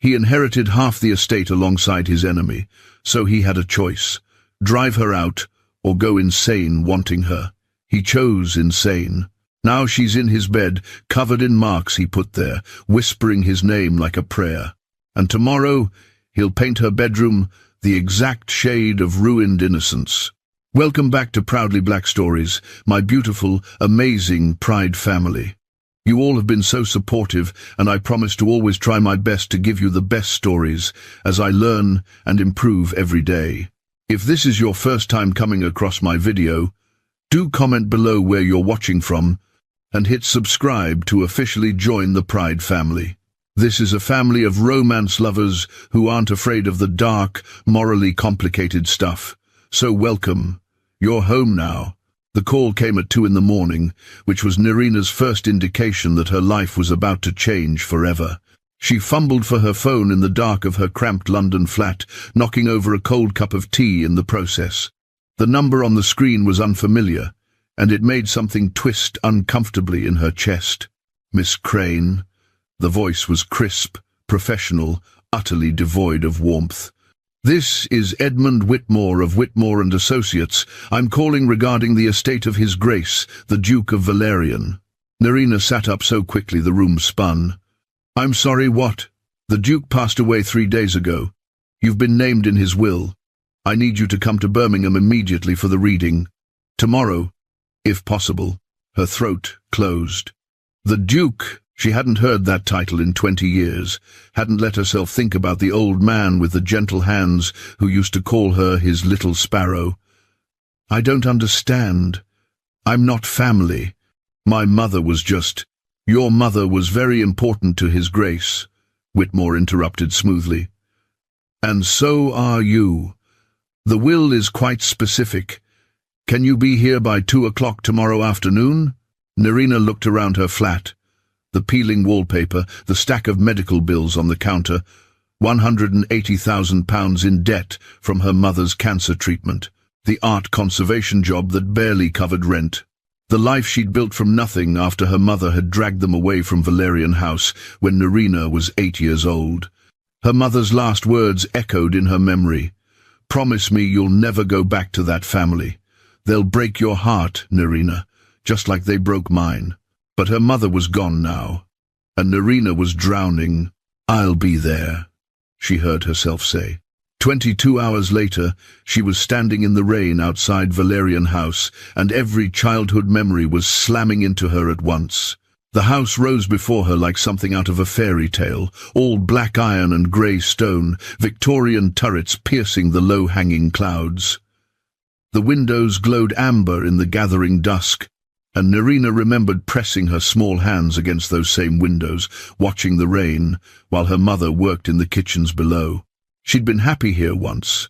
He inherited half the estate alongside his enemy, so he had a choice: drive her out or go insane wanting her. He chose insane. Now she's in his bed, covered in marks he put there, whispering his name like a prayer. And tomorrow he'll paint her bedroom the exact shade of ruined innocence. Welcome back to Proudly Black Stories, my beautiful, amazing Pride family. You all have been so supportive, and I promise to always try my best to give you the best stories as I learn and improve every day. If this is your first time coming across my video, do comment below where you're watching from and hit subscribe to officially join the Pride family. This is a family of romance lovers who aren't afraid of the dark, morally complicated stuff. So welcome. You're home now. The call came at 2 in the morning, which was Nerina's first indication that her life was about to change forever. She fumbled for her phone in the dark of her cramped London flat, knocking over a cold cup of tea in the process. The number on the screen was unfamiliar, and it made something twist uncomfortably in her chest. Miss Crane. The voice was crisp, professional, utterly devoid of warmth. This is Edmund Whitmore of Whitmore and Associates. I'm calling regarding the estate of His Grace, the Duke of Valerian. Nerina sat up so quickly the room spun. I'm sorry, what? The Duke passed away 3 days ago. You've been named in his will. I need you to come to Birmingham immediately for the reading. Tomorrow, if possible. Her throat closed. The Duke. She hadn't heard that title in 20 years, hadn't let herself think about the old man with the gentle hands who used to call her his little sparrow. I don't understand. I'm not family. My mother was just... Your mother was very important to His Grace, Whitmore interrupted smoothly. And so are you. The will is quite specific. Can you be here by 2 o'clock tomorrow afternoon? Nerina looked around her flat. The peeling wallpaper, the stack of medical bills on the counter, £180,000 in debt from her mother's cancer treatment, the art conservation job that barely covered rent, the life she'd built from nothing after her mother had dragged them away from Valerian House when Nerina was 8 years old. Her mother's last words echoed in her memory. Promise me you'll never go back to that family. They'll break your heart, Nerina, just like they broke mine. But her mother was gone now, and Nerina was drowning. I'll be there, she heard herself say. 22 hours later, she was standing in the rain outside Valerian House, and every childhood memory was slamming into her at once. The house rose before her like something out of a fairy tale, all black iron and grey stone, Victorian turrets piercing the low-hanging clouds. The windows glowed amber in the gathering dusk, and Nerina remembered pressing her small hands against those same windows, watching the rain, while her mother worked in the kitchens below. She'd been happy here once.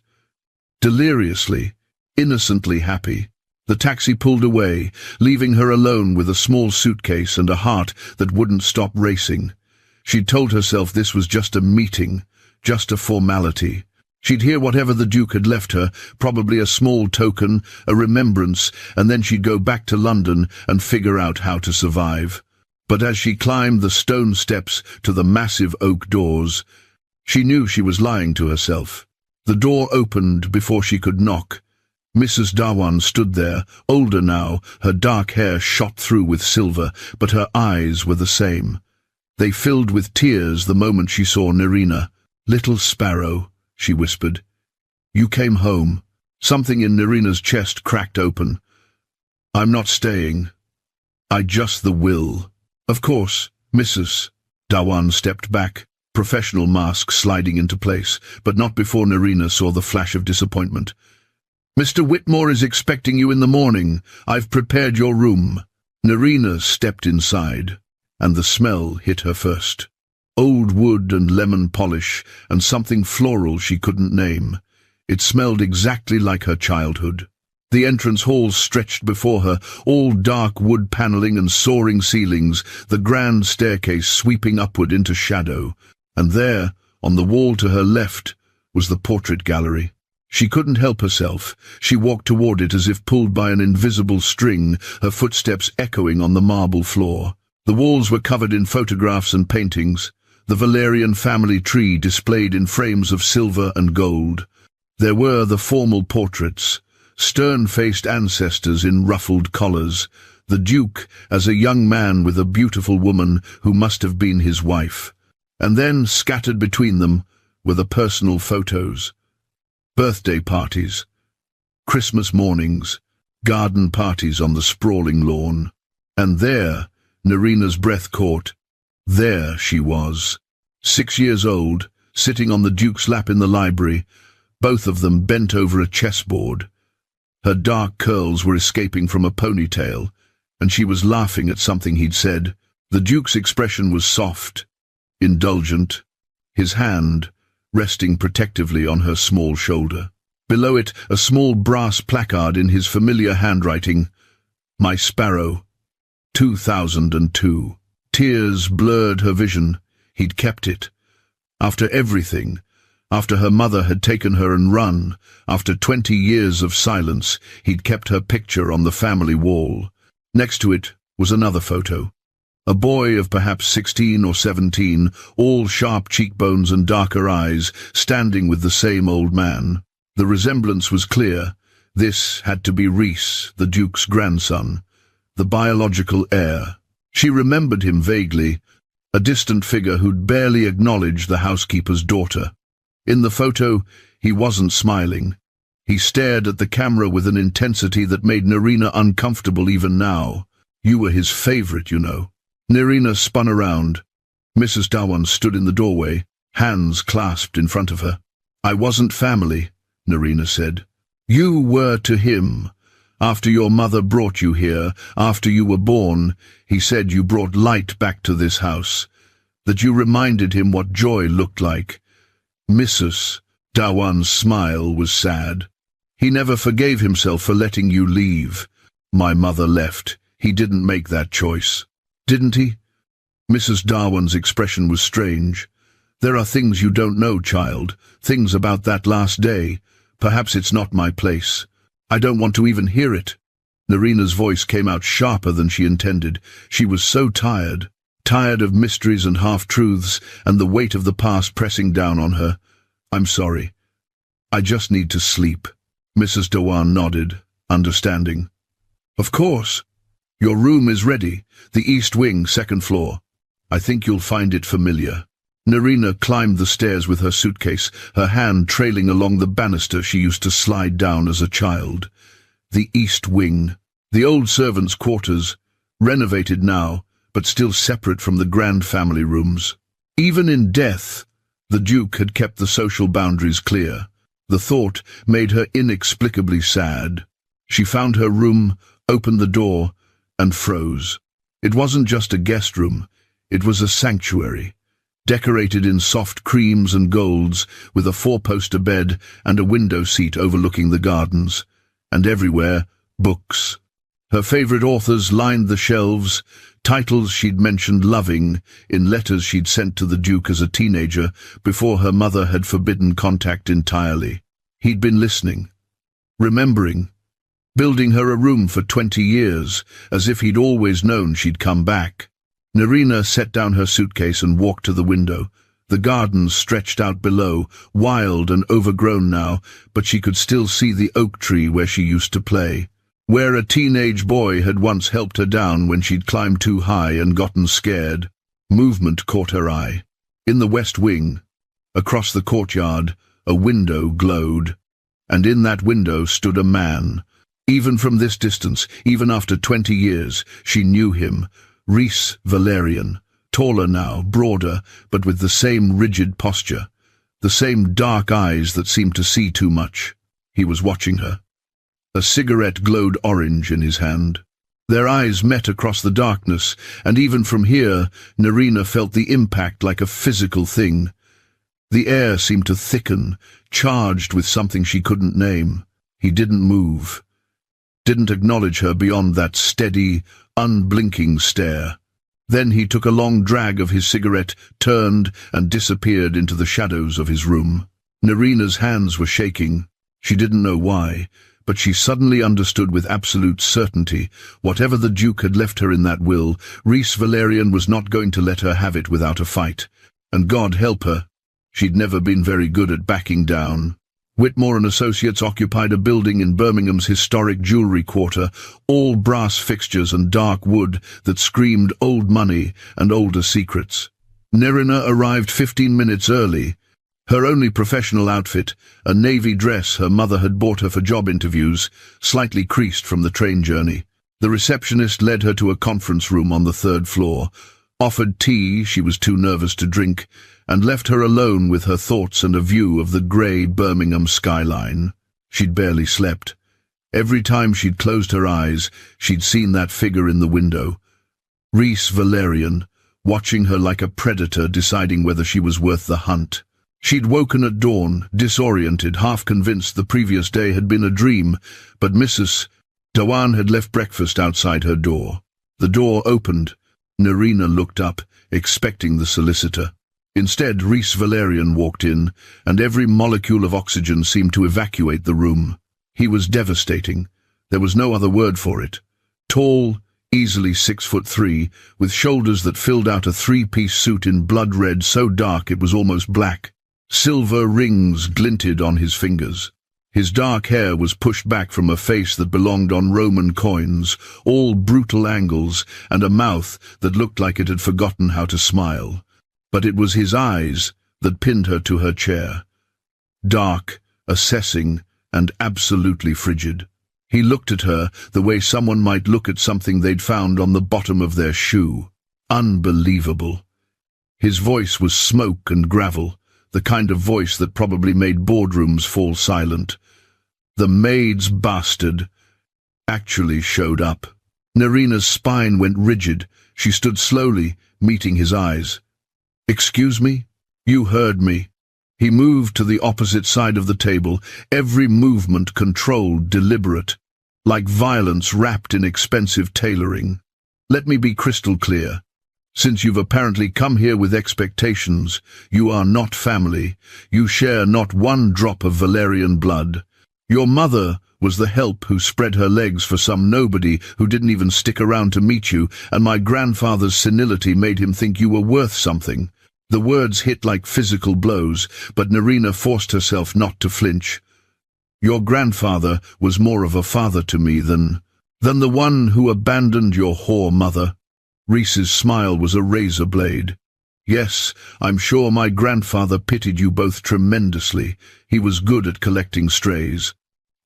Deliriously, innocently happy. The taxi pulled away, leaving her alone with a small suitcase and a heart that wouldn't stop racing. She'd told herself this was just a meeting, just a formality. She'd hear whatever the Duke had left her, probably a small token, a remembrance, and then she'd go back to London and figure out how to survive. But as she climbed the stone steps to the massive oak doors, she knew she was lying to herself. The door opened before she could knock. Mrs. Dawan stood there, older now, her dark hair shot through with silver, but her eyes were the same. They filled with tears the moment she saw Nerina. "Little sparrow," she whispered. "You came home." Something in Nerina's chest cracked open. "I'm not staying. I just the will." "Of course, Mrs." Dawan stepped back, professional mask sliding into place, but not before Nerina saw the flash of disappointment. "Mr. Whitmore is expecting you in the morning. I've prepared your room." Nerina stepped inside, and the smell hit her first. Old wood and lemon polish, and something floral she couldn't name. It smelled exactly like her childhood. The entrance hall stretched before her, all dark wood paneling and soaring ceilings, the grand staircase sweeping upward into shadow. And there, on the wall to her left, was the portrait gallery. She couldn't help herself. She walked toward it as if pulled by an invisible string, her footsteps echoing on the marble floor. The walls were covered in photographs and paintings. the Valerian family tree displayed in frames of silver and gold. There were the formal portraits, stern-faced ancestors in ruffled collars, the Duke as a young man with a beautiful woman who must have been his wife. And then, scattered between them, were the personal photos. Birthday parties, Christmas mornings, garden parties on the sprawling lawn. And there, Nerina's breath caught. There she was, 6 years old, sitting on the Duke's lap in the library, both of them bent over a chessboard. Her dark curls were escaping from a ponytail, and she was laughing at something he'd said. The Duke's expression was soft, indulgent, his hand resting protectively on her small shoulder. Below it, a small brass placard in his familiar handwriting, "My Sparrow, 2002. Tears blurred her vision. He'd kept it. After everything, after her mother had taken her and run, after 20 years of silence, he'd kept her picture on the family wall. Next to it was another photo. A boy of perhaps 16 or 17, all sharp cheekbones and darker eyes, standing with the same old man. The resemblance was clear. This had to be Rhys, the Duke's grandson, the biological heir. She remembered him vaguely, a distant figure who'd barely acknowledged the housekeeper's daughter. In the photo, he wasn't smiling. He stared at the camera with an intensity that made Nerina uncomfortable even now. "You were his favorite, you know." Nerina spun around. Mrs. Dawan stood in the doorway, hands clasped in front of her. "I wasn't family," Nerina said. "You were to him. After your mother brought you here, after you were born, he said you brought light back to this house, that you reminded him what joy looked like." Mrs. Dawan's smile was sad. "He never forgave himself for letting you leave. My mother left. He didn't make that choice." "Didn't he?" Mrs. Dawan's expression was strange. "There are things you don't know, child, things about that last day. Perhaps it's not my place. I don't want to even hear it." Nerina's voice came out sharper than she intended. She was so tired of mysteries and half-truths and the weight of the past pressing down on her. "I'm sorry. I just need to sleep." Mrs. Dawan nodded, understanding. "Of course. Your room is ready, the east wing, second floor. I think you'll find it familiar." Nerina climbed the stairs with her suitcase, her hand trailing along the banister she used to slide down as a child. The east wing, the old servants' quarters, renovated now, but still separate from the grand family rooms. Even in death, the Duke had kept the social boundaries clear. The thought made her inexplicably sad. She found her room, opened the door, and froze. It wasn't just a guest room, it was a sanctuary, decorated in soft creams and golds, with a four-poster bed and a window seat overlooking the gardens. And everywhere, books. Her favorite authors lined the shelves, titles she'd mentioned loving in letters she'd sent to the Duke as a teenager before her mother had forbidden contact entirely. He'd been listening, remembering, building her a room for 20 years, as if he'd always known she'd come back. Nerina set down her suitcase and walked to the window. The gardens stretched out below, wild and overgrown now, but she could still see the oak tree where she used to play, where a teenage boy had once helped her down when she'd climbed too high and gotten scared. Movement caught her eye. In the west wing, across the courtyard, a window glowed, and in that window stood a man. Even from this distance, even after 20 years, she knew him. Rhys Valerian, taller now, broader, but with the same rigid posture, the same dark eyes that seemed to see too much. He was watching her. A cigarette glowed orange in his hand. Their eyes met across the darkness, and even from here, Nerina felt the impact like a physical thing. The air seemed to thicken, charged with something she couldn't name. He didn't move, didn't acknowledge her beyond that steady, unblinking stare. Then he took a long drag of his cigarette, turned, and disappeared into the shadows of his room. Nerina's hands were shaking. She didn't know why, but she suddenly understood with absolute certainty. Whatever the Duke had left her in that will, Rhys Valerian was not going to let her have it without a fight. and God help her, she'd never been very good at backing down. Whitmore and Associates occupied a building in Birmingham's historic jewellery quarter, all brass fixtures and dark wood that screamed old money and older secrets. Nerina arrived 15 minutes early. Her only professional outfit, a navy dress her mother had bought her for job interviews, slightly creased from the train journey. The receptionist led her to a conference room on the 3rd floor, offered tea she was too nervous to drink, and left her alone with her thoughts and a view of the grey Birmingham skyline. She'd barely slept. Every time she'd closed her eyes, she'd seen that figure in the window. Rhys Valerian, watching her like a predator deciding whether she was worth the hunt. She'd woken at dawn, disoriented, half convinced the previous day had been a dream, but Mrs. Dewan had left breakfast outside her door. The door opened. Nerina looked up, expecting the solicitor. Instead, Rhys Valerian walked in, and every molecule of oxygen seemed to evacuate the room. He was devastating. There was no other word for it. Tall, easily 6'3", with shoulders that filled out a 3-piece suit in blood red so dark it was almost black. Silver rings glinted on his fingers. His dark hair was pushed back from a face that belonged on Roman coins, all brutal angles, and a mouth that looked like it had forgotten how to smile. But it was his eyes that pinned her to her chair. Dark, assessing, and absolutely frigid. He looked at her the way someone might look at something they'd found on the bottom of their shoe. Unbelievable. His voice was smoke and gravel, the kind of voice that probably made boardrooms fall silent. The Maid's bastard actually showed up. Nerina's spine went rigid. She stood slowly, meeting his eyes. "Excuse me? You heard me." He moved to the opposite side of the table, every movement controlled, deliberate, like violence wrapped in expensive tailoring. "Let me be crystal clear. Since you've apparently come here with expectations, you are not family. You share not one drop of Valerian blood. Your mother was the help who spread her legs for some nobody who didn't even stick around to meet you, and my grandfather's senility made him think you were worth something." The words hit like physical blows, but Nerina forced herself not to flinch. "Your grandfather was more of a father to me than the one who abandoned your whore mother." Rhys's smile was a razor blade. "Yes, I'm sure my grandfather pitied you both tremendously. He was good at collecting strays.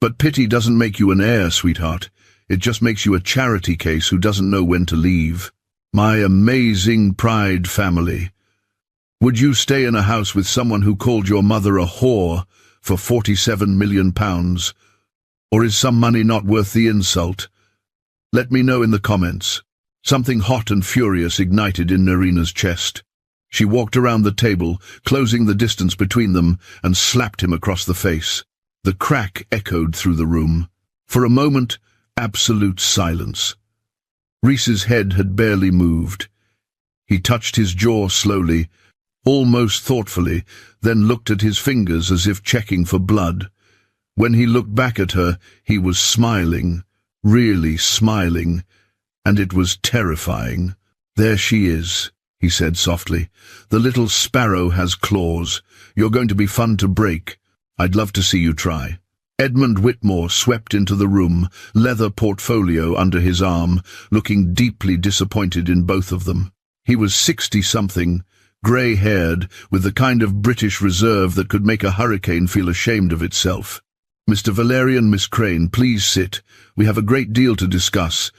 But pity doesn't make you an heir, sweetheart. It just makes you a charity case who doesn't know when to leave. My amazing pride family. Would you stay in a house with someone who called your mother a whore for £47 million? Or is some money not worth the insult? Let me know in the comments." Something hot and furious ignited in Nerina's chest. She walked around the table, closing the distance between them, and slapped him across the face. The crack echoed through the room. For a moment, absolute silence. Rhys's head had barely moved. He touched his jaw slowly, almost thoughtfully, then looked at his fingers as if checking for blood. When he looked back at her, he was smiling, really smiling, and it was terrifying. "There she is," he said softly. "The little sparrow has claws. You're going to be fun to break. I'd love to see you try." Edmund Whitmore swept into the room, leather portfolio under his arm, looking deeply disappointed in both of them. He was 60-something, grey-haired, with the kind of British reserve that could make a hurricane feel ashamed of itself. "Mr. Valerian, Miss Crane, please sit. We have a great deal to discuss,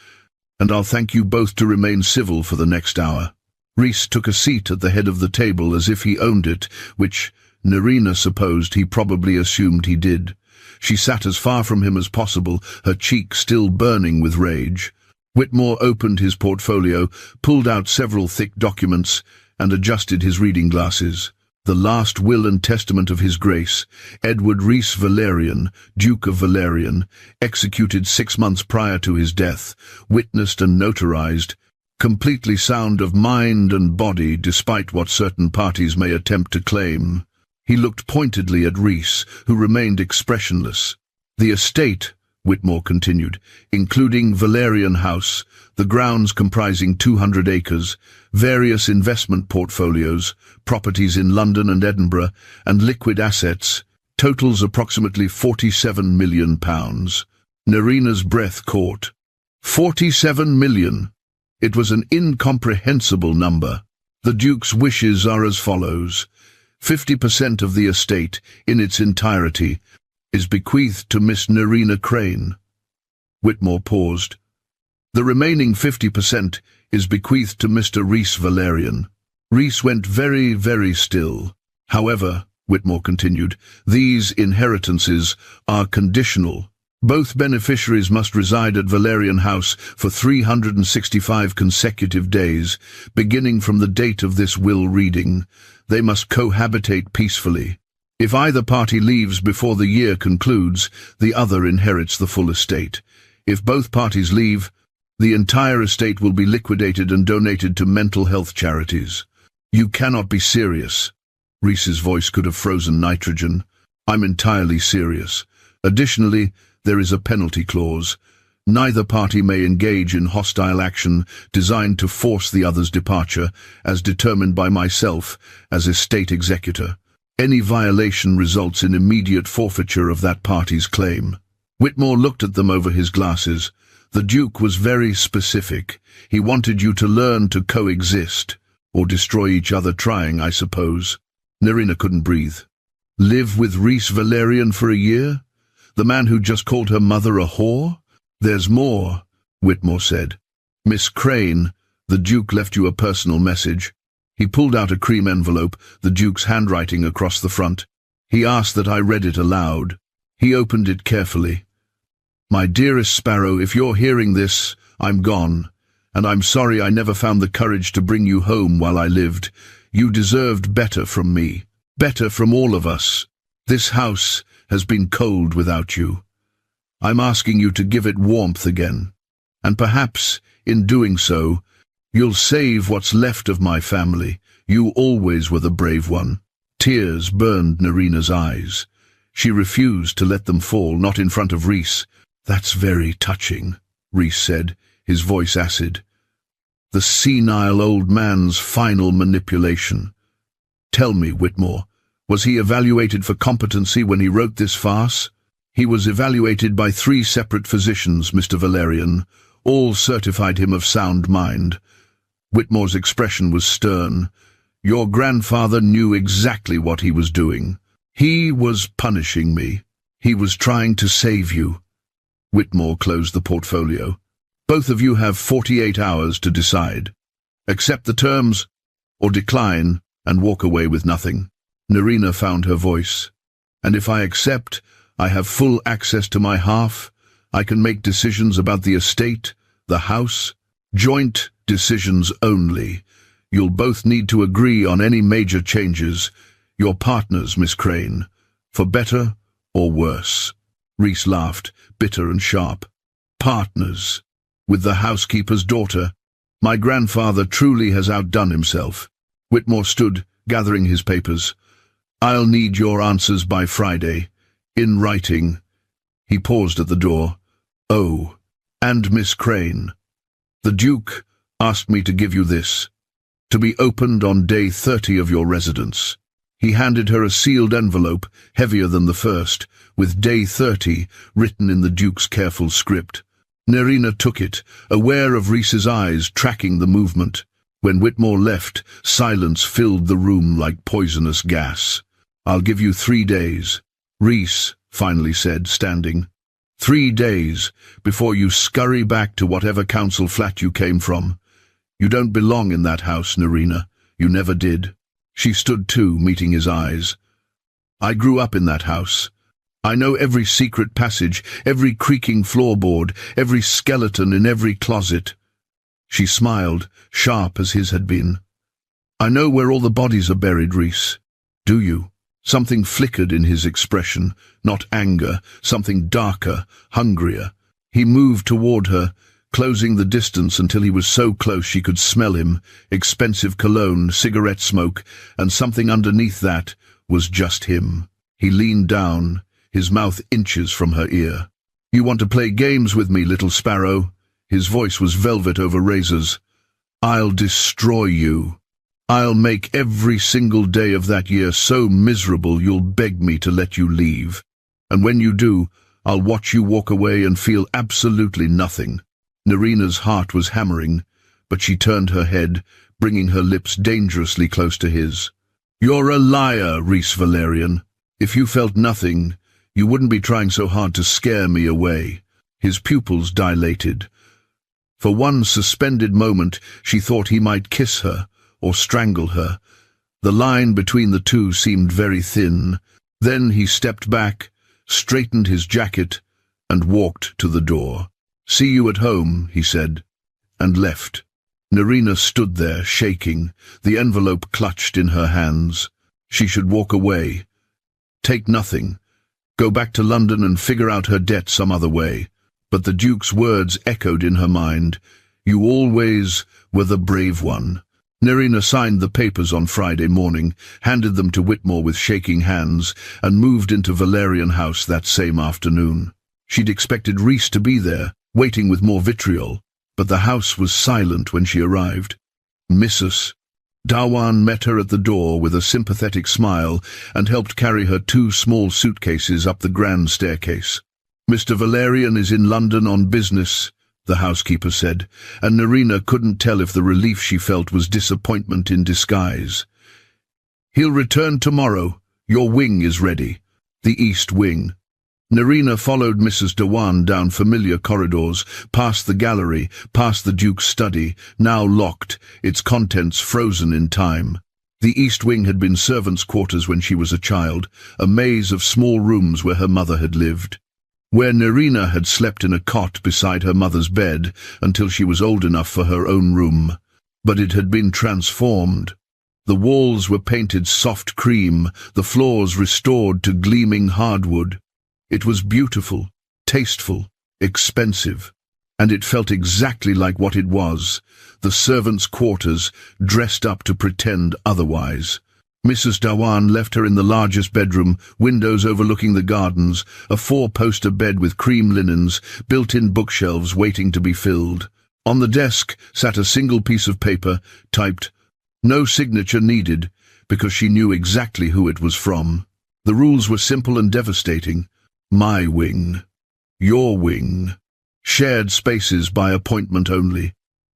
and I'll thank you both to remain civil for the next hour." Rhys took a seat at the head of the table as if he owned it, which Nerina supposed he probably assumed he did. She sat as far from him as possible, her cheek still burning with rage. Whitmore opened his portfolio, pulled out several thick documents, and adjusted his reading glasses. The last will and testament of His Grace, Edward Rhys Valerian, Duke of Valerian, executed 6 months prior to his death, witnessed and notarized, completely sound of mind and body despite what certain parties may attempt to claim. He looked pointedly at Rhys, who remained expressionless. "The estate Whitmore continued, including Valerian House, the grounds comprising 200 acres, various investment portfolios, properties in London and Edinburgh, and liquid assets, totals approximately £47 million. Nerina's breath caught. 47 million! It was an incomprehensible number. The Duke's wishes are as follows. 50% of the estate, in its entirety, is bequeathed to Miss Nerina Crane. Whitmore paused. The remaining 50% is bequeathed to Mr. Rhys Valerian. Rhys went very, very still. However, Whitmore continued, these inheritances are conditional. Both beneficiaries must reside at Valerian House for 365 consecutive days, beginning from the date of this will reading. They must cohabitate peacefully. If either party leaves before the year concludes, the other inherits the full estate. If both parties leave, the entire estate will be liquidated and donated to mental health charities. You cannot be serious. Rhys's voice could have frozen nitrogen. I'm entirely serious. Additionally, there is a penalty clause. Neither party may engage in hostile action designed to force the other's departure, as determined by myself as estate executor. Any violation results in immediate forfeiture of that party's claim. Whitmore looked at them over his glasses. The Duke was very specific. He wanted you to learn to coexist, or destroy each other trying, I suppose. Nerina couldn't breathe. Live with Rhys Valerian for a year? The man who just called her mother a whore? There's more, Whitmore said. Miss Crane, the Duke left you a personal message. He pulled out a cream envelope, the Duke's handwriting across the front. He asked that I read it aloud. He opened it carefully. My dearest Sparrow, if you're hearing this, I'm gone, and I'm sorry I never found the courage to bring you home while I lived. You deserved better from me, better from all of us. This house has been cold without you. I'm asking you to give it warmth again, and perhaps, in doing so, you'll save what's left of my family. You always were the brave one. Tears burned Nerina's eyes. She refused to let them fall, not in front of Rhys. That's very touching, Rhys said, his voice acid. The senile old man's final manipulation. Tell me, Whitmore, was he evaluated for competency when he wrote this farce? He was evaluated by 3 separate physicians, Mr. Valerian. All certified him of sound mind. Whitmore's expression was stern. Your grandfather knew exactly what he was doing. He was punishing me. He was trying to save you. Whitmore closed the portfolio. Both of you have 48 hours to decide. Accept the terms, or decline and walk away with nothing. Nerina found her voice. And if I accept, I have full access to my half. I can make decisions about the estate, the house, joint decisions only. You'll both need to agree on any major changes. Your partners, Miss Crane, for better or worse. Rhys laughed, bitter and sharp. Partners, with the housekeeper's daughter. My grandfather truly has outdone himself. Whitmore stood, gathering his papers. I'll need your answers by Friday, in writing. He paused at the door. Oh, and Miss Crane. The Duke asked me to give you this, to be opened on day 30 of your residence. He handed her a sealed envelope, heavier than the first, with day 30 written in the Duke's careful script. Nerina took it, aware of Rhys's eyes tracking the movement. When Whitmore left, silence filled the room like poisonous gas. I'll give you 3 days, Rhys finally said, standing. 3 days before you scurry back to whatever council flat you came from. You don't belong in that house, Nerina. You never did. She stood too, meeting his eyes. I grew up in that house. I know every secret passage, every creaking floorboard, every skeleton in every closet. She smiled, sharp as his had been. I know where all the bodies are buried, Rhys. Do you? Something flickered in his expression, not anger, something darker, hungrier. He moved toward her, closing the distance until he was so close she could smell him, expensive cologne, cigarette smoke, and something underneath that was just him. He leaned down, his mouth inches from her ear. "You want to play games with me, little sparrow?" His voice was velvet over razors. "I'll destroy you. I'll make every single day of that year so miserable you'll beg me to let you leave. And when you do, I'll watch you walk away and feel absolutely nothing." Nerina's heart was hammering, but she turned her head, bringing her lips dangerously close to his. "You're a liar, Rhys Valerian. If you felt nothing, you wouldn't be trying so hard to scare me away." His pupils dilated. For one suspended moment, she thought he might kiss her or strangle her. The line between the two seemed very thin. Then he stepped back, straightened his jacket, and walked to the door. "See you at home," he said, and left. Nerina stood there, shaking, the envelope clutched in her hands. She should walk away. Take nothing. Go back to London and figure out her debt some other way. But the Duke's words echoed in her mind. "You always were the brave one." Nerina signed the papers on Friday morning, handed them to Whitmore with shaking hands, and moved into Valerian House that same afternoon. She'd expected Rhys to be there, waiting with more vitriol, but the house was silent when she arrived. Mrs. Dawan met her at the door with a sympathetic smile and helped carry her 2 small suitcases up the grand staircase. "Mr. Valerian is in London on business," the housekeeper said, and Nerina couldn't tell if the relief she felt was disappointment in disguise. "He'll return tomorrow. Your wing is ready." The East Wing. Nerina followed Mrs. Dawan down familiar corridors, past the gallery, past the Duke's study, now locked, its contents frozen in time. The East Wing had been servants' quarters when she was a child, a maze of small rooms where her mother had lived. Where Nerina had slept in a cot beside her mother's bed until she was old enough for her own room. But it had been transformed. The walls were painted soft cream, the floors restored to gleaming hardwood. It was beautiful, tasteful, expensive, and it felt exactly like what it was, the servants' quarters, dressed up to pretend otherwise. Mrs. Dawan left her in the largest bedroom, windows overlooking the gardens, a 4-poster bed with cream linens, built-in bookshelves waiting to be filled. On the desk sat a single piece of paper, typed, "No signature needed," because she knew exactly who it was from. The rules were simple and devastating. My wing. Your wing. Shared spaces by appointment only.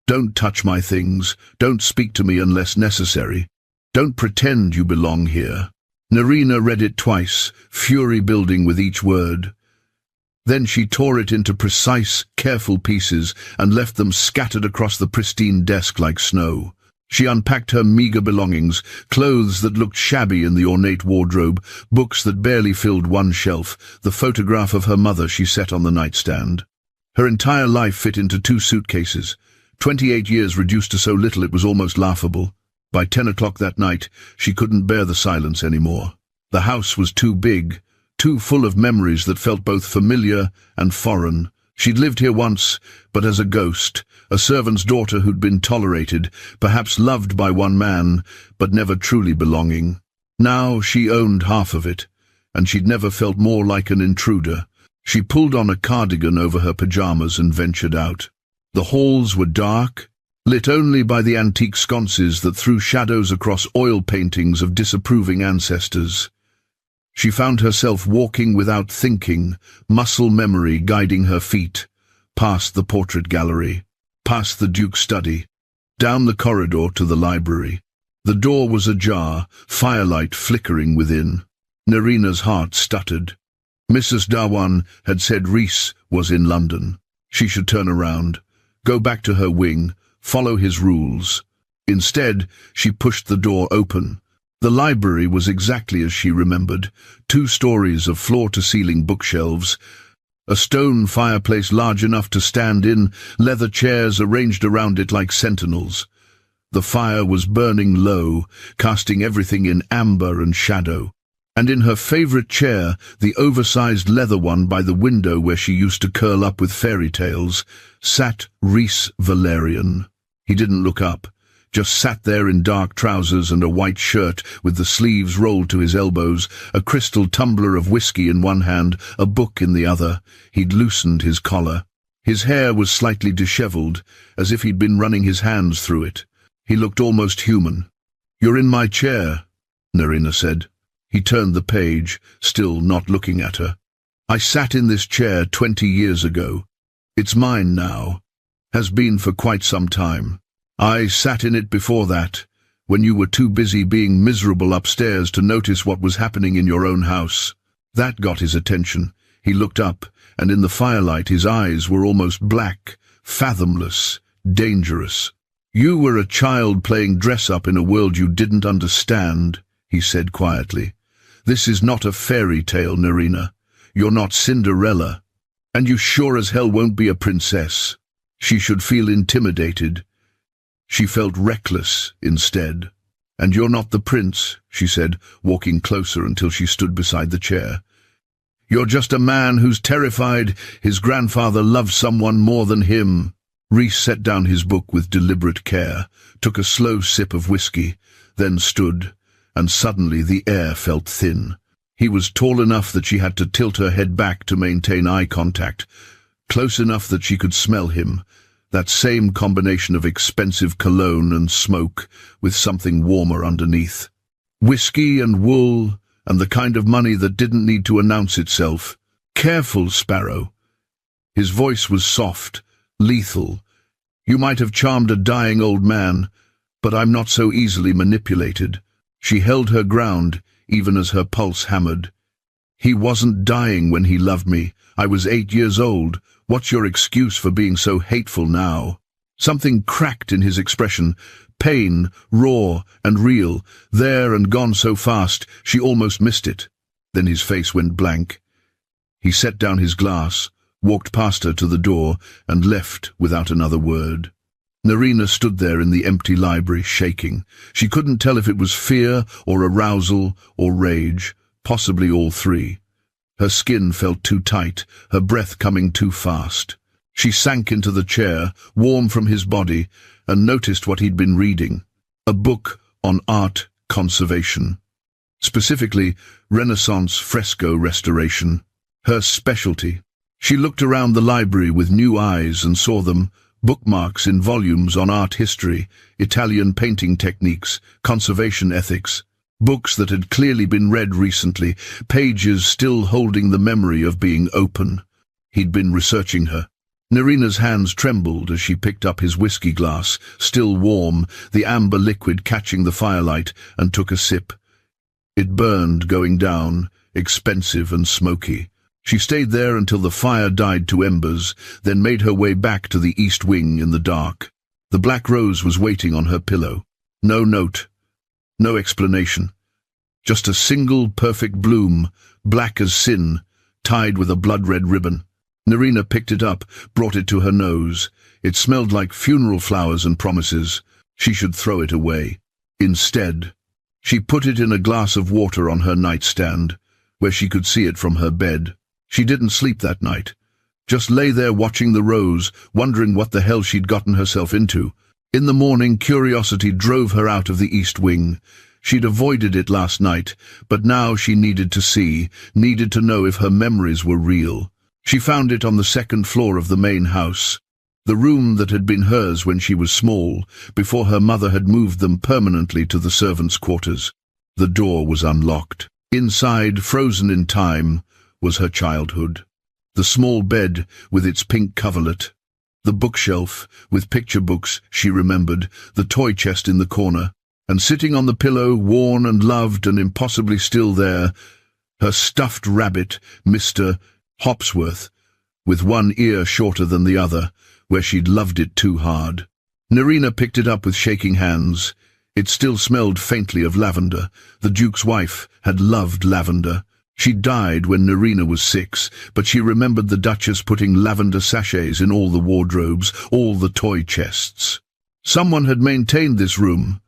Don't touch my things. Don't speak to me unless necessary. Don't pretend you belong here. Nerina read it twice, fury building with each word. Then she tore it into precise, careful pieces and left them scattered across the pristine desk like snow. She unpacked her meager belongings, clothes that looked shabby in the ornate wardrobe, books that barely filled one shelf, the photograph of her mother she set on the nightstand. Her entire life fit into 2 suitcases. 28 years reduced to so little it was almost laughable. By 10 o'clock that night, she couldn't bear the silence anymore. The house was too big, too full of memories that felt both familiar and foreign. She'd lived here once, but as a ghost, a servant's daughter who'd been tolerated, perhaps loved by one man, but never truly belonging. Now she owned half of it, and she'd never felt more like an intruder. She pulled on a cardigan over her pajamas and ventured out. The halls were dark, lit only by the antique sconces that threw shadows across oil paintings of disapproving ancestors. She found herself walking without thinking, muscle memory guiding her feet, past the portrait gallery, past the Duke's study, down the corridor to the library. The door was ajar, firelight flickering within. Nerina's heart stuttered. Mrs. Dawan had said Rhys was in London. She should turn around, go back to her wing, follow his rules. Instead, she pushed the door open. The library was exactly as she remembered, 2 stories of floor-to-ceiling bookshelves, a stone fireplace large enough to stand in, leather chairs arranged around it like sentinels. The fire was burning low, casting everything in amber and shadow. And in her favourite chair, the oversized leather one by the window where she used to curl up with fairy tales, sat Rhys Valerian. He didn't look up, just sat there in dark trousers and a white shirt with the sleeves rolled to his elbows, a crystal tumbler of whiskey in one hand, a book in the other. He'd loosened his collar. His hair was slightly disheveled, as if he'd been running his hands through it. He looked almost human. "You're in my chair," Nerina said. He turned the page, still not looking at her. "I sat in this chair 20 years ago. It's mine now. Has been for quite some time. I sat in it before that, when you were too busy being miserable upstairs to notice what was happening in your own house." That got his attention. He looked up, and in the firelight his eyes were almost black, fathomless, dangerous. "You were a child playing dress-up in a world you didn't understand," he said quietly. "This is not a fairy tale, Nerina. You're not Cinderella. And you sure as hell won't be a princess." She should feel intimidated. She felt reckless instead. "And you're not the prince," she said, walking closer until she stood beside the chair. "You're just a man who's terrified his grandfather loves someone more than him." Rhys set down his book with deliberate care, took a slow sip of whiskey, then stood, and suddenly the air felt thin. He was tall enough that she had to tilt her head back to maintain eye contact, close enough that she could smell him, that same combination of expensive cologne and smoke, with something warmer underneath. Whiskey and wool, and the kind of money that didn't need to announce itself. "Careful, Sparrow." His voice was soft, lethal. "You might have charmed a dying old man, but I'm not so easily manipulated." She held her ground, even as her pulse hammered. "He wasn't dying when he loved me. I was 8 years old. What's your excuse for being so hateful now?" Something cracked in his expression, pain, raw and real, there and gone so fast she almost missed it. Then his face went blank. He set down his glass, walked past her to the door, and left without another word. Nerina stood there in the empty library, shaking. She couldn't tell if it was fear or arousal or rage, possibly all three. Her skin felt too tight, her breath coming too fast. She sank into the chair, warm from his body, and noticed what he'd been reading. A book on art conservation. Specifically, Renaissance fresco restoration. Her specialty. She looked around the library with new eyes and saw them, bookmarks in volumes on art history, Italian painting techniques, conservation ethics. Books that had clearly been read recently, pages still holding the memory of being open. He'd been researching her. Nerina's hands trembled as she picked up his whiskey glass, still warm, the amber liquid catching the firelight, and took a sip. It burned, going down, expensive and smoky. She stayed there until the fire died to embers, then made her way back to the east wing in the dark. The black rose was waiting on her pillow. No note. No explanation. Just a single perfect bloom, black as sin, tied with a blood-red ribbon. Nerina picked it up, brought it to her nose. It smelled like funeral flowers and promises. She should throw it away. Instead, she put it in a glass of water on her nightstand, where she could see it from her bed. She didn't sleep that night. Just lay there watching the rose, wondering what the hell she'd gotten herself into. In the morning, curiosity drove her out of the east wing. She'd avoided it last night, but now she needed to see, needed to know if her memories were real. She found it on the second floor of the main house, the room that had been hers when she was small, before her mother had moved them permanently to the servants' quarters. The door was unlocked. Inside, frozen in time, was her childhood. The small bed with its pink coverlet, the bookshelf with picture books she remembered, the toy chest in the corner, and sitting on the pillow, worn and loved and impossibly still there, her stuffed rabbit, Mr. Hopsworth, with one ear shorter than the other, where she'd loved it too hard. Nerina picked it up with shaking hands. It still smelled faintly of lavender. The Duke's wife had loved lavender. She died when Nerina was 6, but she remembered the Duchess putting lavender sachets in all the wardrobes, all the toy chests. Someone had maintained this room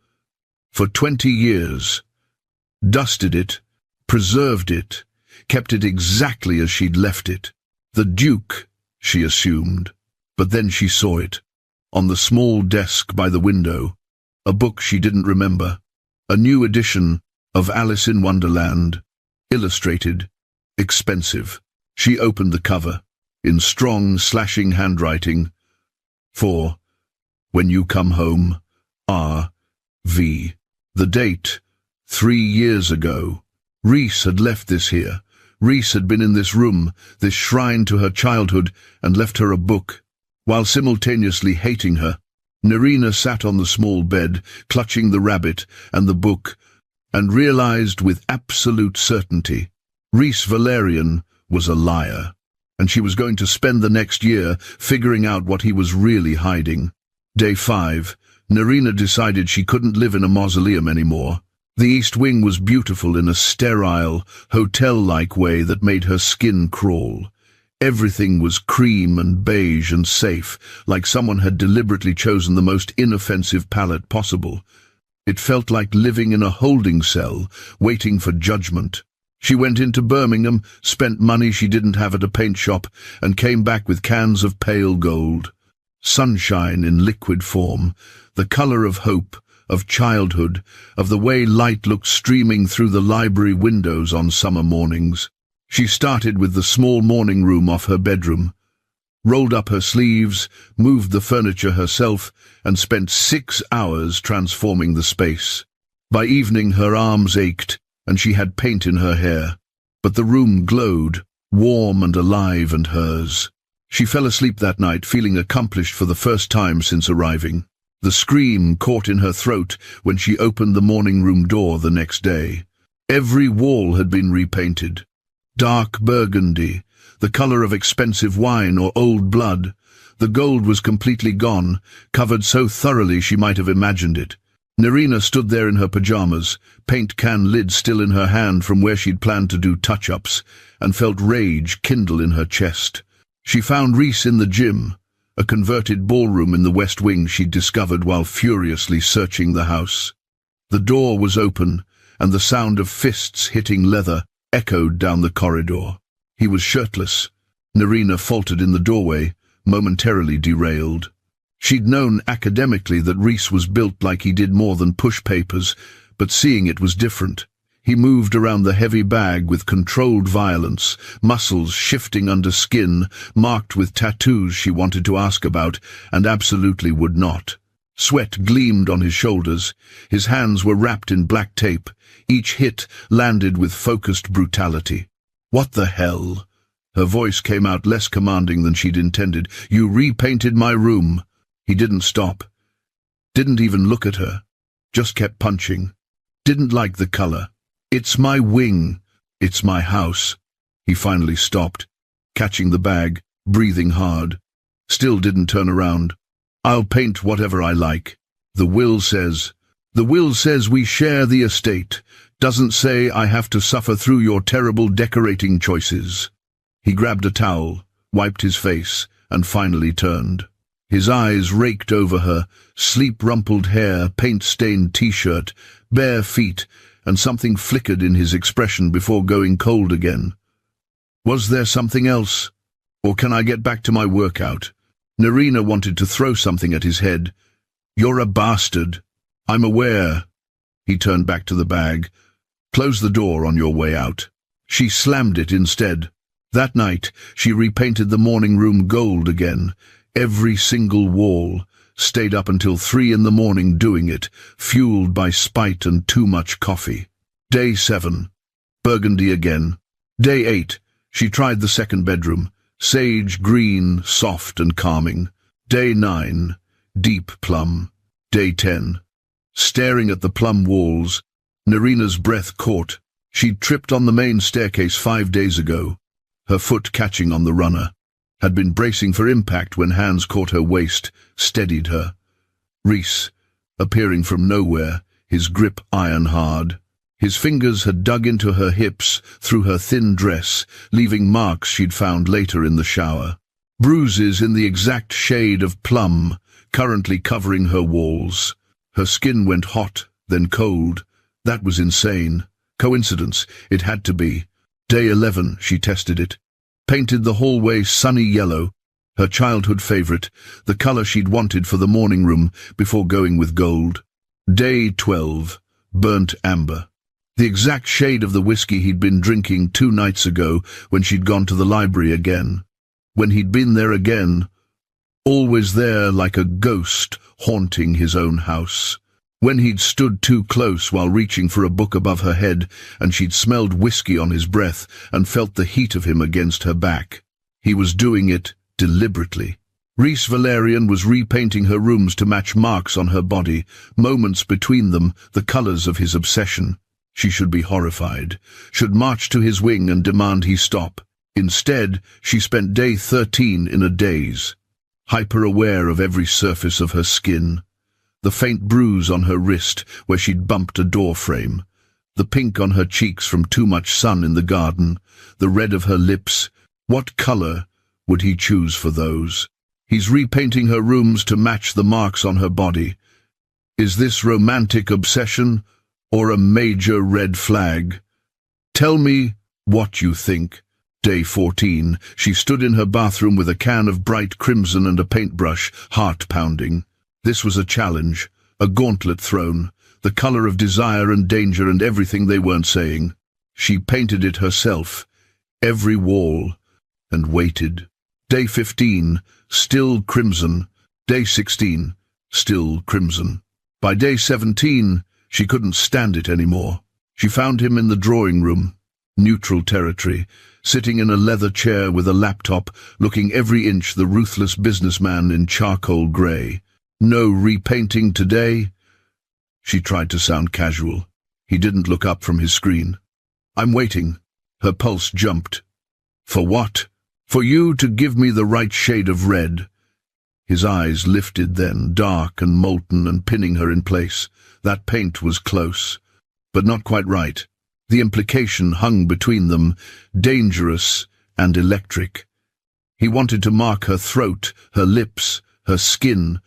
for 20 years, dusted it, preserved it, kept it exactly as she'd left it. The Duke, she assumed, but then she saw it, on the small desk by the window, A book she didn't remember. A new edition of Alice in Wonderland. Illustrated. Expensive. She opened the cover. In strong, slashing handwriting. For When You Come Home. R.V. The date. 3 years ago. Reese had left this here. Reese had been in this room, this shrine to her childhood, and left her a book. While simultaneously hating her, Nerina sat on the small bed, clutching the rabbit and the book, and realized with absolute certainty Reese Valerian was a liar, and she was going to spend the next year figuring out what he was really hiding. Day 5, Nerina decided she couldn't live in a mausoleum anymore. The East Wing was beautiful in a sterile, hotel-like way that made her skin crawl. Everything was cream and beige and safe, like someone had deliberately chosen the most inoffensive palette possible. It felt like living in a holding cell, waiting for judgment. She went into Birmingham, spent money she didn't have at a paint shop, and came back with cans of pale gold. Sunshine in liquid form, the color of hope, of childhood, of the way light looked streaming through the library windows on summer mornings. She started with the small morning room off her bedroom, rolled up her sleeves, moved the furniture herself, and spent 6 hours transforming the space. By evening her arms ached, and she had paint in her hair, but the room glowed, warm and alive and hers. She fell asleep that night feeling accomplished for the first time since arriving. The scream caught in her throat when she opened the morning room door the next day. Every wall had been repainted. Dark burgundy, the color of expensive wine or old blood. The gold was completely gone, covered so thoroughly she might have imagined it. Nerina stood there in her pajamas, paint can lid still in her hand from where she'd planned to do touch-ups, and felt rage kindle in her chest. She found Reese in the gym, a converted ballroom in the West Wing she'd discovered while furiously searching the house. The door was open, and the sound of fists hitting leather echoed down the corridor. He was shirtless. Nerina faltered in the doorway, momentarily derailed. She'd known academically that Reese was built like he did more than push papers, but seeing it was different. He moved around the heavy bag with controlled violence, muscles shifting under skin, marked with tattoos she wanted to ask about and absolutely would not. Sweat gleamed on his shoulders. His hands were wrapped in black tape. Each hit landed with focused brutality. "What the hell?" Her voice came out less commanding than she'd intended. "You repainted my room." He didn't stop. Didn't even look at her. Just kept punching. Didn't like the color. "It's my wing. It's my house." He finally stopped, catching the bag, breathing hard. Still didn't turn around. "I'll paint whatever I like. The will says we share the estate. Doesn't say I have to suffer through your terrible decorating choices." He grabbed a towel, wiped his face, and finally turned. His eyes raked over her, sleep-rumpled hair, paint-stained t-shirt, bare feet, and something flickered in his expression before going cold again. "Was there something else? Or can I get back to my workout?" Nerina wanted to throw something at his head. "You're a bastard. I'm aware." He turned back to the bag. "Close the door on your way out." She slammed it instead. That night, she repainted the morning room gold again. Every single wall. Stayed up until 3 in the morning doing it, fueled by spite and too much coffee. Day 7. Burgundy again. Day 8. She tried the second bedroom. Sage green, soft and calming. Day 9. Deep plum. Day 10. Staring at the plum walls, Nerina's breath caught. She'd tripped on the main staircase 5 days ago, her foot catching on the runner. Had been bracing for impact when hands caught her waist, steadied her. Reese, appearing from nowhere, his grip iron-hard. His fingers had dug into her hips, through her thin dress, leaving marks she'd found later in the shower. Bruises in the exact shade of plum, currently covering her walls. Her skin went hot, then cold. That was insane. Coincidence, it had to be. Day 11, she tested it. Painted the hallway sunny yellow, her childhood favorite, the color she'd wanted for the morning room before going with gold. Day 12. Burnt amber. The exact shade of the whiskey he'd been drinking 2 nights ago when she'd gone to the library again. When he'd been there again, always there like a ghost haunting his own house. When he'd stood too close while reaching for a book above her head, and she'd smelled whiskey on his breath and felt the heat of him against her back. He was doing it deliberately. Rhys Valerian was repainting her rooms to match marks on her body, moments between them, the colors of his obsession. She should be horrified, should march to his wing and demand he stop. Instead, she spent day 13 in a daze, hyper-aware of every surface of her skin. The faint bruise on her wrist where she'd bumped a door frame, the pink on her cheeks from too much sun in the garden, the red of her lips. What color would he choose for those? He's repainting her rooms to match the marks on her body. Is this romantic obsession or a major red flag? Tell me what you think. Day 14. She stood in her bathroom with a can of bright crimson and a paintbrush, heart pounding. This was a challenge, a gauntlet thrown, the color of desire and danger and everything they weren't saying. She painted it herself, every wall, and waited. Day 15. Still crimson. Day 16. Still crimson. By day 17, she couldn't stand it anymore. She found him in the drawing room, neutral territory, sitting in a leather chair with a laptop, looking every inch the ruthless businessman in charcoal grey. No repainting today? She tried to sound casual. He didn't look up from his screen. I'm waiting. Her pulse jumped. For what? For you to give me the right shade of red. His eyes lifted then, dark and molten and pinning her in place. That paint was close, but not quite right. The implication hung between them, dangerous and electric. He wanted to mark her throat, her lips, her skin,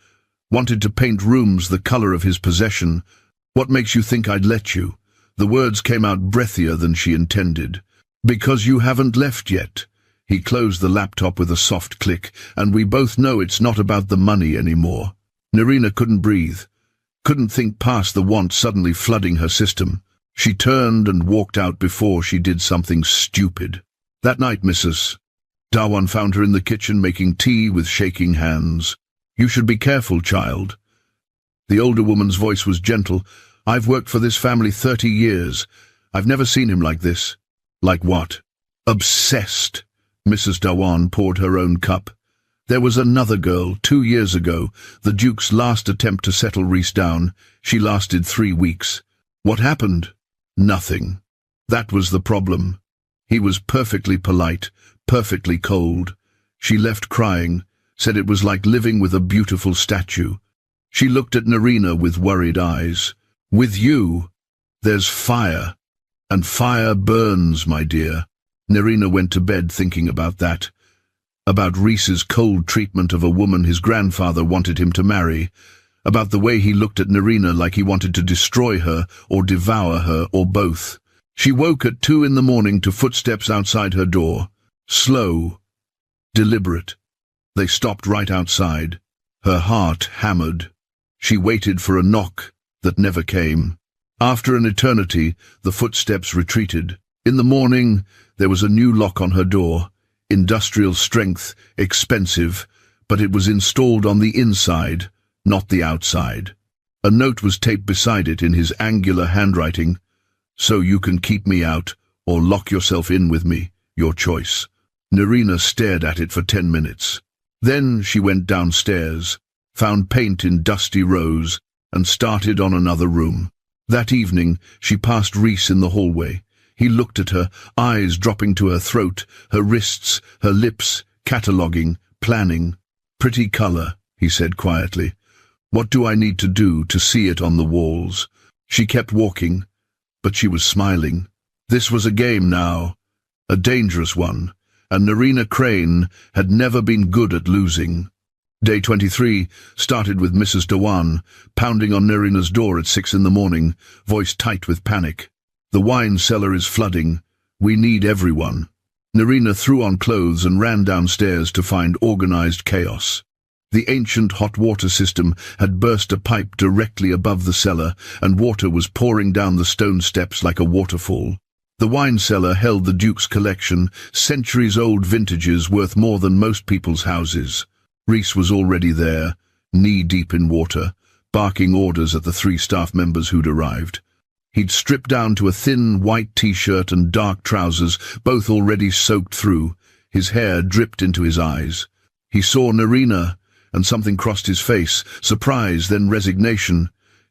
wanted to paint rooms the color of his possession. What makes you think I'd let you? The words came out breathier than she intended. Because you haven't left yet. He closed the laptop with a soft click, and we both know it's not about the money anymore. Nerina couldn't breathe, couldn't think past the want suddenly flooding her system. She turned and walked out before she did something stupid. That night, Mrs. Dawan found her in the kitchen making tea with shaking hands. You should be careful, child. The older woman's voice was gentle. I've worked for this family 30 years. I've never seen him like this. Like what? Obsessed. Mrs. Dawan poured her own cup. There was another girl, 2 years ago, the Duke's last attempt to settle Rhys down. She lasted 3 weeks. What happened? Nothing. That was the problem. He was perfectly polite, perfectly cold. She left crying, said it was like living with a beautiful statue. She looked at Nerina with worried eyes. With you, there's fire. And fire burns, my dear. Nerina went to bed thinking about that. About Rhys's cold treatment of a woman his grandfather wanted him to marry. About the way he looked at Nerina like he wanted to destroy her or devour her or both. She woke at 2 in the morning to footsteps outside her door. Slow, deliberate. They stopped right outside. Her heart hammered. She waited for a knock that never came. After an eternity, the footsteps retreated. In the morning, there was a new lock on her door. Industrial strength, expensive, but it was installed on the inside, not the outside. A note was taped beside it in his angular handwriting. So you can keep me out, or lock yourself in with me, your choice. Nerina stared at it for 10 minutes. Then she went downstairs, found paint in dusty rows, and started on another room. That evening, she passed Rhys in the hallway. He looked at her, eyes dropping to her throat, her wrists, her lips, cataloguing, planning. Pretty color, he said quietly. What do I need to do to see it on the walls? She kept walking, but she was smiling. This was a game now, a dangerous one, and Nerina Crane had never been good at losing. Day 23 started with Mrs. Dawan, pounding on Nerina's door at 6 in the morning, voice tight with panic. The wine cellar is flooding. We need everyone. Nerina threw on clothes and ran downstairs to find organized chaos. The ancient hot water system had burst a pipe directly above the cellar, and water was pouring down the stone steps like a waterfall. The wine cellar held the Duke's collection, centuries-old vintages worth more than most people's houses. Reese was already there, knee-deep in water, barking orders at the 3 staff members who'd arrived. He'd stripped down to a thin white t-shirt and dark trousers, both already soaked through. His hair dripped into his eyes. He saw Nerina, and something crossed his face, surprise, then resignation.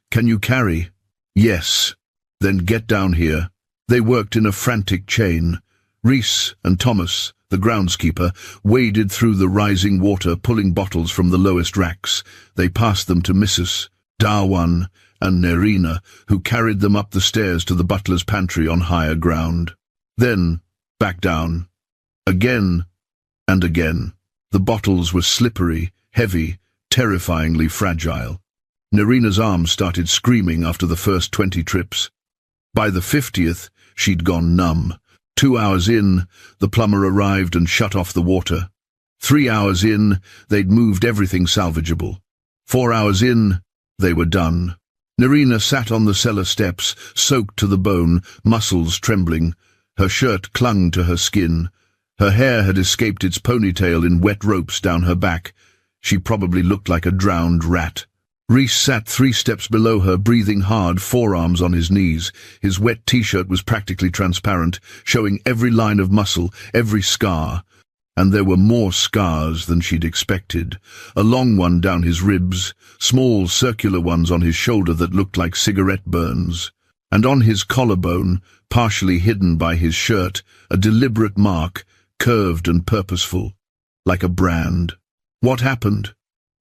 "Can you carry?" "Yes." "Then get down here." They worked in a frantic chain. Reese and Thomas, the groundskeeper, waded through the rising water, pulling bottles from the lowest racks. They passed them to Mrs. Darwan and Nerina, who carried them up the stairs to the butler's pantry on higher ground. Then, back down. Again and again. The bottles were slippery, heavy, terrifyingly fragile. Nerina's arms started screaming after the first 20 trips. By the 50th, she'd gone numb. 2 hours in, the plumber arrived and shut off the water. 3 hours in, they'd moved everything salvageable. 4 hours in, they were done. Nerina sat on the cellar steps, soaked to the bone, muscles trembling. Her shirt clung to her skin. Her hair had escaped its ponytail in wet ropes down her back. She probably looked like a drowned rat. Reese sat 3 steps below her, breathing hard, forearms on his knees. His wet t-shirt was practically transparent, showing every line of muscle, every scar. And there were more scars than she'd expected. A long one down his ribs, small circular ones on his shoulder that looked like cigarette burns. And on his collarbone, partially hidden by his shirt, a deliberate mark, curved and purposeful, like a brand. What happened?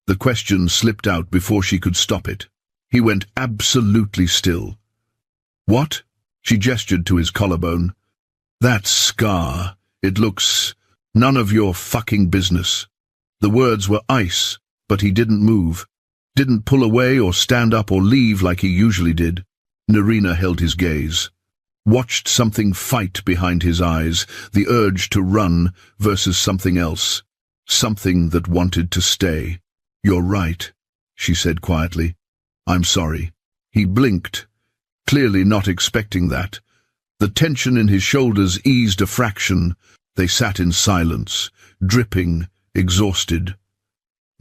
The question slipped out before she could stop it. He went absolutely still. "What?" She gestured to his collarbone. "That scar. It looks... none of your fucking business." The words were ice, but he didn't move. Didn't pull away or stand up or leave like he usually did. Nerina held his gaze. Watched something fight behind his eyes, the urge to run versus something else. Something that wanted to stay. "You're right," she said quietly. "I'm sorry." He blinked, clearly not expecting that. The tension in his shoulders eased a fraction. They sat in silence, dripping, exhausted.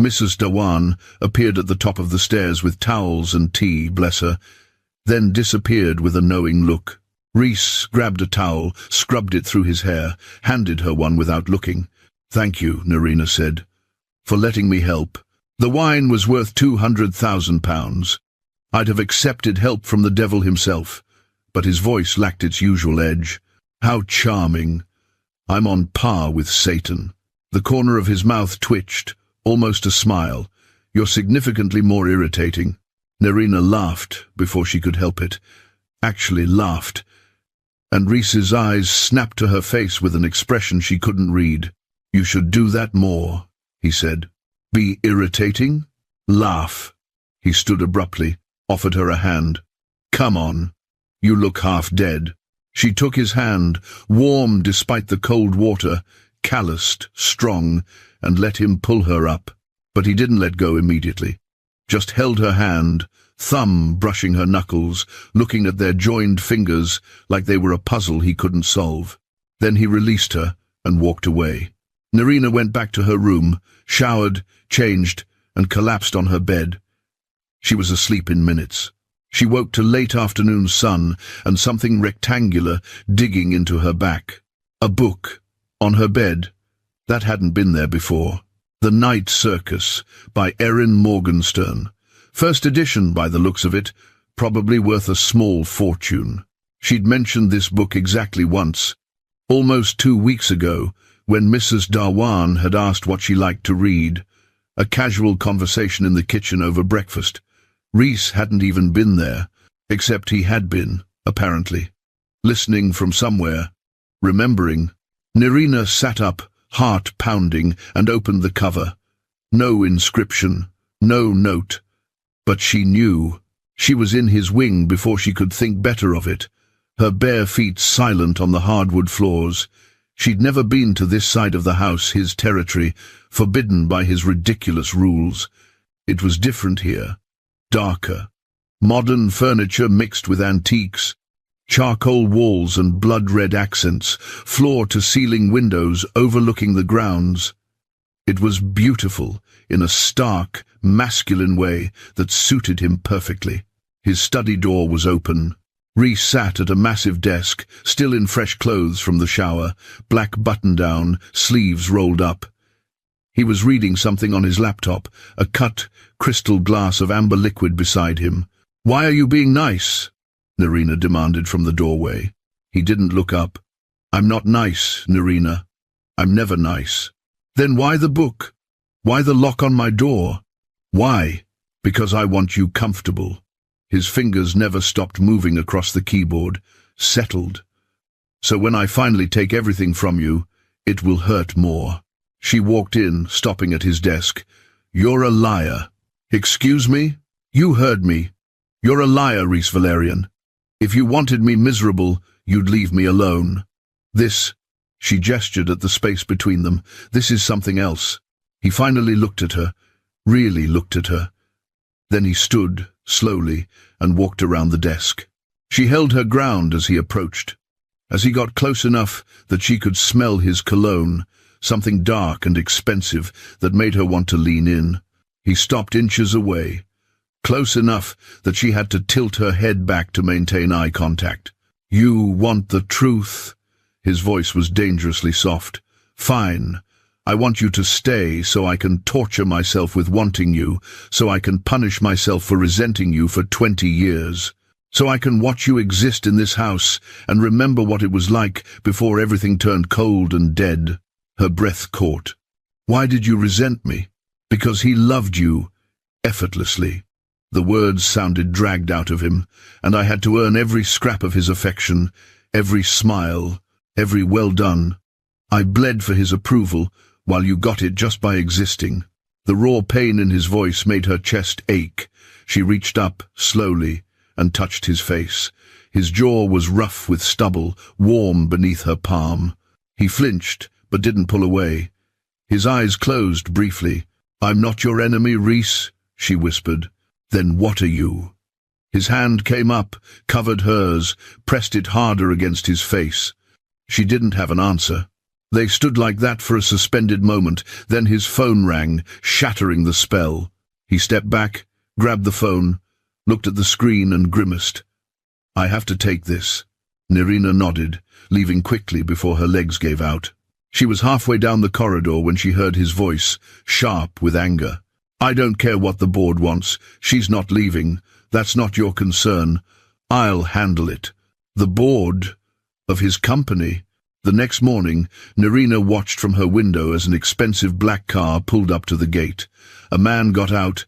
Mrs. Darwan appeared at the top of the stairs with towels and tea, bless her, then disappeared with a knowing look. Reese grabbed a towel, scrubbed it through his hair, handed her one without looking. "Thank you," Nerina said, "for letting me help. The wine was worth £200,000. I'd have accepted help from the devil himself." But his voice lacked its usual edge. "How charming. I'm on par with Satan." The corner of his mouth twitched, almost a smile. "You're significantly more irritating." Nerina laughed before she could help it. Actually laughed. And Reese's eyes snapped to her face with an expression she couldn't read. "You should do that more," he said. "Be irritating? Laugh." He stood abruptly, offered her a hand. "Come on. You look half dead." She took his hand, warm despite the cold water, calloused, strong, and let him pull her up. But he didn't let go immediately. Just held her hand, thumb brushing her knuckles, looking at their joined fingers like they were a puzzle he couldn't solve. Then he released her and walked away. Nerina went back to her room, showered, changed, and collapsed on her bed. She was asleep in minutes. She woke to late afternoon sun and something rectangular digging into her back. A book, on her bed. That hadn't been there before. The Night Circus, by Erin Morgenstern. First edition, by the looks of it, probably worth a small fortune. She'd mentioned this book exactly once, almost 2 weeks ago, when Mrs. Darwan had asked what she liked to read. A casual conversation in the kitchen over breakfast. Reese hadn't even been there, except he had been, apparently. Listening from somewhere. Remembering. Nerina sat up, heart pounding, and opened the cover. No inscription, no note. But she knew. She was in his wing before she could think better of it. Her bare feet silent on the hardwood floors. She'd never been to this side of the house, his territory, forbidden by his ridiculous rules. It was different here. Darker. Modern furniture mixed with antiques. Charcoal walls and blood-red accents, floor-to-ceiling windows overlooking the grounds. It was beautiful, in a stark, masculine way that suited him perfectly. His study door was open. Rhys sat at a massive desk, still in fresh clothes from the shower, black button-down, sleeves rolled up. He was reading something on his laptop, a cut, crystal glass of amber liquid beside him. "Why are you being nice?" Nerina demanded from the doorway. He didn't look up. "I'm not nice, Nerina. I'm never nice." "Then why the book? Why the lock on my door?" "Why? Because I want you comfortable." His fingers never stopped moving across the keyboard, settled. "So when I finally take everything from you, it will hurt more." She walked in, stopping at his desk. "You're a liar." "Excuse me? You heard me. You're a liar, Rhys Valerian. If you wanted me miserable, you'd leave me alone. This," she gestured at the space between them, "this is something else." He finally looked at her, really looked at her. Then he stood, slowly, and walked around the desk. She held her ground as he approached. As he got close enough that she could smell his cologne, something dark and expensive that made her want to lean in, he stopped inches away, close enough that she had to tilt her head back to maintain eye contact. "You want the truth?" His voice was dangerously soft. "Fine. I want you to stay so I can torture myself with wanting you, so I can punish myself for resenting you for 20 years. So I can watch you exist in this house and remember what it was like before everything turned cold and dead." Her breath caught. "Why did you resent me?" "Because he loved you, effortlessly." The words sounded dragged out of him, and I had to earn every scrap of his affection, every smile, every well done. I bled for his approval, while you got it just by existing. The raw pain in his voice made her chest ache. She reached up, slowly, and touched his face. His jaw was rough with stubble, warm beneath her palm. He flinched, but didn't pull away. His eyes closed briefly. "I'm not your enemy, Rhys," she whispered. "Then what are you?" His hand came up, covered hers, pressed it harder against his face. She didn't have an answer. They stood like that for a suspended moment, then his phone rang, shattering the spell. He stepped back, grabbed the phone, looked at the screen and grimaced. "I have to take this." Nerina nodded, leaving quickly before her legs gave out. She was halfway down the corridor when she heard his voice, sharp with anger. "I don't care what the board wants. She's not leaving. That's not your concern. I'll handle it." The board of his company. The next morning, Nerina watched from her window as an expensive black car pulled up to the gate. A man got out,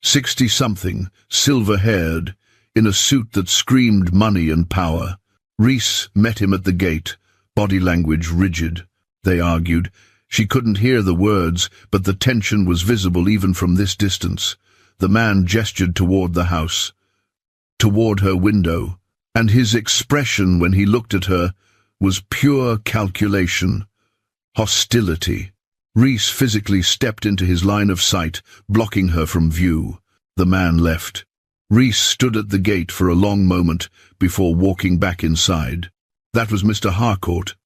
60-something, silver-haired, in a suit that screamed money and power. Rhys met him at the gate, body language rigid. They argued. She couldn't hear the words, but the tension was visible even from this distance. The man gestured toward the house, toward her window, and his expression when he looked at her was pure calculation, hostility. Rhys physically stepped into his line of sight, blocking her from view. The man left. Rhys stood at the gate for a long moment before walking back inside. That was Mr. Harcourt.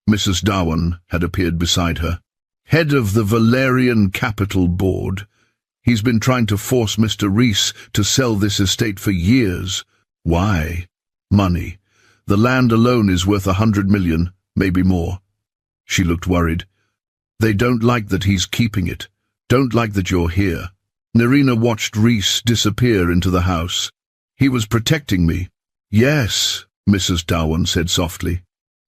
Mrs. Darwin had appeared beside her. "Head of the Valerian Capital Board. He's been trying to force Mr. Rhys to sell this estate for years." "Why?" "Money. The land alone is worth 100 million, maybe more." She looked worried. "They don't like that he's keeping it. Don't like that you're here." Nerina watched Rhys disappear into the house. "He was protecting me." "Yes," Mrs. Darwin said softly.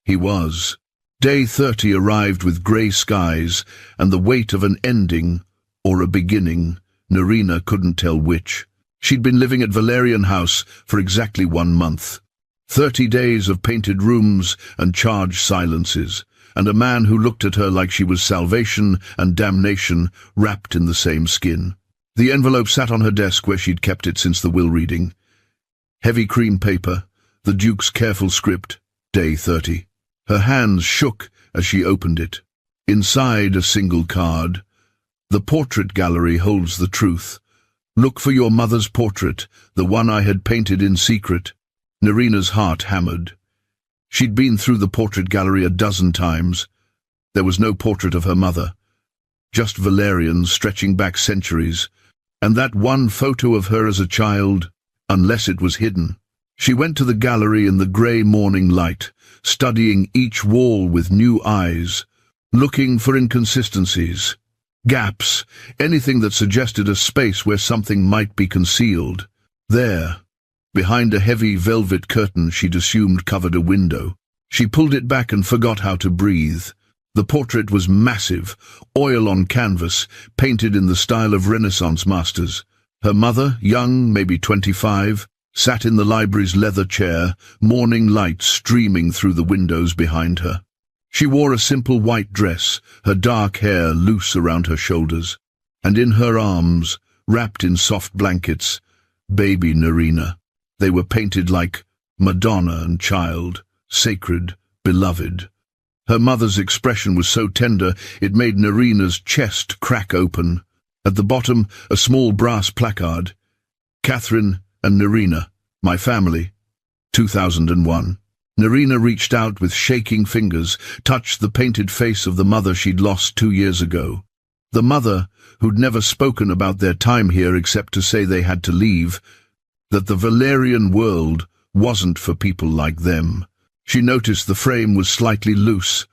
"He was." Day 30 arrived with grey skies and the weight of an ending or a beginning. Nerina couldn't tell which. She'd been living at Valerian House for exactly 1 month. 30 days of painted rooms and charged silences, and a man who looked at her like she was salvation and damnation wrapped in the same skin. The envelope sat on her desk where she'd kept it since the will reading. Heavy cream paper, the Duke's careful script, day 30. Her hands shook as she opened it. Inside a single card. The portrait gallery holds the truth. Look for your mother's portrait, the one I had painted in secret. Nerina's heart hammered. She'd been through the portrait gallery a dozen times. There was no portrait of her mother. Just valerians stretching back centuries. And that one photo of her as a child, unless it was hidden. She went to the gallery in the grey morning light, studying each wall with new eyes, looking for inconsistencies, gaps, anything that suggested a space where something might be concealed. There, behind a heavy velvet curtain she'd assumed covered a window. She pulled it back and forgot how to breathe. The portrait was massive, oil on canvas, painted in the style of Renaissance masters. Her mother, young, maybe 25, sat in the library's leather chair, morning light streaming through the windows behind her. She wore a simple white dress, her dark hair loose around her shoulders, and in her arms, wrapped in soft blankets, baby Nerina. They were painted like Madonna and child, sacred, beloved. Her mother's expression was so tender it made Nerina's chest crack open. At the bottom, a small brass placard. Catherine and Nerina, my family, 2001. Nerina reached out with shaking fingers, touched the painted face of the mother she'd lost 2 years ago. The mother, who'd never spoken about their time here except to say they had to leave, that the Valerian world wasn't for people like them. She noticed the frame was slightly loose,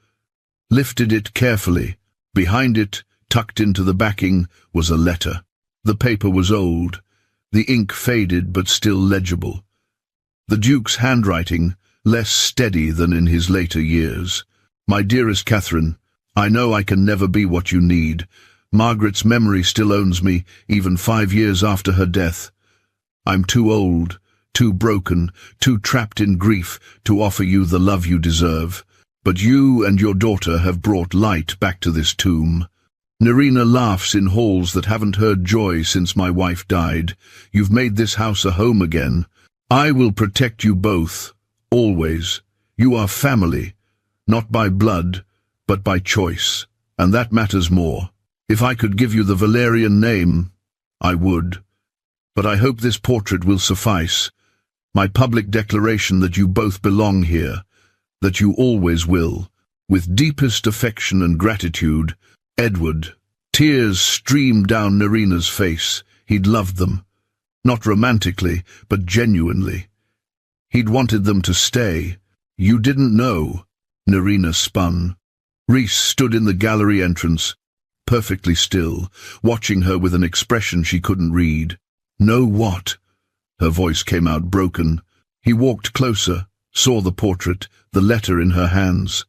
lifted it carefully. Behind it, tucked into the backing, was a letter. The paper was old, the ink faded but still legible. The Duke's handwriting, less steady than in his later years. My dearest Catherine, I know I can never be what you need. Margaret's memory still owns me, even 5 years after her death. I'm too old, too broken, too trapped in grief to offer you the love you deserve. But you and your daughter have brought light back to this tomb. Nerina laughs in halls that haven't heard joy since my wife died. You've made this house a home again. I will protect you both, always. You are family, not by blood, but by choice, and that matters more. If I could give you the Valerian name, I would. But I hope this portrait will suffice. My public declaration that you both belong here, that you always will. With deepest affection and gratitude, Edward. Tears streamed down Nerina's face. He'd loved them. Not romantically, but genuinely. He'd wanted them to stay. You didn't know. Nerina spun. Rhys stood in the gallery entrance, perfectly still, watching her with an expression she couldn't read. Know what? Her voice came out broken. He walked closer, saw the portrait, the letter in her hands.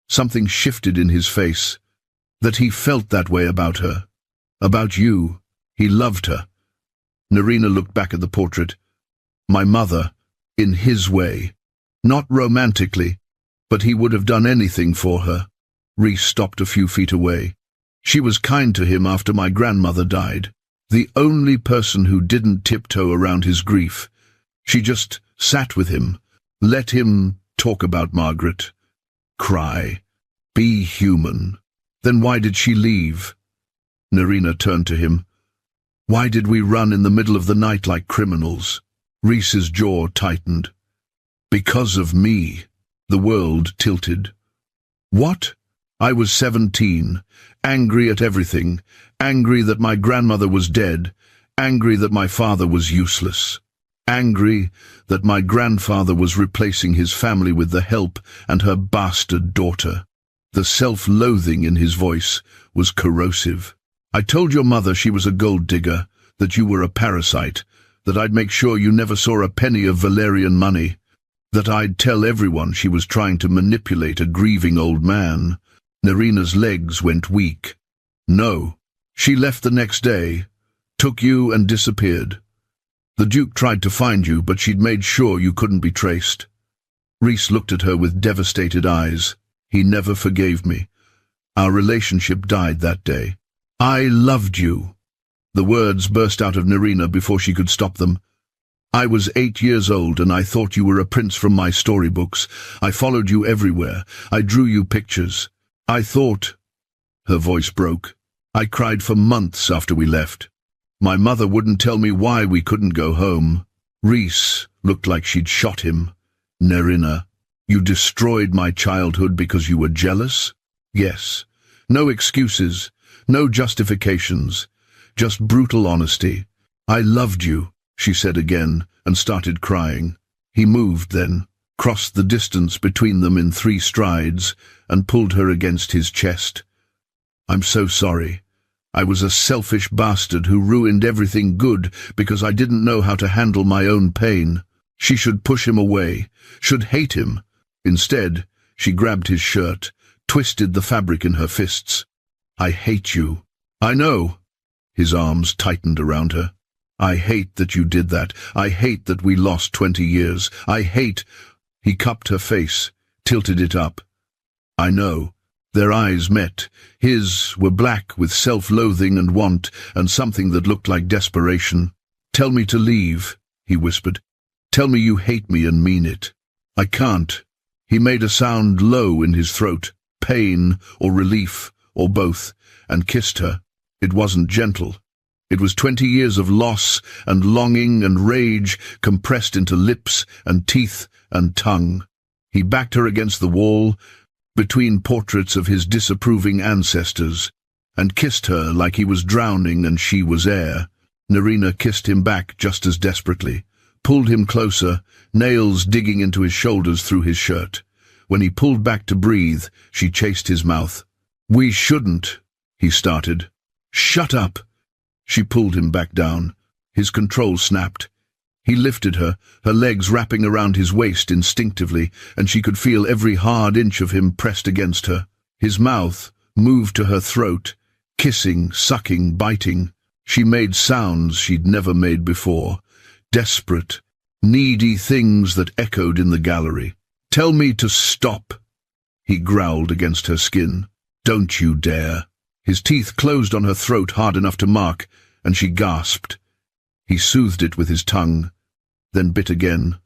Something shifted in his face. That he felt that way about her. About you. He loved her. Nerina looked back at the portrait. My mother, in his way. Not romantically, but he would have done anything for her. Rhys stopped a few feet away. She was kind to him after my grandmother died. The only person who didn't tiptoe around his grief. She just sat with him, let him talk about Margaret. Cry. Be human. Then why did she leave? Nerina turned to him. Why did we run in the middle of the night like criminals? Rhys's jaw tightened. Because of me. The world tilted. What? I was 17, angry at everything, angry that my grandmother was dead, angry that my father was useless, angry that my grandfather was replacing his family with the help and her bastard daughter. The self-loathing in his voice was corrosive. I told your mother she was a gold digger, that you were a parasite, that I'd make sure you never saw a penny of Valerian money, that I'd tell everyone she was trying to manipulate a grieving old man. Nerina's legs went weak. No. She left the next day, took you and disappeared. The Duke tried to find you, but she'd made sure you couldn't be traced. Rhys looked at her with devastated eyes. He never forgave me. Our relationship died that day. I loved you. The words burst out of Nerina before she could stop them. I was 8 years old and I thought you were a prince from my storybooks. I followed you everywhere. I drew you pictures. I thought—" Her voice broke. "I cried for months after we left. My mother wouldn't tell me why we couldn't go home. Reese looked like she'd shot him. Nerina, you destroyed my childhood because you were jealous? Yes. No excuses, no justifications, just brutal honesty. I loved you," she said again, and started crying. He moved then, crossed the distance between them in 3 strides, and pulled her against his chest. "I'm so sorry. I was a selfish bastard who ruined everything good because I didn't know how to handle my own pain. She should push him away, should hate him. Instead, she grabbed his shirt, twisted the fabric in her fists. I hate you. I know." His arms tightened around her. "I hate that you did that. I hate that we lost 20 years. I hate—" He cupped her face, tilted it up. "I know." Their eyes met. His were black with self-loathing and want, and something that looked like desperation. "Tell me to leave," he whispered. "Tell me you hate me and mean it." "I can't." He made a sound low in his throat, pain or relief or both, and kissed her. It wasn't gentle. It was 20 years of loss and longing and rage compressed into lips and teeth and tongue. He backed her against the wall, between portraits of his disapproving ancestors, and kissed her like he was drowning and she was air. Nerina kissed him back just as desperately, pulled him closer, nails digging into his shoulders through his shirt. When he pulled back to breathe, she chased his mouth. "We shouldn't," he started. "Shut up!" She pulled him back down. His control snapped. He lifted her, her legs wrapping around his waist instinctively, and she could feel every hard inch of him pressed against her. His mouth moved to her throat, kissing, sucking, biting. She made sounds she'd never made before, desperate, needy things that echoed in the gallery. "Tell me to stop," he growled against her skin. "Don't you dare." His teeth closed on her throat hard enough to mark, and she gasped. He soothed it with his tongue, then bit again,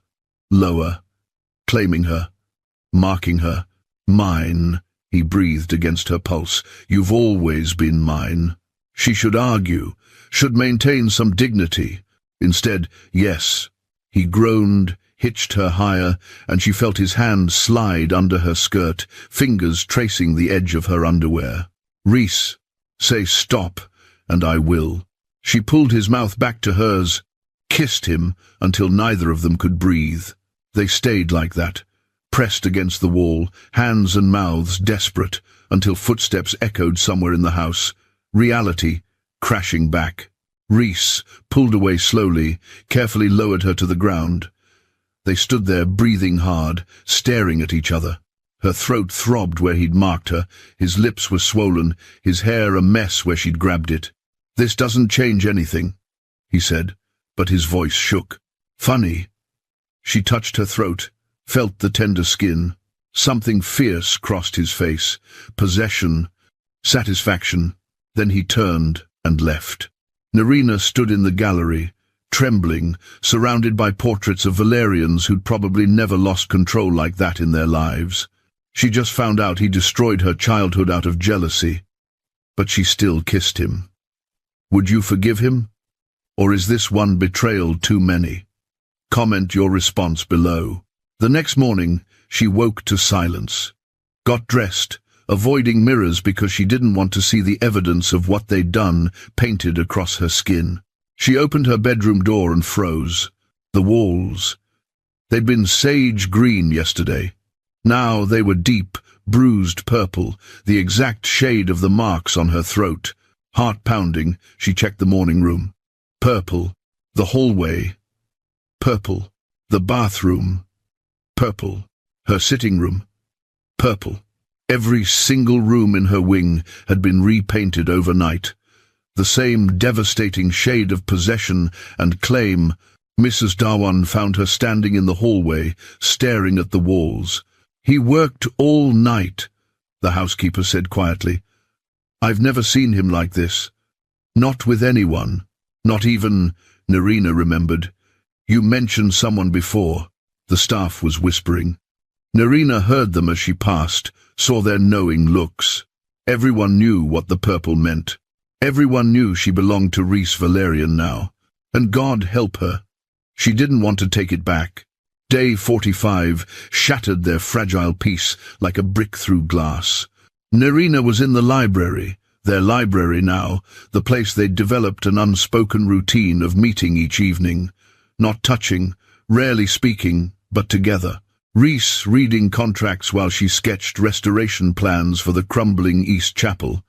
lower, claiming her, marking her. "Mine," he breathed against her pulse. "You've always been mine." She should argue, should maintain some dignity. Instead, yes. He groaned, hitched her higher, and she felt his hand slide under her skirt, fingers tracing the edge of her underwear. "Reese, say stop, and I will." She pulled his mouth back to hers, kissed him until neither of them could breathe. They stayed like that, pressed against the wall, hands and mouths desperate, until footsteps echoed somewhere in the house. Reality crashing back. Reese pulled away slowly, carefully lowered her to the ground. They stood there breathing hard, staring at each other. Her throat throbbed where he'd marked her, his lips were swollen, his hair a mess where she'd grabbed it. "This doesn't change anything," he said, but his voice shook. "Funny." She touched her throat, felt the tender skin. Something fierce crossed his face. Possession, satisfaction. Then he turned and left. Nerina stood in the gallery, trembling, surrounded by portraits of Valerians who'd probably never lost control like that in their lives. She just found out he destroyed her childhood out of jealousy, but she still kissed him. Would you forgive him? Or is this one betrayal too many? Comment your response below. The next morning, she woke to silence. Got dressed, avoiding mirrors because she didn't want to see the evidence of what they'd done painted across her skin. She opened her bedroom door and froze. The walls. They'd been sage green yesterday. Now they were deep, bruised purple, the exact shade of the marks on her throat. Heart pounding, she checked the morning room. Purple. The hallway. Purple. The bathroom. Purple. Her sitting room. Purple. Every single room in her wing had been repainted overnight. The same devastating shade of possession and claim. Mrs. Darwan found her standing in the hallway, staring at the walls. "He worked all night," the housekeeper said quietly. "I've never seen him like this. Not with anyone. Not even," Nerina remembered. You mentioned someone before, the staff was whispering. Nerina heard them as she passed, saw their knowing looks. Everyone knew what the purple meant. Everyone knew she belonged to Rhys Valerian now. And God help her. She didn't want to take it back. Day 45 shattered their fragile peace like a brick through glass. Nerina was in the library, their library now, the place they'd developed an unspoken routine of meeting each evening. Not touching, rarely speaking, but together. Rhys reading contracts while she sketched restoration plans for the crumbling East Chapel.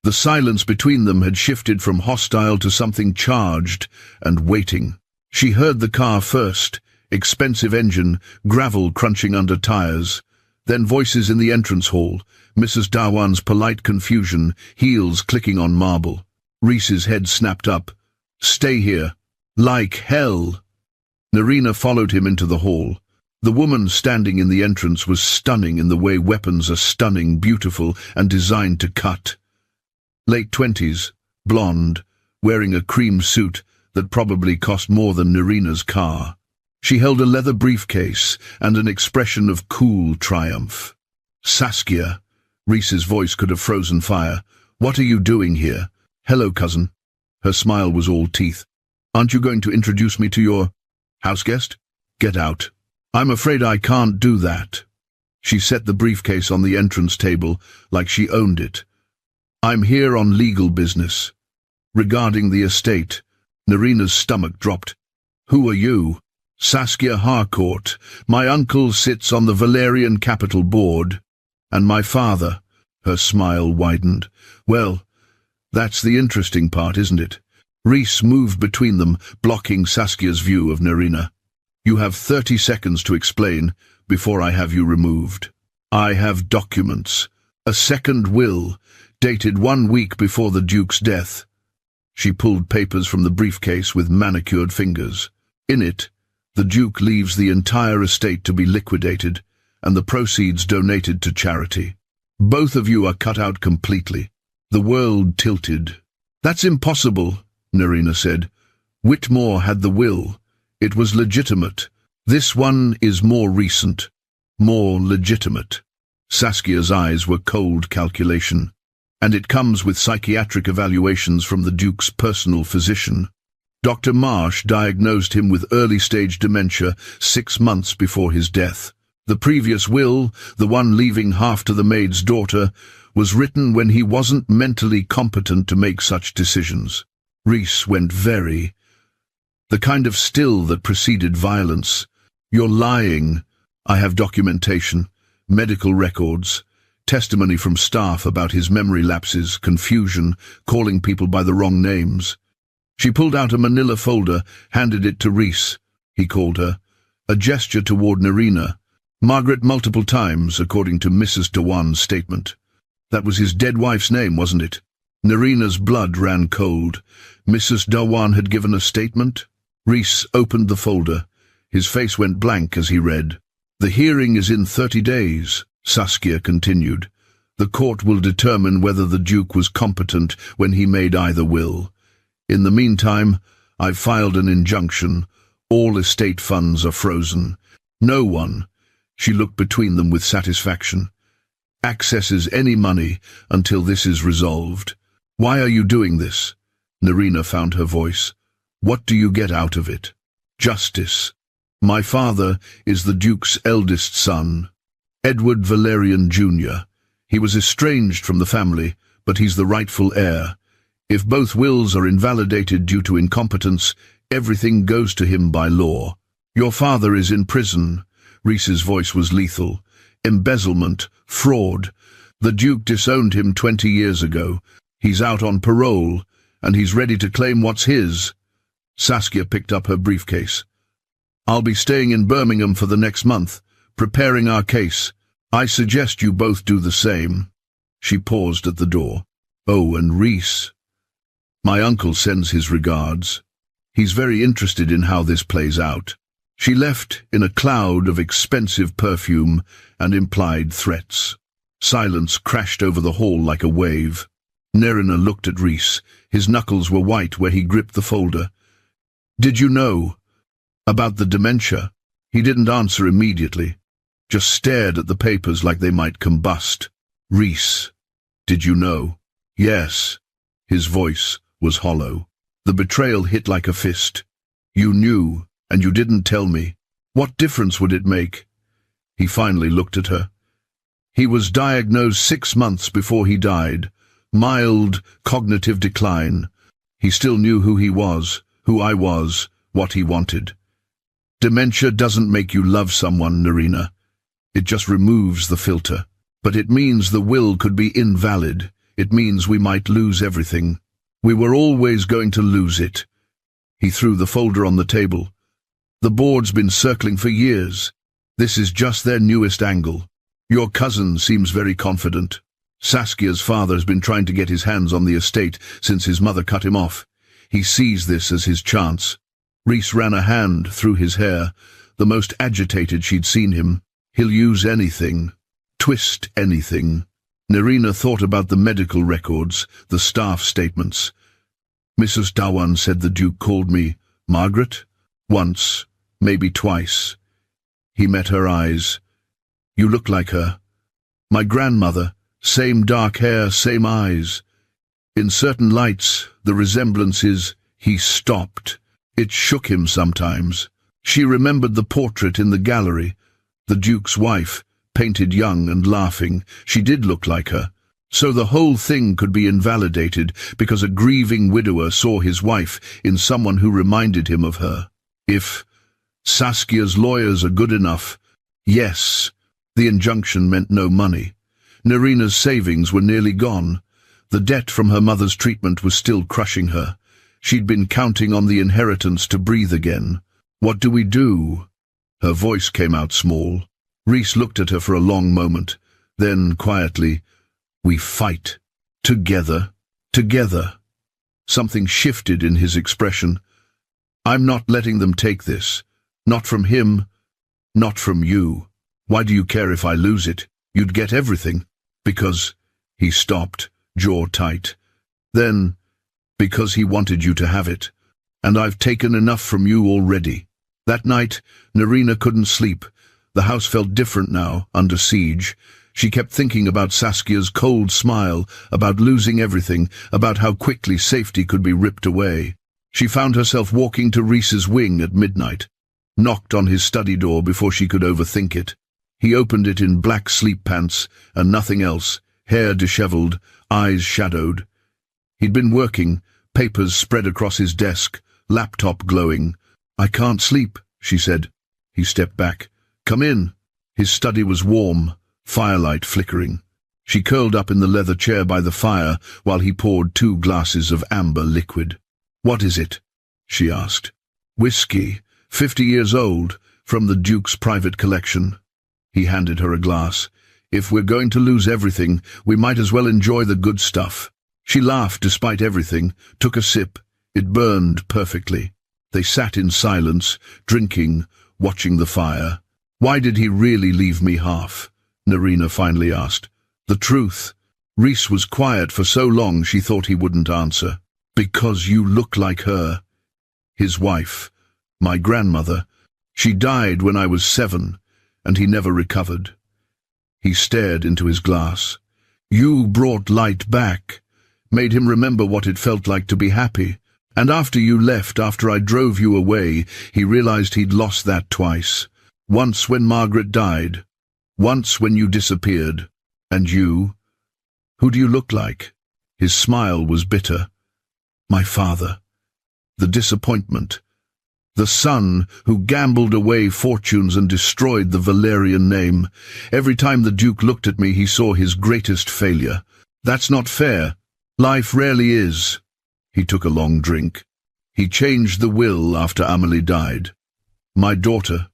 The silence between them had shifted from hostile to something charged and waiting. She heard the car first, expensive engine, gravel crunching under tires. Then voices in the entrance hall, Mrs. Dawan's polite confusion, heels clicking on marble. Rhys's head snapped up. Stay here. Like hell. Nerina followed him into the hall. The woman standing in the entrance was stunning in the way weapons are stunning, beautiful, and designed to cut. Late 20s, blonde, wearing a cream suit that probably cost more than Nerina's car. She held a leather briefcase and an expression of cool triumph. Saskia, Rhys's voice could have frozen fire. What are you doing here? Hello, cousin. Her smile was all teeth. Aren't you going to introduce me to your houseguest? Get out. I'm afraid I can't do that. She set the briefcase on the entrance table like she owned it. I'm here on legal business. Regarding the estate, Nerina's stomach dropped. Who are you? Saskia Harcourt. My uncle sits on the Valerian Capital Board. And my father. Her smile widened. Well, that's the interesting part, isn't it? Rhys moved between them, blocking Saskia's view of Nerina. You have 30 seconds to explain before I have you removed. I have documents. A second will, dated 1 week before the Duke's death. She pulled papers from the briefcase with manicured fingers. In it, the Duke leaves the entire estate to be liquidated, and the proceeds donated to charity. Both of you are cut out completely. The world tilted. That's impossible, Nerina said. Whitmore had the will. It was legitimate. This one is more recent, more legitimate. Saskia's eyes were cold calculation. And it comes with psychiatric evaluations from the Duke's personal physician. Dr. Marsh diagnosed him with early-stage dementia 6 months before his death. The previous will, the one leaving half to the maid's daughter, was written when he wasn't mentally competent to make such decisions. Rhys went very. The kind of still that preceded violence. You're lying. I have documentation, medical records, testimony from staff about his memory lapses, confusion, calling people by the wrong names. She pulled out a manila folder, handed it to Rhys. He called her. A gesture toward Nerina. Margaret multiple times, according to Mrs. Dawan's statement. That was his dead wife's name, wasn't it? Nerina's blood ran cold. Mrs. Dawan had given a statement? Rhys opened the folder. His face went blank as he read. The hearing is in 30 days, Saskia continued. The court will determine whether the Duke was competent when he made either will. In the meantime, I've filed an injunction. All estate funds are frozen. No one, she looked between them with satisfaction, accesses any money until this is resolved. Why are you doing this? Nerina found her voice. What do you get out of it? Justice. My father is the Duke's eldest son, Edward Valerian Jr. He was estranged from the family, but he's the rightful heir. If both wills are invalidated due to incompetence, everything goes to him by law. Your father is in prison. Rhys's voice was lethal. Embezzlement, fraud. The Duke disowned him 20 years ago. He's out on parole, and he's ready to claim what's his. Saskia picked up her briefcase. I'll be staying in Birmingham for the next month, preparing our case. I suggest you both do the same. She paused at the door. Oh, and Rhys. My uncle sends his regards. He's very interested in how this plays out. She left in a cloud of expensive perfume and implied threats. Silence crashed over the hall like a wave. Nerina looked at Rhys. His knuckles were white where he gripped the folder. Did you know? About the dementia. He didn't answer immediately, just stared at the papers like they might combust. Rhys, did you know? Yes. His voice was hollow. The betrayal hit like a fist. You knew, and you didn't tell me. What difference would it make? He finally looked at her. He was diagnosed 6 months before he died. Mild cognitive decline. He still knew who he was, who I was, what he wanted. Dementia doesn't make you love someone, Nerina. It just removes the filter. But it means the will could be invalid. It means we might lose everything. We were always going to lose it. He threw the folder on the table. The board's been circling for years. This is just their newest angle. Your cousin seems very confident. Saskia's father has been trying to get his hands on the estate since his mother cut him off. He sees this as his chance. Rhys ran a hand through his hair, the most agitated she'd seen him. He'll use anything, twist anything. Nerina thought about the medical records, the staff statements. Mrs. Dawan said the Duke called me Margaret. Once, maybe twice. He met her eyes. You look like her. My grandmother, same dark hair, same eyes. In certain lights, the resemblance is... He stopped. It shook him sometimes. She remembered the portrait in the gallery. The Duke's wife, painted young and laughing. She did look like her. So the whole thing could be invalidated because a grieving widower saw his wife in someone who reminded him of her. If Saskia's lawyers are good enough, yes. The injunction meant no money. Nerina's savings were nearly gone. The debt from her mother's treatment was still crushing her. She'd been counting on the inheritance to breathe again. What do we do? Her voice came out small. Rhys looked at her for a long moment. Then, quietly, we fight. Together. Together. Something shifted in his expression. I'm not letting them take this. Not from him. Not from you. Why do you care if I lose it? You'd get everything. Because... He stopped, jaw tight. Then... Because he wanted you to have it. And I've taken enough from you already. That night, Nerina couldn't sleep. The house felt different now, under siege. She kept thinking about Saskia's cold smile, about losing everything, about how quickly safety could be ripped away. She found herself walking to Rhys's wing at midnight, knocked on his study door before she could overthink it. He opened it in black sleep pants and nothing else, hair disheveled, eyes shadowed. He'd been working, papers spread across his desk, laptop glowing. I can't sleep, she said. He stepped back. Come in. His study was warm, firelight flickering. She curled up in the leather chair by the fire while he poured 2 glasses of amber liquid. What is it? She asked. Whiskey, 50 years old, from the Duke's private collection. He handed her a glass. If we're going to lose everything, we might as well enjoy the good stuff. She laughed despite everything, took a sip. It burned perfectly. They sat in silence, drinking, watching the fire. Why did he really leave me half? Nerina finally asked. The truth. Rhys was quiet for so long she thought he wouldn't answer. Because you look like her. His wife. My grandmother. She died when I was 7, and he never recovered. He stared into his glass. You brought light back. Made him remember what it felt like to be happy. And after you left, after I drove you away, he realized he'd lost that twice. Once when Margaret died. Once when you disappeared. And you? Who do you look like? His smile was bitter. My father. The disappointment. The son who gambled away fortunes and destroyed the Valerian name. Every time the Duke looked at me, he saw his greatest failure. That's not fair. Life rarely is. He took a long drink. He changed the will after Amelie died. My daughter.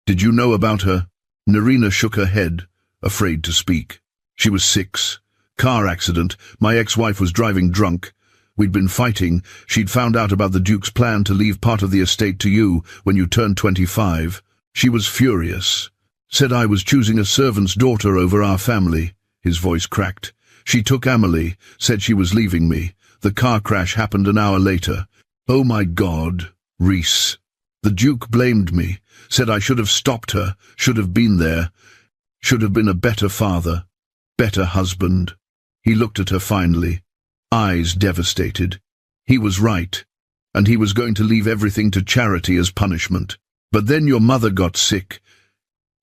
Did you know about her? Nerina shook her head, afraid to speak. She was 6. Car accident. My ex-wife was driving drunk. We'd been fighting. She'd found out about the Duke's plan to leave part of the estate to you when you turned 25. She was furious. Said I was choosing a servant's daughter over our family. His voice cracked. She took Amelie, said she was leaving me. The car crash happened an hour later. Oh my God, Rhys. The Duke blamed me, said I should have stopped her, should have been there, should have been a better father, better husband. He looked at her finally, eyes devastated. He was right, and he was going to leave everything to charity as punishment. But then your mother got sick,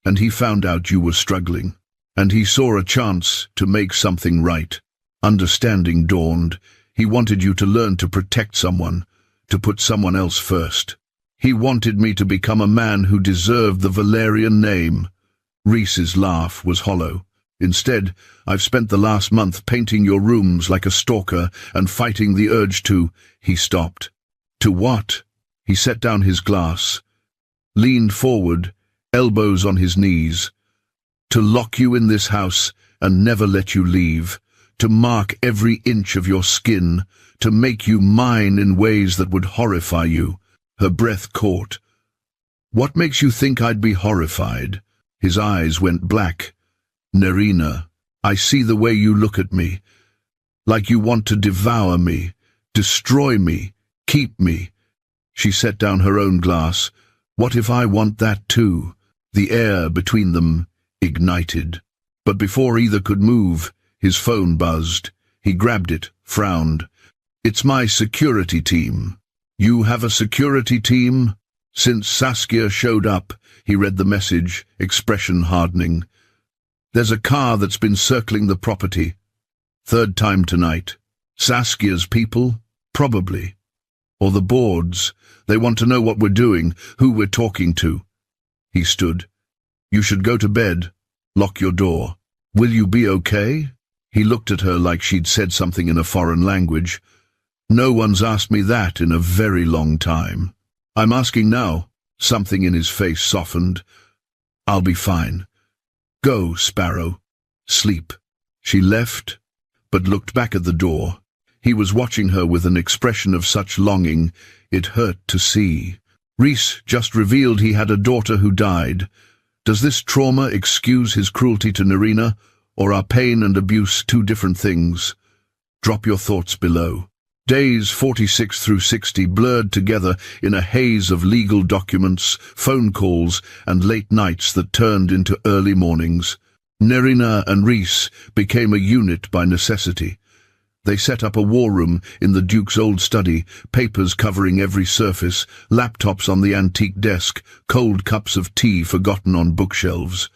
and he found out you were struggling, and he saw a chance to make something right. Understanding dawned. He wanted you to learn to protect someone, to put someone else first. He wanted me to become a man who deserved the Valerian name. Reese's laugh was hollow. Instead, I've spent the last month painting your rooms like a stalker and fighting the urge to— He stopped. To what? He set down his glass, leaned forward, elbows on his knees. To lock you in this house and never let you leave. To mark every inch of your skin. To make you mine in ways that would horrify you. Her breath caught. What makes you think I'd be horrified? His eyes went black. Nerina, I see the way you look at me. Like you want to devour me, destroy me, keep me. She set down her own glass. What if I want that too? The air between them ignited. But before either could move, his phone buzzed. He grabbed it, frowned. It's my security team. You have a security team? Since Saskia showed up, he read the message, expression hardening. There's a car that's been circling the property. Third time tonight. Saskia's people? Probably. Or the boards. They want to know what we're doing, who we're talking to. He stood. You should go to bed. Lock your door. Will you be okay? He looked at her like she'd said something in a foreign language. No one's asked me that in a very long time. I'm asking now. Something in his face softened. I'll be fine. Go, Sparrow. Sleep. She left, but looked back at the door. He was watching her with an expression of such longing, it hurt to see. Reese just revealed he had a daughter who died. Does this trauma excuse his cruelty to Nerina, or are pain and abuse two different things? Drop your thoughts below. Days 46 through 60 blurred together in a haze of legal documents, phone calls, and late nights that turned into early mornings. Nerina and Reese became a unit by necessity. They set up a war room in the Duke's old study, papers covering every surface, laptops on the antique desk, cold cups of tea forgotten on bookshelves.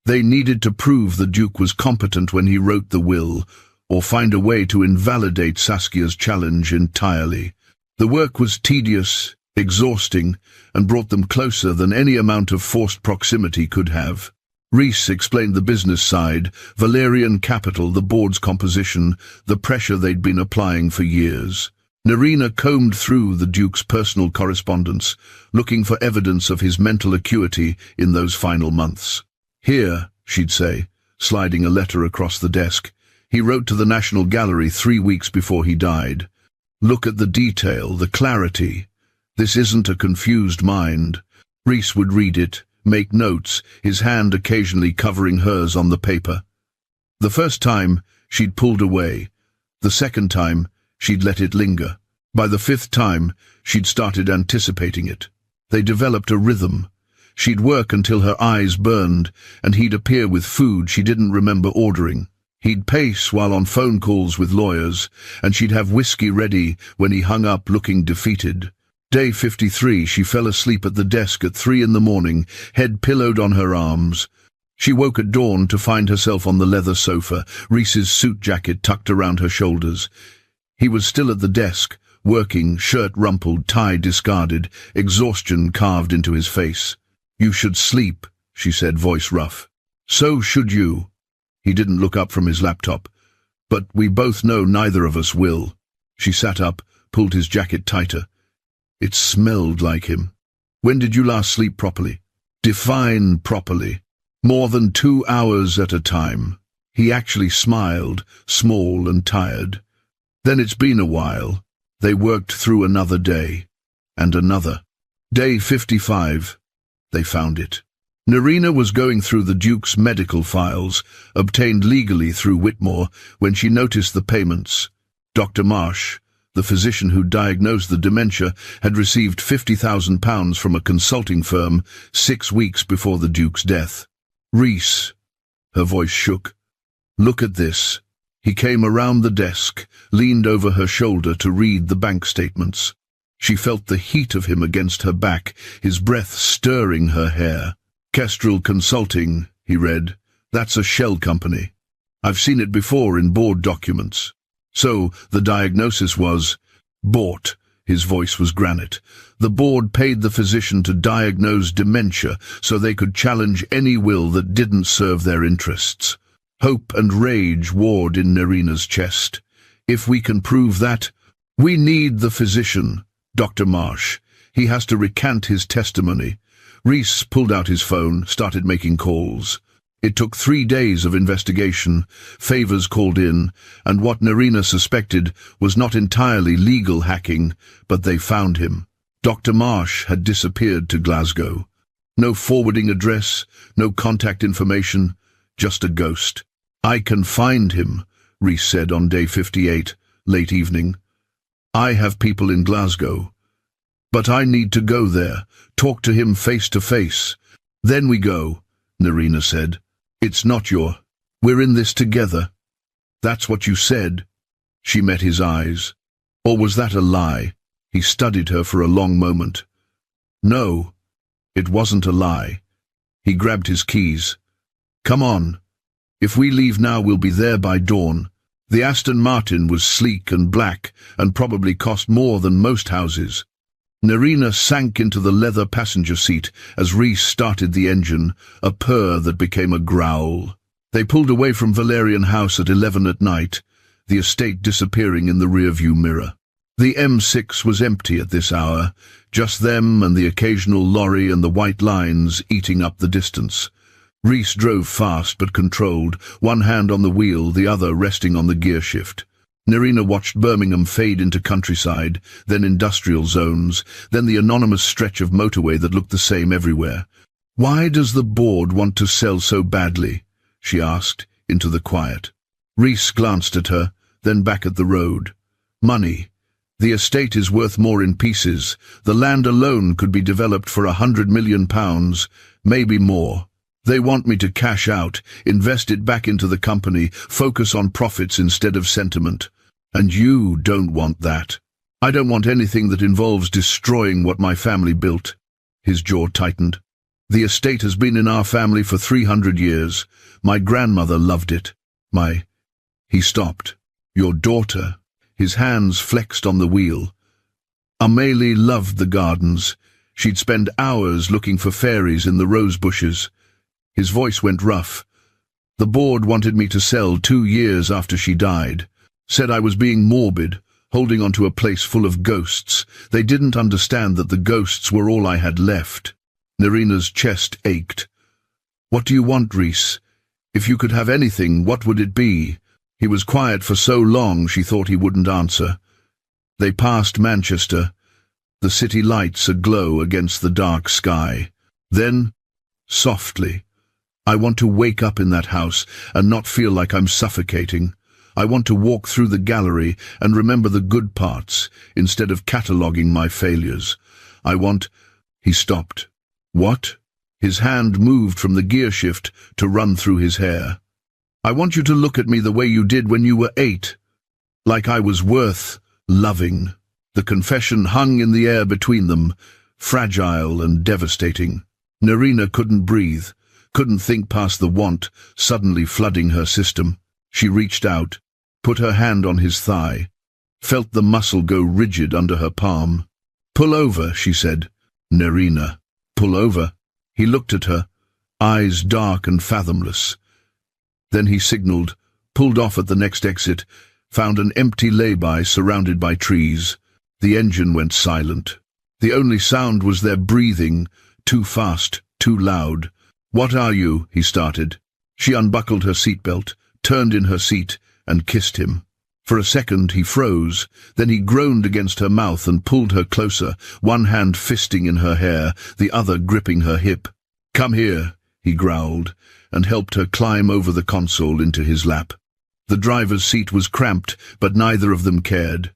They needed to prove the Duke was competent when he wrote the will, or find a way to invalidate Saskia's challenge entirely. The work was tedious, exhausting, and brought them closer than any amount of forced proximity could have. Reese explained the business side, Valerian capital, the board's composition, the pressure they'd been applying for years. Nerina combed through the Duke's personal correspondence, looking for evidence of his mental acuity in those final months. Here, she'd say, sliding a letter across the desk. He wrote to the National Gallery 3 weeks before he died. Look at the detail, the clarity. This isn't a confused mind. Reese would read it, make notes, his hand occasionally covering hers on the paper. The first time, she'd pulled away. The second time, she'd let it linger. By the fifth time, she'd started anticipating it. They developed a rhythm. She'd work until her eyes burned, and he'd appear with food she didn't remember ordering. He'd pace while on phone calls with lawyers, and she'd have whiskey ready when he hung up looking defeated. Day 53, she fell asleep at the desk at 3 in the morning, head pillowed on her arms. She woke at dawn to find herself on the leather sofa, Reese's suit jacket tucked around her shoulders. He was still at the desk, working, shirt rumpled, tie discarded, exhaustion carved into his face. You should sleep, she said, voice rough. So should you. He didn't look up from his laptop. But we both know neither of us will. She sat up, pulled his jacket tighter. It smelled like him. When did you last sleep properly? Define properly. More than 2 hours at a time. He actually smiled, small and tired. Then it's been a while. They worked through another day. And another. Day 55. They found it. Nerina was going through the Duke's medical files, obtained legally through Whitmore, when she noticed the payments. Dr. Marsh, The physician who diagnosed the dementia had received £50,000 from a consulting firm 6 weeks before the Duke's death. "Reese," her voice shook. "Look at this." He came around the desk, leaned over her shoulder to read the bank statements. She felt the heat of him against her back, his breath stirring her hair. "Kestrel Consulting," he read. "That's a shell company. I've seen it before in board documents." So the diagnosis was bought. His voice was granite. The board paid the physician to diagnose dementia so they could challenge any will that didn't serve their interests. Hope and rage warred in Nerina's chest. "If we can prove that, we need the physician, Dr. Marsh. He has to recant his testimony." Reese pulled out his phone, started making calls. It took 3 days of investigation, favors called in, and what Nerina suspected was not entirely legal hacking, but they found him. Dr. Marsh had disappeared to Glasgow. No forwarding address, no contact information, just a ghost. "I can find him," Reese said on day 58, late evening. "I have people in Glasgow. But I need to go there, talk to him face to face. Then we go," Nerina said. "It's not we're in this together." "That's what you said." She met his eyes. Or was that a lie? He studied her for a long moment. No, it wasn't a lie. He grabbed his keys. "Come on. If we leave now, we'll be there by dawn." The Aston Martin was sleek and black and probably cost more than most houses. Nerina sank into the leather passenger seat as Reese started the engine, a purr that became a growl. They pulled away from Valerian House at 11 at night, the estate disappearing in the rearview mirror. The M6 was empty at this hour, just them and the occasional lorry and the white lines eating up the distance. Reese drove fast but controlled, one hand on the wheel, the other resting on the gear shift. Nerina watched Birmingham fade into countryside, then industrial zones, then the anonymous stretch of motorway that looked the same everywhere. "Why does the board want to sell so badly?" she asked, into the quiet. Reese glanced at her, then back at the road. "Money. The estate is worth more in pieces. The land alone could be developed for £100 million, maybe more. They want me to cash out, invest it back into the company, focus on profits instead of sentiment. And you don't want that. I don't want anything that involves destroying what my family built." His jaw tightened. "The estate has been in our family for 300 years. My grandmother loved it. He stopped. "Your daughter." His hands flexed on the wheel. "Amélie loved the gardens. She'd spend hours looking for fairies in the rose bushes." His voice went rough. "The board wanted me to sell 2 years after she died. Said I was being morbid, holding on to a place full of ghosts. They didn't understand that the ghosts were all I had left." Nerina's chest ached. "What do you want, Reese? If you could have anything, what would it be?" He was quiet for so long she thought he wouldn't answer. They passed Manchester, the city lights aglow against the dark sky. Then, softly, "I want to wake up in that house and not feel like I'm suffocating. I want to walk through the gallery and remember the good parts, instead of cataloguing my failures. I want—" He stopped. "What?" His hand moved from the gear shift to run through his hair. "I want you to look at me the way you did when you were 8. Like I was worth loving." The confession hung in the air between them, fragile and devastating. Nerina couldn't breathe, couldn't think past the want suddenly flooding her system. She reached out, put her hand on his thigh, felt the muscle go rigid under her palm. "Pull over," she said. "Nerina, pull over." He looked at her, eyes dark and fathomless. Then he signaled, pulled off at the next exit, found an empty lay-by surrounded by trees. The engine went silent. The only sound was their breathing, too fast, too loud. "What are you?" he started. She unbuckled her seatbelt, turned in her seat, and kissed him. For a second he froze, then he groaned against her mouth and pulled her closer, one hand fisting in her hair, the other gripping her hip. "Come here," he growled, and helped her climb over the console into his lap. The driver's seat was cramped, but neither of them cared.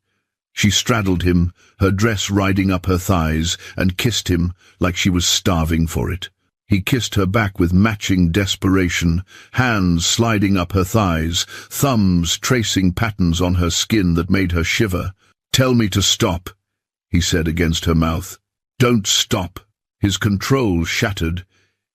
She straddled him, her dress riding up her thighs, and kissed him like she was starving for it. He kissed her back with matching desperation, hands sliding up her thighs, thumbs tracing patterns on her skin that made her shiver. "Tell me to stop," he said against her mouth. "Don't stop." His control shattered.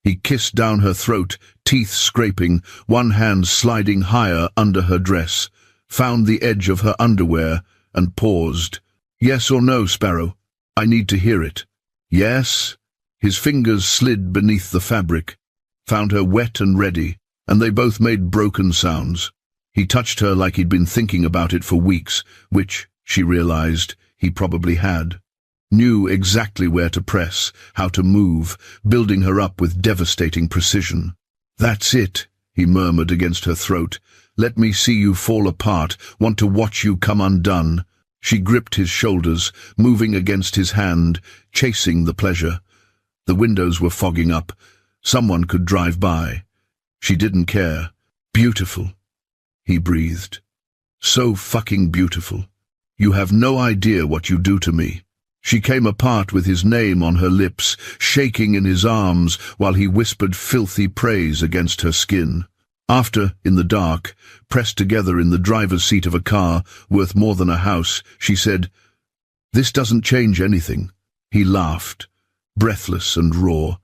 He kissed down her throat, teeth scraping, one hand sliding higher under her dress, found the edge of her underwear, and paused. "Yes or no, Sparrow? I need to hear it." "Yes." His fingers slid beneath the fabric, found her wet and ready, and they both made broken sounds. He touched her like he'd been thinking about it for weeks, which, she realized, he probably had. Knew exactly where to press, how to move, building her up with devastating precision. "That's it," he murmured against her throat. "Let me see you fall apart, want to watch you come undone." She gripped his shoulders, moving against his hand, chasing the pleasure. The windows were fogging up. Someone could drive by. She didn't care. "Beautiful," he breathed. "So fucking beautiful. You have no idea what you do to me." She came apart with his name on her lips, shaking in his arms while he whispered filthy praise against her skin. After, in the dark, pressed together in the driver's seat of a car worth more than a house, she said, "This doesn't change anything." He laughed, breathless and raw.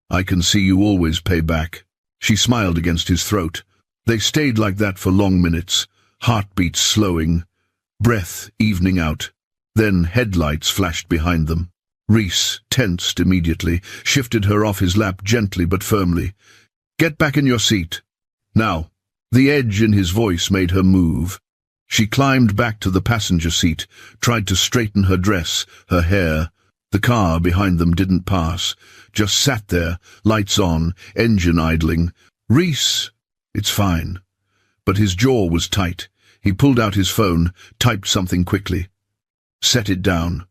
"I can see you always pay back." She smiled against his throat. They stayed like that for long minutes, heartbeats slowing, breath evening out. Then headlights flashed behind them. Reese, tensed immediately, shifted her off his lap gently but firmly. "Get back in your seat." "Now." The edge in his voice made her move. She climbed back to the passenger seat, tried to straighten her dress, her hair. The car behind them didn't pass, just sat there, lights on, engine idling. "Reese!" "It's fine." But his jaw was tight. He pulled out his phone, typed something quickly. "Set it down.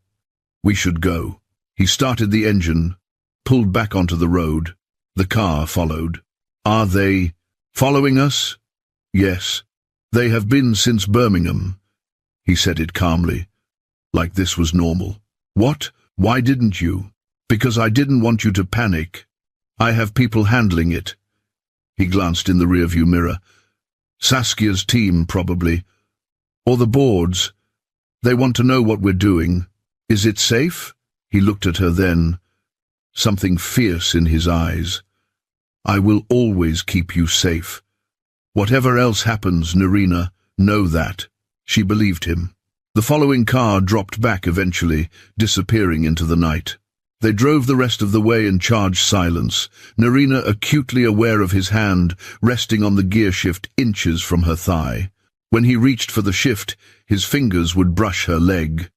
We should go." He started the engine, pulled back onto the road. The car followed. "Are they following us?" "Yes. They have been since Birmingham." He said it calmly, like this was normal. "What? Why didn't you?" "Because I didn't want you to panic. I have people handling it." He glanced in the rearview mirror. "Saskia's team, probably. Or the board's. They want to know what we're doing. Is it safe?" He looked at her then, something fierce in his eyes. "I will always keep you safe. Whatever else happens, Nerina, know that." She believed him. The following car dropped back eventually, disappearing into the night. They drove the rest of the way in charged silence, Nerina acutely aware of his hand resting on the gear shift inches from her thigh. When he reached for the shift, his fingers would brush her leg.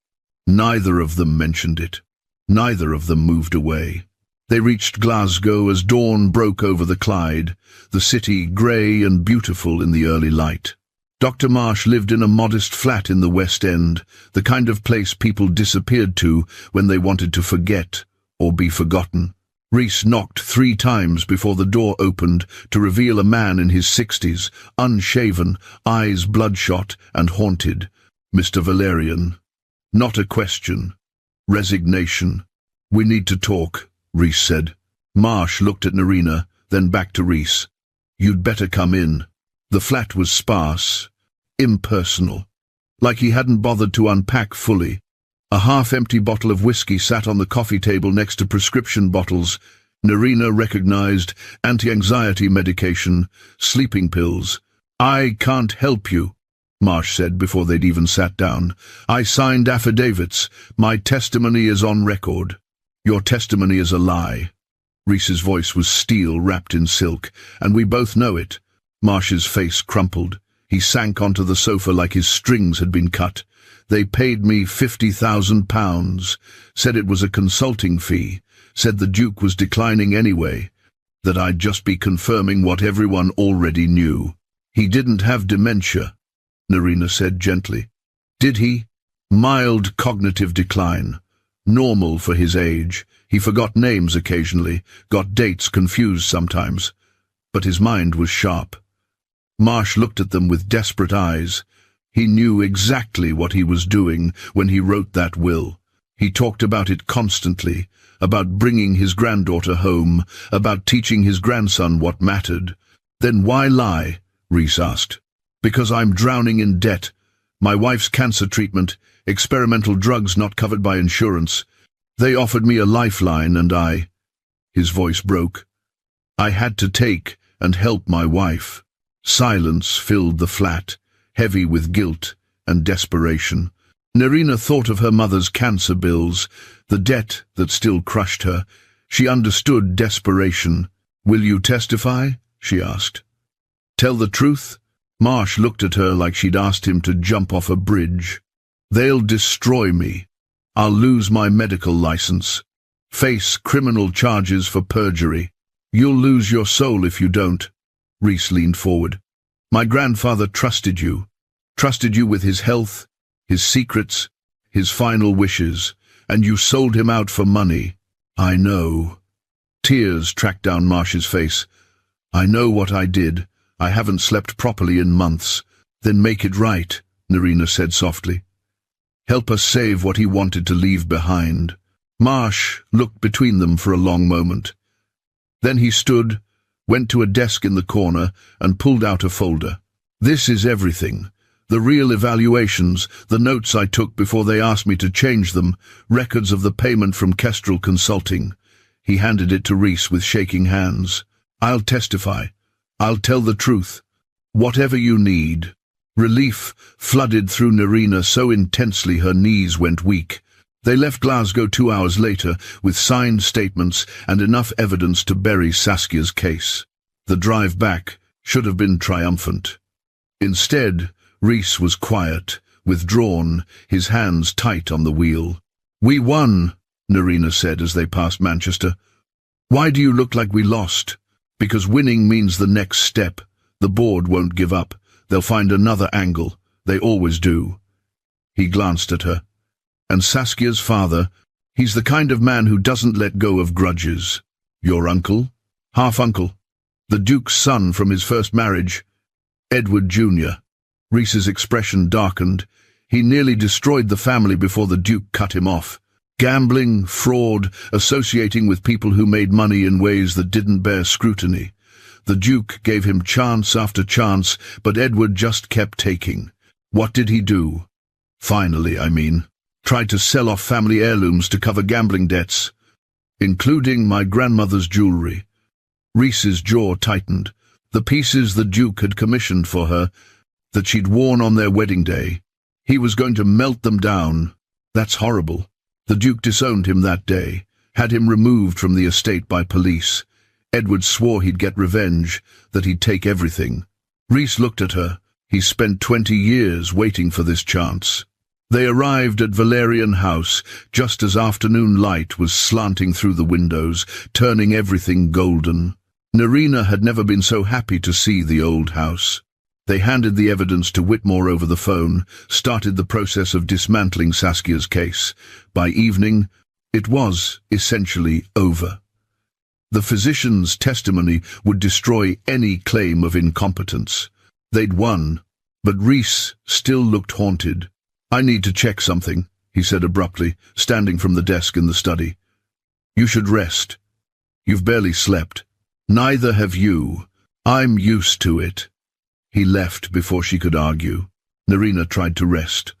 Neither of them mentioned it. Neither of them moved away. They reached Glasgow as dawn broke over the Clyde, the city grey and beautiful in the early light. Dr. Marsh lived in a modest flat in the West End, the kind of place people disappeared to when they wanted to forget or be forgotten. Reese knocked 3 times before the door opened to reveal a man in his 60s, unshaven, eyes bloodshot and haunted. "Mr. Valerian." Not a question. Resignation. "We need to talk," Reese said. Marsh looked at Nerina, then back to Reese. "You'd better come in." The flat was sparse, impersonal, like he hadn't bothered to unpack fully. A half-empty bottle of whiskey sat on the coffee table next to prescription bottles. Nerina recognized anti-anxiety medication, sleeping pills. "I can't help you," Marsh said before they'd even sat down. "I signed affidavits. My testimony is on record." "Your testimony is a lie." Reese's voice was steel wrapped in silk, "and we both know it." Marsh's face crumpled. He sank onto the sofa like his strings had been cut. "They paid me £50,000, said it was a consulting fee, said the Duke was declining anyway, that I'd just be confirming what everyone already knew." "He didn't have dementia," Nerina said gently. "Did he?" "Mild cognitive decline. Normal for his age. He forgot names occasionally, got dates confused sometimes. But his mind was sharp." Marsh looked at them with desperate eyes. He knew exactly what he was doing when he wrote that will. He talked about it constantly, about bringing his granddaughter home, about teaching his grandson what mattered. Then why lie? Rhys asked. Because I'm drowning in debt. My wife's cancer treatment, experimental drugs not covered by insurance. They offered me a lifeline and his voice broke. I had to take and help my wife. Silence filled the flat, heavy with guilt and desperation. Nerina thought of her mother's cancer bills, the debt that still crushed her. She understood desperation. Will you testify? She asked. Tell the truth? Marsh looked at her like she'd asked him to jump off a bridge. They'll destroy me. I'll lose my medical license. Face criminal charges for perjury. You'll lose your soul if you don't. Rhys leaned forward. My grandfather trusted you with his health, his secrets, his final wishes, and you sold him out for money. I know. Tears tracked down Marsh's face. I know what I did. I haven't slept properly in months. Then make it right, Nerina said softly. Help us save what he wanted to leave behind. Marsh looked between them for a long moment. Then he stood, went to a desk in the corner, and pulled out a folder. This is everything. The real evaluations, the notes I took before they asked me to change them, records of the payment from Kestrel Consulting. He handed it to Rhys with shaking hands. I'll testify. I'll tell the truth. Whatever you need. Relief flooded through Nerina so intensely her knees went weak. They left Glasgow 2 hours later with signed statements and enough evidence to bury Saskia's case. The drive back should have been triumphant. Instead, Rhys was quiet, withdrawn, his hands tight on the wheel. We won, Nerina said as they passed Manchester. Why do you look like we lost? Because winning means the next step. The board won't give up. They'll find another angle. They always do. He glanced at her. And Saskia's father, he's the kind of man who doesn't let go of grudges. Your uncle? Half-uncle. The Duke's son from his first marriage. Edward Jr. Rhys's expression darkened. He nearly destroyed the family before the Duke cut him off. Gambling, fraud, associating with people who made money in ways that didn't bear scrutiny. The Duke gave him chance after chance, but Edward just kept taking. What did he do? Finally, tried to sell off family heirlooms to cover gambling debts, including my grandmother's jewelry. Rhys's jaw tightened. The pieces the Duke had commissioned for her, that she'd worn on their wedding day. He was going to melt them down. That's horrible. The Duke disowned him that day, had him removed from the estate by police. Edward swore he'd get revenge, that he'd take everything. Rhys looked at her. He spent 20 years waiting for this chance. They arrived at Valerian House just as afternoon light was slanting through the windows, turning everything golden. Nerina had never been so happy to see the old house. They handed the evidence to Whitmore over the phone, started the process of dismantling Saskia's case. By evening, it was essentially over. The physician's testimony would destroy any claim of incompetence. They'd won, but Rhys still looked haunted. I need to check something, he said abruptly, standing from the desk in the study. You should rest. You've barely slept. Neither have you. I'm used to it. He left before she could argue. Nerina tried to rest.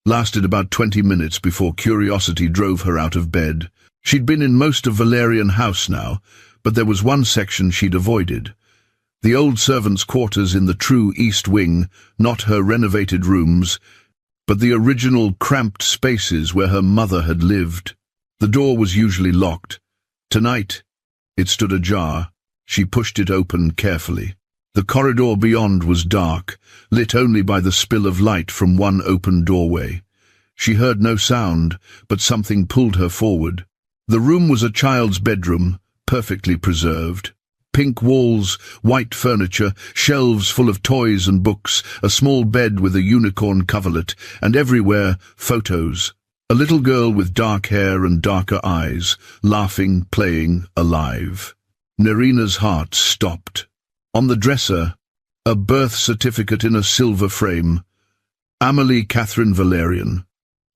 Lasted about 20 minutes before curiosity drove her out of bed. She'd been in most of Valerian House now, but there was one section she'd avoided. The old servants' quarters in the true East Wing, not her renovated rooms, but the original cramped spaces where her mother had lived. The door was usually locked. Tonight, it stood ajar. She pushed it open carefully. The corridor beyond was dark, lit only by the spill of light from one open doorway. She heard no sound, but something pulled her forward. The room was a child's bedroom, perfectly preserved. Pink walls, white furniture, shelves full of toys and books, a small bed with a unicorn coverlet, and everywhere photos. A little girl with dark hair and darker eyes, laughing, playing, alive. Nerina's heart stopped. On the dresser, a birth certificate in a silver frame. Amelie Catherine Valerian,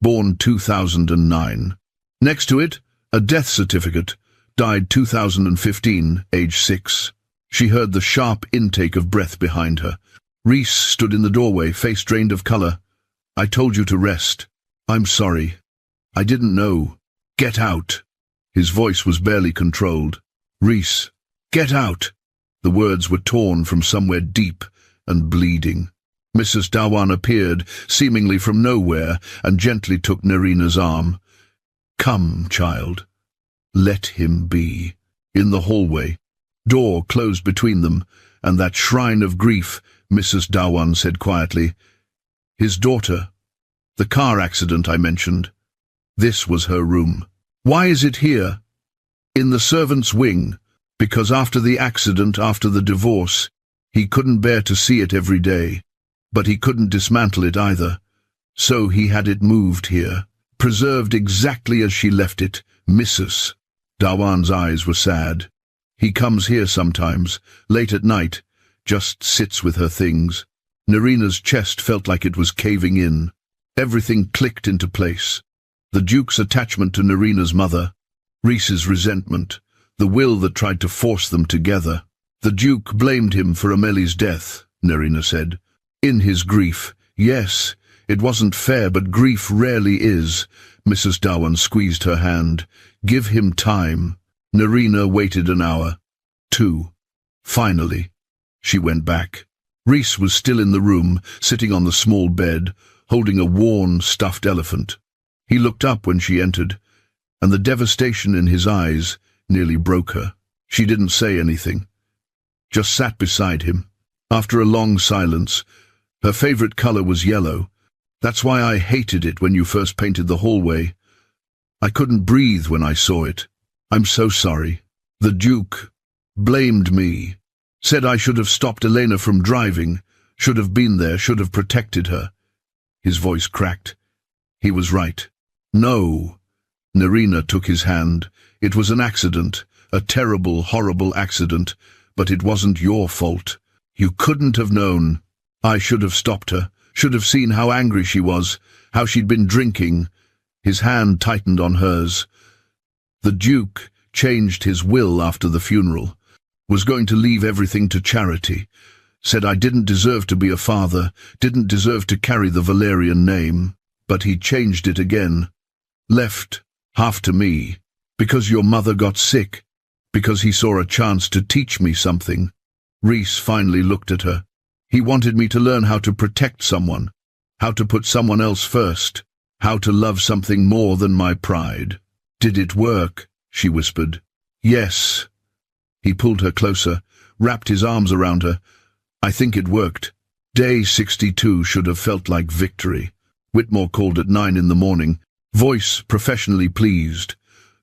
born 2009. Next to it, a death certificate, died 2015, age 6. She heard the sharp intake of breath behind her. Reese stood in the doorway, face drained of color. I told you to rest. I'm sorry. I didn't know. Get out. His voice was barely controlled. Reese, get out. The words were torn from somewhere deep and bleeding. Mrs. Dawan appeared, seemingly from nowhere, and gently took Nerina's arm. Come, child. Let him be. In the hallway. Door closed between them, and that shrine of grief, Mrs. Dawan said quietly. His daughter. The car accident I mentioned. This was her room. Why is it here? In the servants' wing, because after the accident, after the divorce, he couldn't bear to see it every day. But he couldn't dismantle it either. So he had it moved here, preserved exactly as she left it. Mrs. Dawan's eyes were sad. He comes here sometimes, late at night, just sits with her things. Nerina's chest felt like it was caving in. Everything clicked into place. The Duke's attachment to Nerina's mother, Reese's resentment, the will that tried to force them together. The Duke blamed him for Amelie's death, Nerina said. In his grief, yes, it wasn't fair, but grief rarely is. Mrs. Dawan squeezed her hand. Give him time. Nerina waited an hour. 2. Finally, she went back. Reese was still in the room, sitting on the small bed, holding a worn, stuffed elephant. He looked up when she entered, and the devastation in his eyes nearly broke her. She didn't say anything, just sat beside him. After a long silence, her favorite color was yellow. That's why I hated it when you first painted the hallway. I couldn't breathe when I saw it. I'm so sorry. The Duke blamed me, said I should have stopped Elena from driving, should have been there, should have protected her. His voice cracked. He was right. No. Nerina took his hand. It was an accident, a terrible, horrible accident, but it wasn't your fault. You couldn't have known. I should have stopped her, should have seen how angry she was, how she'd been drinking. His hand tightened on hers. The Duke changed his will after the funeral, was going to leave everything to charity, said I didn't deserve to be a father, didn't deserve to carry the Valerian name, but he changed it again. Left half to me, because your mother got sick, because he saw a chance to teach me something. Reese finally looked at her. He wanted me to learn how to protect someone, how to put someone else first, how to love something more than my pride. Did it work? She whispered. Yes. He pulled her closer, wrapped his arms around her. I think it worked. Day 62 should have felt like victory. Whitmore called at 9 in the morning, voice professionally pleased.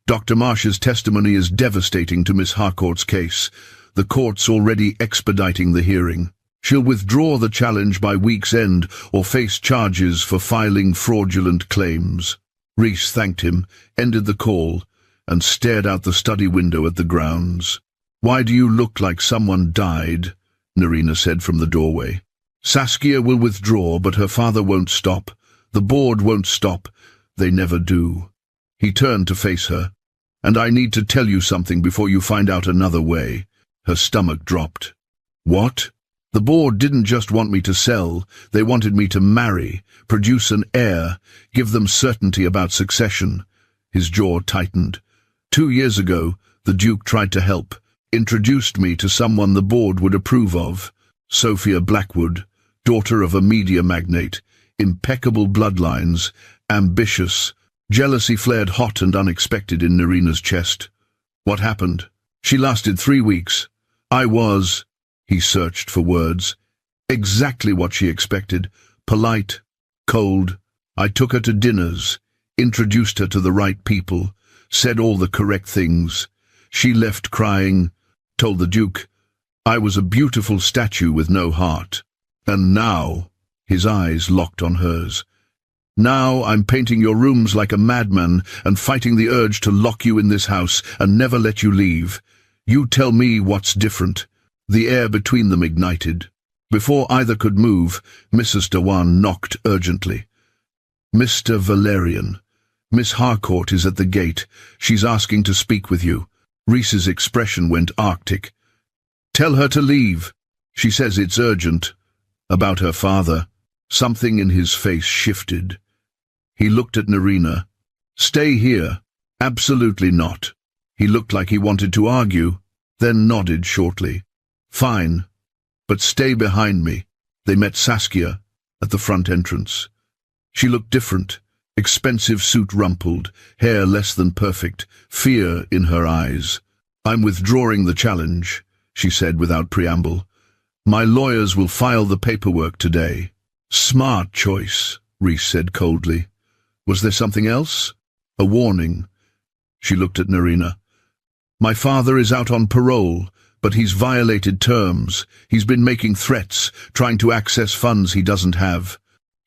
Dr. Marsh's testimony is devastating to Miss Harcourt's case. The court's already expediting the hearing. She'll withdraw the challenge by week's end or face charges for filing fraudulent claims. Reese thanked him, ended the call, and stared out the study window at the grounds. Why do you look like someone died? Nerina said from the doorway. Saskia will withdraw, but her father won't stop. The board won't stop. They never do. He turned to face her. And I need to tell you something before you find out another way. Her stomach dropped. What? The board didn't just want me to sell, they wanted me to marry, produce an heir, give them certainty about succession. His jaw tightened. 2 years ago, the Duke tried to help, introduced me to someone the board would approve of. Sophia Blackwood, daughter of a media magnate, impeccable bloodlines, ambitious. Jealousy flared hot and unexpected in Nerina's chest. What happened? She lasted 3 weeks. He searched for words. Exactly what she expected. Polite, cold. I took her to dinners, introduced her to the right people, said all the correct things. She left crying, told the Duke, I was a beautiful statue with no heart. And now, his eyes locked on hers. Now I'm painting your rooms like a madman and fighting the urge to lock you in this house and never let you leave. You tell me what's different. The air between them ignited. Before either could move, Mrs. Dewan knocked urgently. "Mr. Valerian, Miss Harcourt is at the gate. She's asking to speak with you." Reese's expression went arctic. "Tell her to leave. She says it's urgent. About her father." Something in his face shifted. He looked at Nerina. "Stay here." "Absolutely not." He looked like he wanted to argue, then nodded shortly. "Fine, but stay behind me." They met Saskia at the front entrance. She looked different, expensive suit rumpled, hair less than perfect, fear in her eyes. "I'm withdrawing the challenge," she said without preamble. "My lawyers will file the paperwork today." "Smart choice," Reese said coldly. "Was there something else?" "A warning." She looked at Nerina. "My father is out on parole, but he's violated terms. He's been making threats, trying to access funds he doesn't have.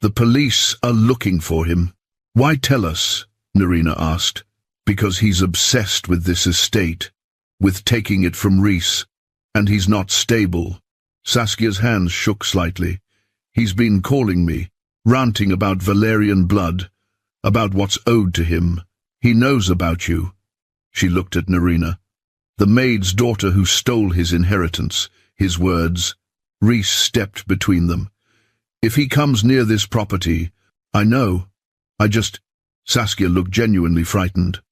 The police are looking for him." "Why tell us?" Nerina asked. "Because he's obsessed with this estate, with taking it from Reese, and he's not stable." Saskia's hands shook slightly. "He's been calling me, ranting about Valerian blood, about what's owed to him. He knows about you." She looked at Nerina. "The maid's daughter who stole his inheritance," his words. Reese stepped between them. "If he comes near this property, I know. Saskia looked genuinely frightened.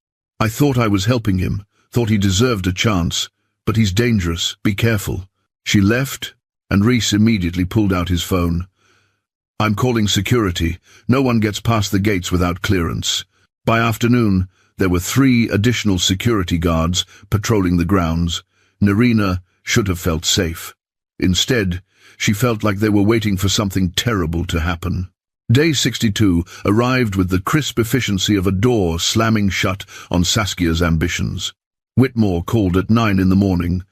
"I thought I was helping him, thought he deserved a chance, but he's dangerous, be careful." She left, and Reese immediately pulled out his phone. "I'm calling security. No one gets past the gates without clearance." By afternoon, there were 3 additional security guards patrolling the grounds. Nerina should have felt safe. Instead, she felt like they were waiting for something terrible to happen. Day 62 arrived with the crisp efficiency of a door slamming shut on Saskia's ambitions. Whitmore called at 9 in the morning.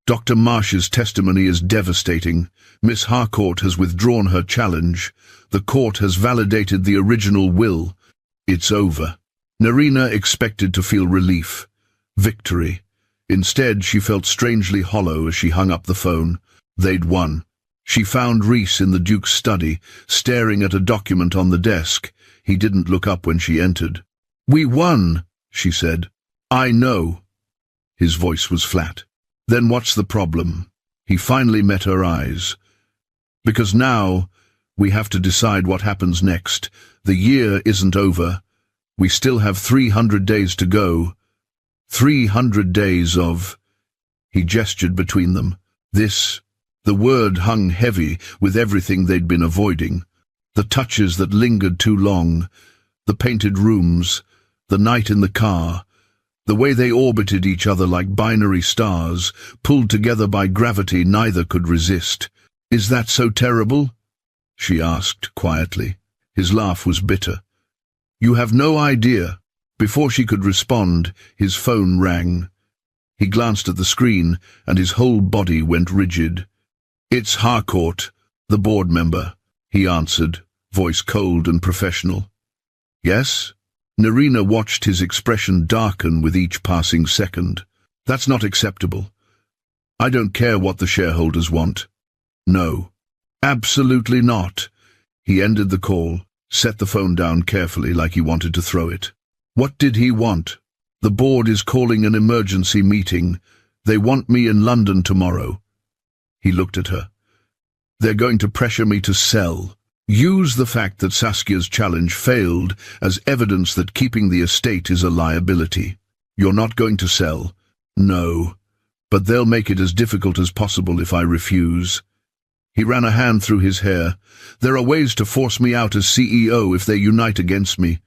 "Dr. Marsh's testimony is devastating. Miss Harcourt has withdrawn her challenge. The court has validated the original will. It's over." Nerina expected to feel relief, victory. Instead, she felt strangely hollow as she hung up the phone. They'd won. She found Reese in the Duke's study, staring at a document on the desk. He didn't look up when she entered. "We won," she said. "I know." His voice was flat. "Then what's the problem?" He finally met her eyes. "Because now we have to decide what happens next. The year isn't over. We still have 300 days to go. 300 days of—" He gestured between them. The word hung heavy with everything they'd been avoiding. The touches that lingered too long, the painted rooms, the night in the car, the way they orbited each other like binary stars, pulled together by gravity neither could resist. "Is that so terrible?" she asked quietly. His laugh was bitter. "You have no idea." Before she could respond, his phone rang. He glanced at the screen, and his whole body went rigid. "It's Harcourt, the board member," he answered, voice cold and professional. "Yes?" Nerina watched his expression darken with each passing second. "That's not acceptable. I don't care what the shareholders want." "No." "Absolutely not." He ended the call, set the phone down carefully like he wanted to throw it. What did he want? "The board is calling an emergency meeting. They want me in London tomorrow." He looked at her. "They're going to pressure me to sell. Use the fact that Saskia's challenge failed as evidence that keeping the estate is a liability. You're not going to sell." "No, but they'll make it as difficult as possible if I refuse." He ran a hand through his hair. "There are ways to force me out as CEO if they unite against me.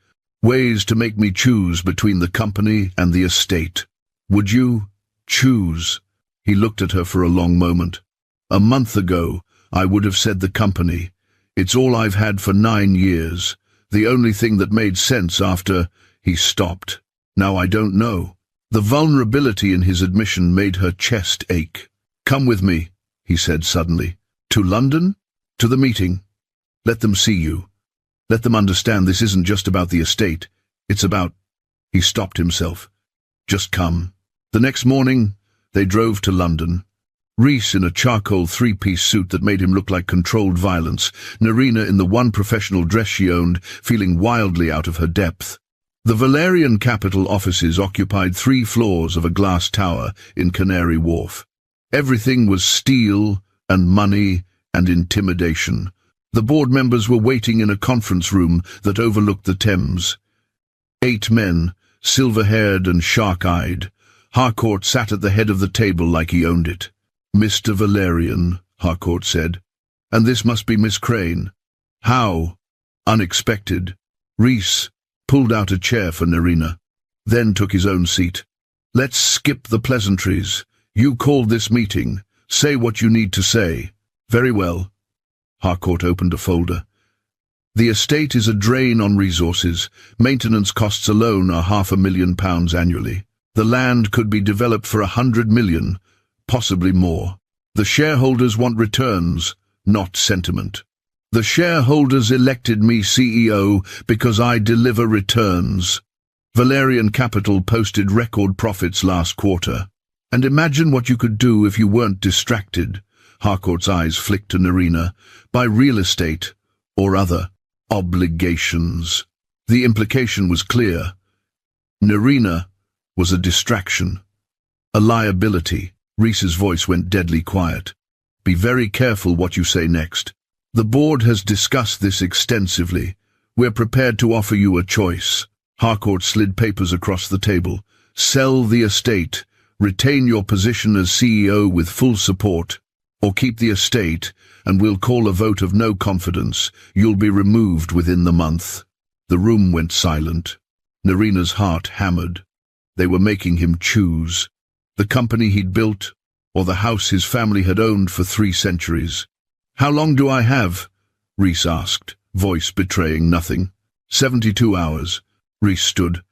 Ways to make me choose between the company and the estate. Would you choose?" He looked at her for a long moment. "A month ago, I would have said the company. It's all I've had for 9 years. The only thing that made sense after—" He stopped. "Now I don't know." The vulnerability in his admission made her chest ache. "Come with me," he said suddenly. "To London? To the meeting. Let them see you. Let them understand this isn't just about the estate. It's about—" He stopped himself. "Just come." The next morning, they drove to London. Reese in a charcoal three-piece suit that made him look like controlled violence, Nerina in the one professional dress she owned, feeling wildly out of her depth. The Valerian capital offices occupied 3 floors of a glass tower in Canary Wharf. Everything was steel and money and intimidation. The board members were waiting in a conference room that overlooked the Thames. 8 men, silver-haired and shark-eyed. Harcourt sat at the head of the table like he owned it. "Mr. Valerian," Harcourt said. "And this must be Miss Crane." "How?" "Unexpected." Reese pulled out a chair for Nerina, then took his own seat. "Let's skip the pleasantries. You called this meeting. Say what you need to say." "Very well." Harcourt opened a folder. "The estate is a drain on resources. Maintenance costs alone are £500,000 annually. The land could be developed for 100 million, possibly more. The shareholders want returns, not sentiment. The shareholders elected me CEO because I deliver returns. Valerian Capital posted record profits last quarter. And imagine what you could do if you weren't distracted." Harcourt's eyes flicked to Nerina. "By real estate or other obligations." The implication was clear. Nerina was a distraction, a liability. Reese's voice went deadly quiet. "Be very careful what you say next. The board has discussed this extensively. We're prepared to offer you a choice." Harcourt slid papers across the table. "Sell the estate, retain your position as CEO with full support, or keep the estate, and we'll call a vote of no confidence. You'll be removed within the month." The room went silent. Nerina's heart hammered. They were making him choose. The company he'd built, or the house his family had owned for 3 centuries. "How long do I have?" Reese asked, voice betraying nothing. 72 hours. Reese stood.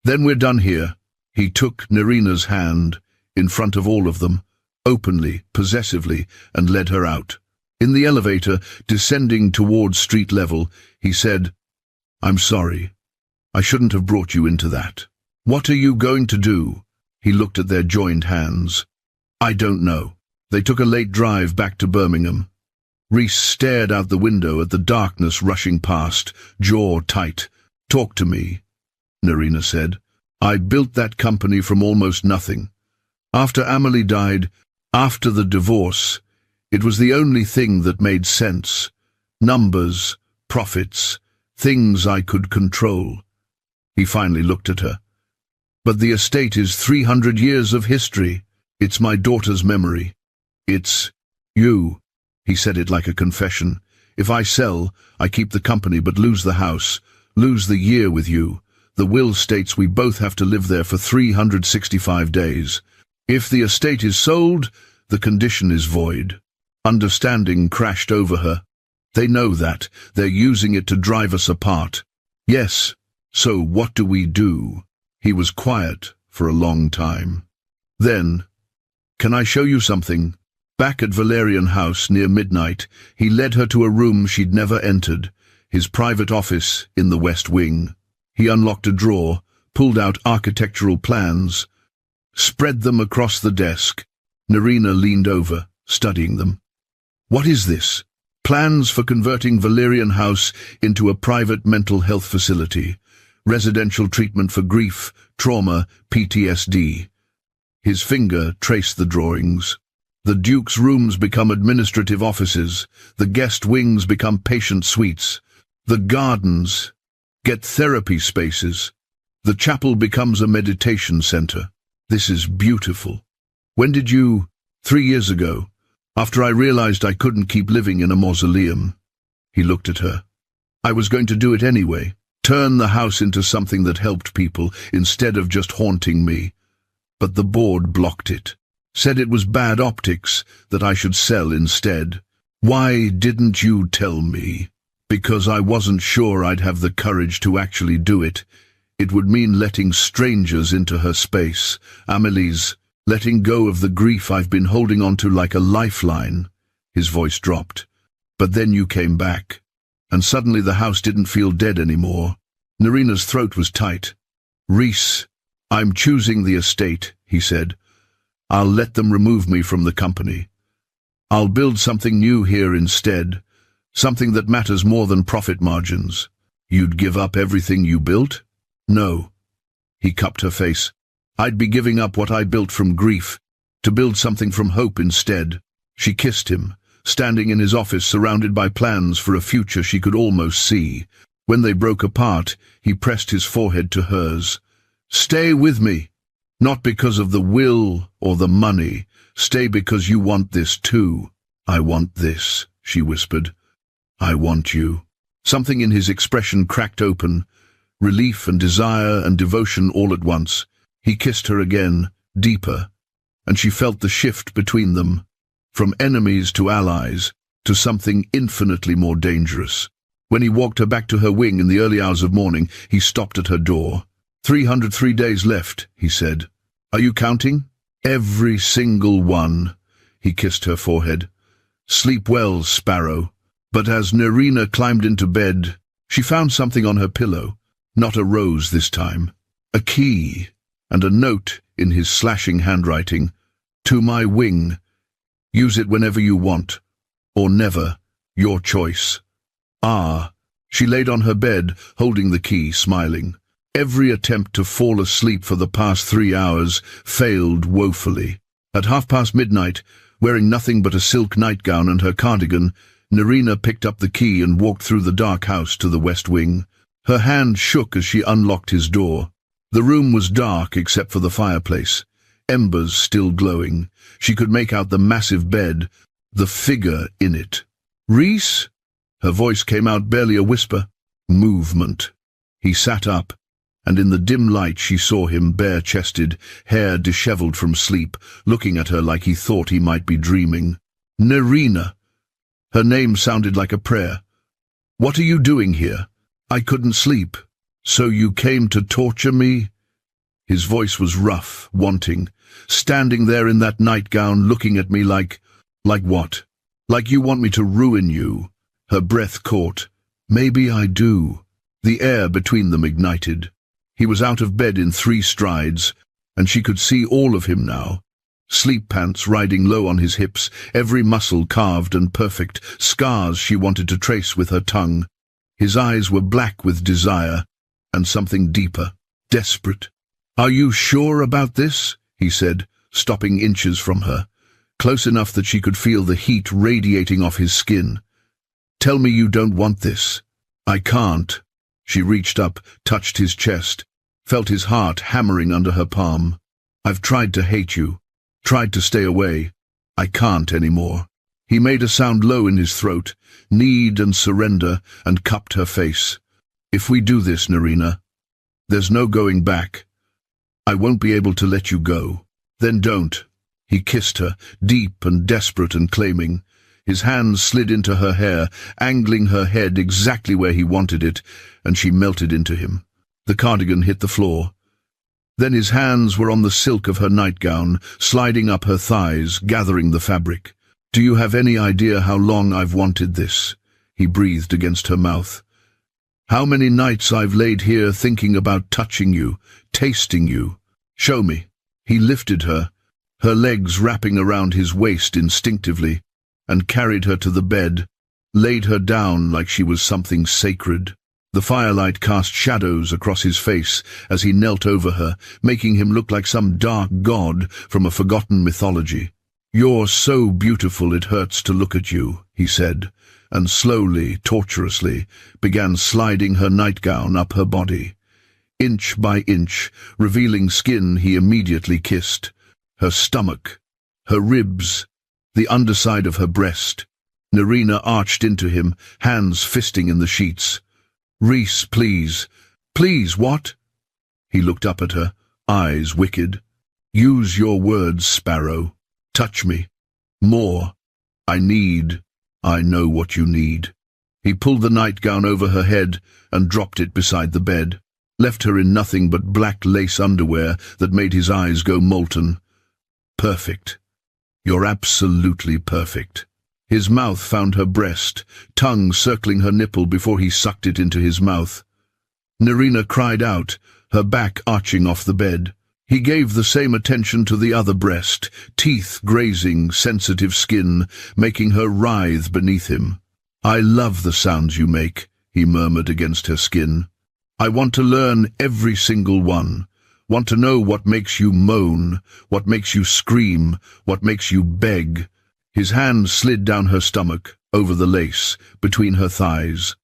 "Then we're done here." He took Nerina's hand, in front of all of them, openly, possessively, and led her out. In the elevator, descending towards street level, he said, "I'm sorry. I shouldn't have brought you into that." "What are you going to do?" He looked at their joined hands. "I don't know." They took a late drive back to Birmingham. Reese stared out the window at the darkness rushing past, jaw tight. "Talk to me," Nerina said. "I built that company from almost nothing. After Amelie died, after the divorce, it was the only thing that made sense. Numbers, profits, things I could control." He finally looked at her. "But the estate is 300 years of history. It's my daughter's memory. It's you." He said it like a confession. "If I sell, I keep the company but lose the house, lose the year with you. The will states we both have to live there for 365 days. If the estate is sold, the condition is void." Understanding crashed over her. "They know that. They're using it to drive us apart." "Yes. So what do we do?" He was quiet for a long time. Then, "Can I show you something?" Back at Valerian House near midnight, he led her to a room she'd never entered, his private office in the West Wing. He unlocked a drawer, pulled out architectural plans, spread them across the desk. Nerina leaned over, studying them. "What is this?" "Plans for converting Valerian House into a private mental health facility. Residential treatment for grief, trauma, PTSD. His finger traced the drawings. "The Duke's rooms become administrative offices. The guest wings become patient suites. The gardens get therapy spaces. The chapel becomes a meditation center. This is beautiful. When did you?" 3 years ago, after I realized I couldn't keep living in a mausoleum." He looked at her. "I was going to do it anyway. Turn the house into something that helped people instead of just haunting me. But the board blocked it. Said it was bad optics, that I should sell instead. Why didn't you tell me?" "Because I wasn't sure I'd have the courage to actually do it. It would mean letting strangers into her space. Amelie's, letting go of the grief I've been holding on to like a lifeline." His voice dropped. "But then you came back, and suddenly the house didn't feel dead anymore." Nerina's throat was tight. "Reese, I'm choosing the estate," he said. I'll let them remove me from the company. I'll build something new here instead, something that matters more than profit margins. You'd give up everything you built? No. He cupped her face. I'd be giving up what I built from grief, to build something from hope instead. She kissed him, standing in his office surrounded by plans for a future she could almost see. When they broke apart, he pressed his forehead to hers. Stay with me. Not because of the will or the money. Stay because you want this too. I want this, she whispered. I want you. Something in his expression cracked open, relief and desire and devotion all at once. He kissed her again, deeper, and she felt the shift between them, from enemies to allies, to something infinitely more dangerous. When he walked her back to her wing in the early hours of morning, he stopped at her door. 303 days left, he said. Are you counting? Every single one. He kissed her forehead. Sleep well, Sparrow. But as Nerina climbed into bed, she found something on her pillow. Not a rose this time. A key, and a note in his slashing handwriting. To my wing. Use it whenever you want. Or never. Your choice. Ah. She laid on her bed, holding the key, smiling. Every attempt to fall asleep for the past 3 hours failed woefully. At midnight, wearing nothing but a silk nightgown and her cardigan, Nerina picked up the key and walked through the dark house to the west wing. Her hand shook as she unlocked his door. The room was dark except for the fireplace, embers still glowing. She could make out the massive bed, the figure in it. Rhys? Her voice came out barely a whisper. Movement. He sat up, and in the dim light she saw him bare-chested, hair disheveled from sleep, looking at her like he thought he might be dreaming. Nerina. Her name sounded like a prayer. What are you doing here? I couldn't sleep. So you came to torture me? His voice was rough, wanting, standing there in that nightgown looking at me like what? Like you want me to ruin you. Her breath caught. Maybe I do. The air between them ignited. He was out of bed in 3 strides, and she could see all of him now. Sleep pants riding low on his hips, every muscle carved and perfect, scars she wanted to trace with her tongue. His eyes were black with desire, and something deeper, desperate. Are you sure about this? He said, stopping inches from her, close enough that she could feel the heat radiating off his skin. Tell me you don't want this. I can't. She reached up, touched his chest, felt his heart hammering under her palm. I've tried to hate you, tried to stay away. I can't anymore. He made a sound low in his throat, need and surrender, and cupped her face. If we do this, Nerina, there's no going back. I won't be able to let you go. Then don't. He kissed her, deep and desperate and claiming. His hands slid into her hair, angling her head exactly where he wanted it, and she melted into him. The cardigan hit the floor. Then his hands were on the silk of her nightgown, sliding up her thighs, gathering the fabric. Do you have any idea how long I've wanted this? He breathed against her mouth. How many nights I've laid here thinking about touching you, tasting you. Show me. He lifted her, her legs wrapping around his waist instinctively, and carried her to the bed, laid her down like she was something sacred. The firelight cast shadows across his face as he knelt over her, making him look like some dark god from a forgotten mythology. You're so beautiful it hurts to look at you, he said, and slowly, torturously, began sliding her nightgown up her body. Inch by inch, revealing skin he immediately kissed. Her stomach, her ribs, the underside of her breast. Nerina arched into him, hands fisting in the sheets. Rhys, please. Please, what? He looked up at her, eyes wicked. Use your words, Sparrow. Touch me. More. I know what you need. He pulled the nightgown over her head and dropped it beside the bed, left her in nothing but black lace underwear that made his eyes go molten. Perfect. You're absolutely perfect. His mouth found her breast, tongue circling her nipple before he sucked it into his mouth. Nerina cried out, her back arching off the bed. He gave the same attention to the other breast, teeth grazing sensitive skin, making her writhe beneath him. "I love the sounds you make," he murmured against her skin. "I want to learn every single one. Want to know what makes you moan, what makes you scream, what makes you beg." His hand slid down her stomach, over the lace, between her thighs,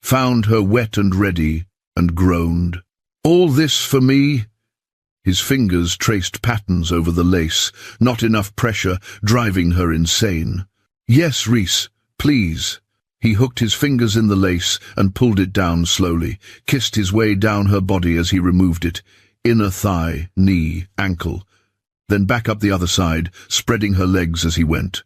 found her wet and ready, and groaned. "All this for me?" His fingers traced patterns over the lace, not enough pressure, driving her insane. "Yes, Rhys, please." He hooked his fingers in the lace and pulled it down slowly, kissed his way down her body as he removed it, inner thigh, knee, ankle, then back up the other side, spreading her legs as he went.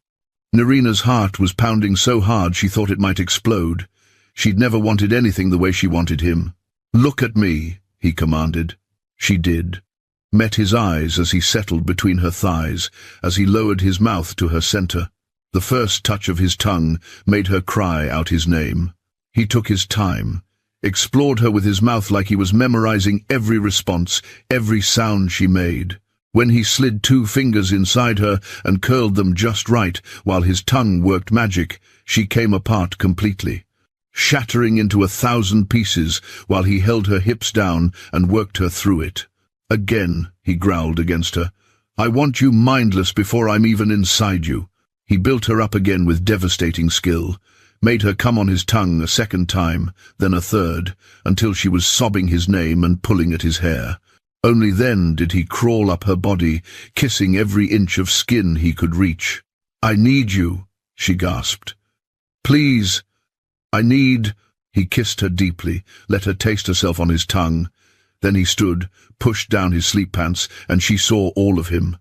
Nerina's heart was pounding so hard she thought it might explode. She'd never wanted anything the way she wanted him. "Look at me," he commanded. She did. Met his eyes as he settled between her thighs, as he lowered his mouth to her center. The first touch of his tongue made her cry out his name. He took his time, explored her with his mouth like he was memorizing every response, every sound she made. When he slid 2 fingers inside her and curled them just right, while his tongue worked magic, she came apart completely, shattering into 1,000 pieces while he held her hips down and worked her through it. "Again," he growled against her. "I want you mindless before I'm even inside you." He built her up again with devastating skill, made her come on his tongue a second time, then a third, until she was sobbing his name and pulling at his hair. Only then did he crawl up her body, kissing every inch of skin he could reach. "I need you," she gasped. "Please, I need—" He kissed her deeply, let her taste herself on his tongue. Then he stood, pushed down his sleep pants, and she saw all of him.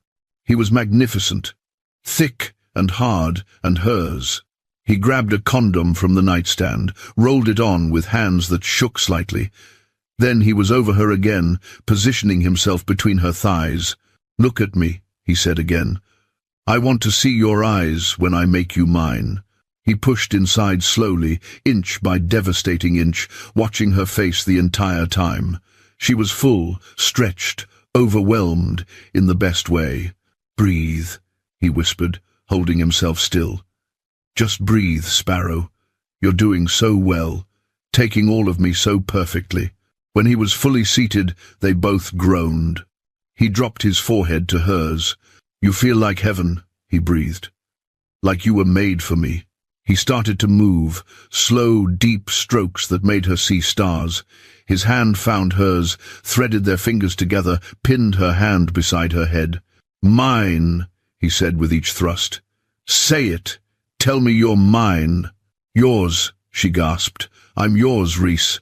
He was magnificent, thick and hard, and hers. He grabbed a condom from the nightstand, rolled it on with hands that shook slightly. Then he was over her again, positioning himself between her thighs. "Look at me," he said again. "I want to see your eyes when I make you mine." He pushed inside slowly, inch by devastating inch, watching her face the entire time. She was full, stretched, overwhelmed, in the best way. "Breathe," he whispered, holding himself still. "Just breathe, Sparrow. You're doing so well, taking all of me so perfectly." When he was fully seated, they both groaned. He dropped his forehead to hers. "You feel like heaven," he breathed. "Like you were made for me." He started to move, slow, deep strokes that made her see stars. His hand found hers, threaded their fingers together, pinned her hand beside her head. "Mine," he said with each thrust. "Say it. Tell me you're mine." "Yours," she gasped. "I'm yours, Rhys.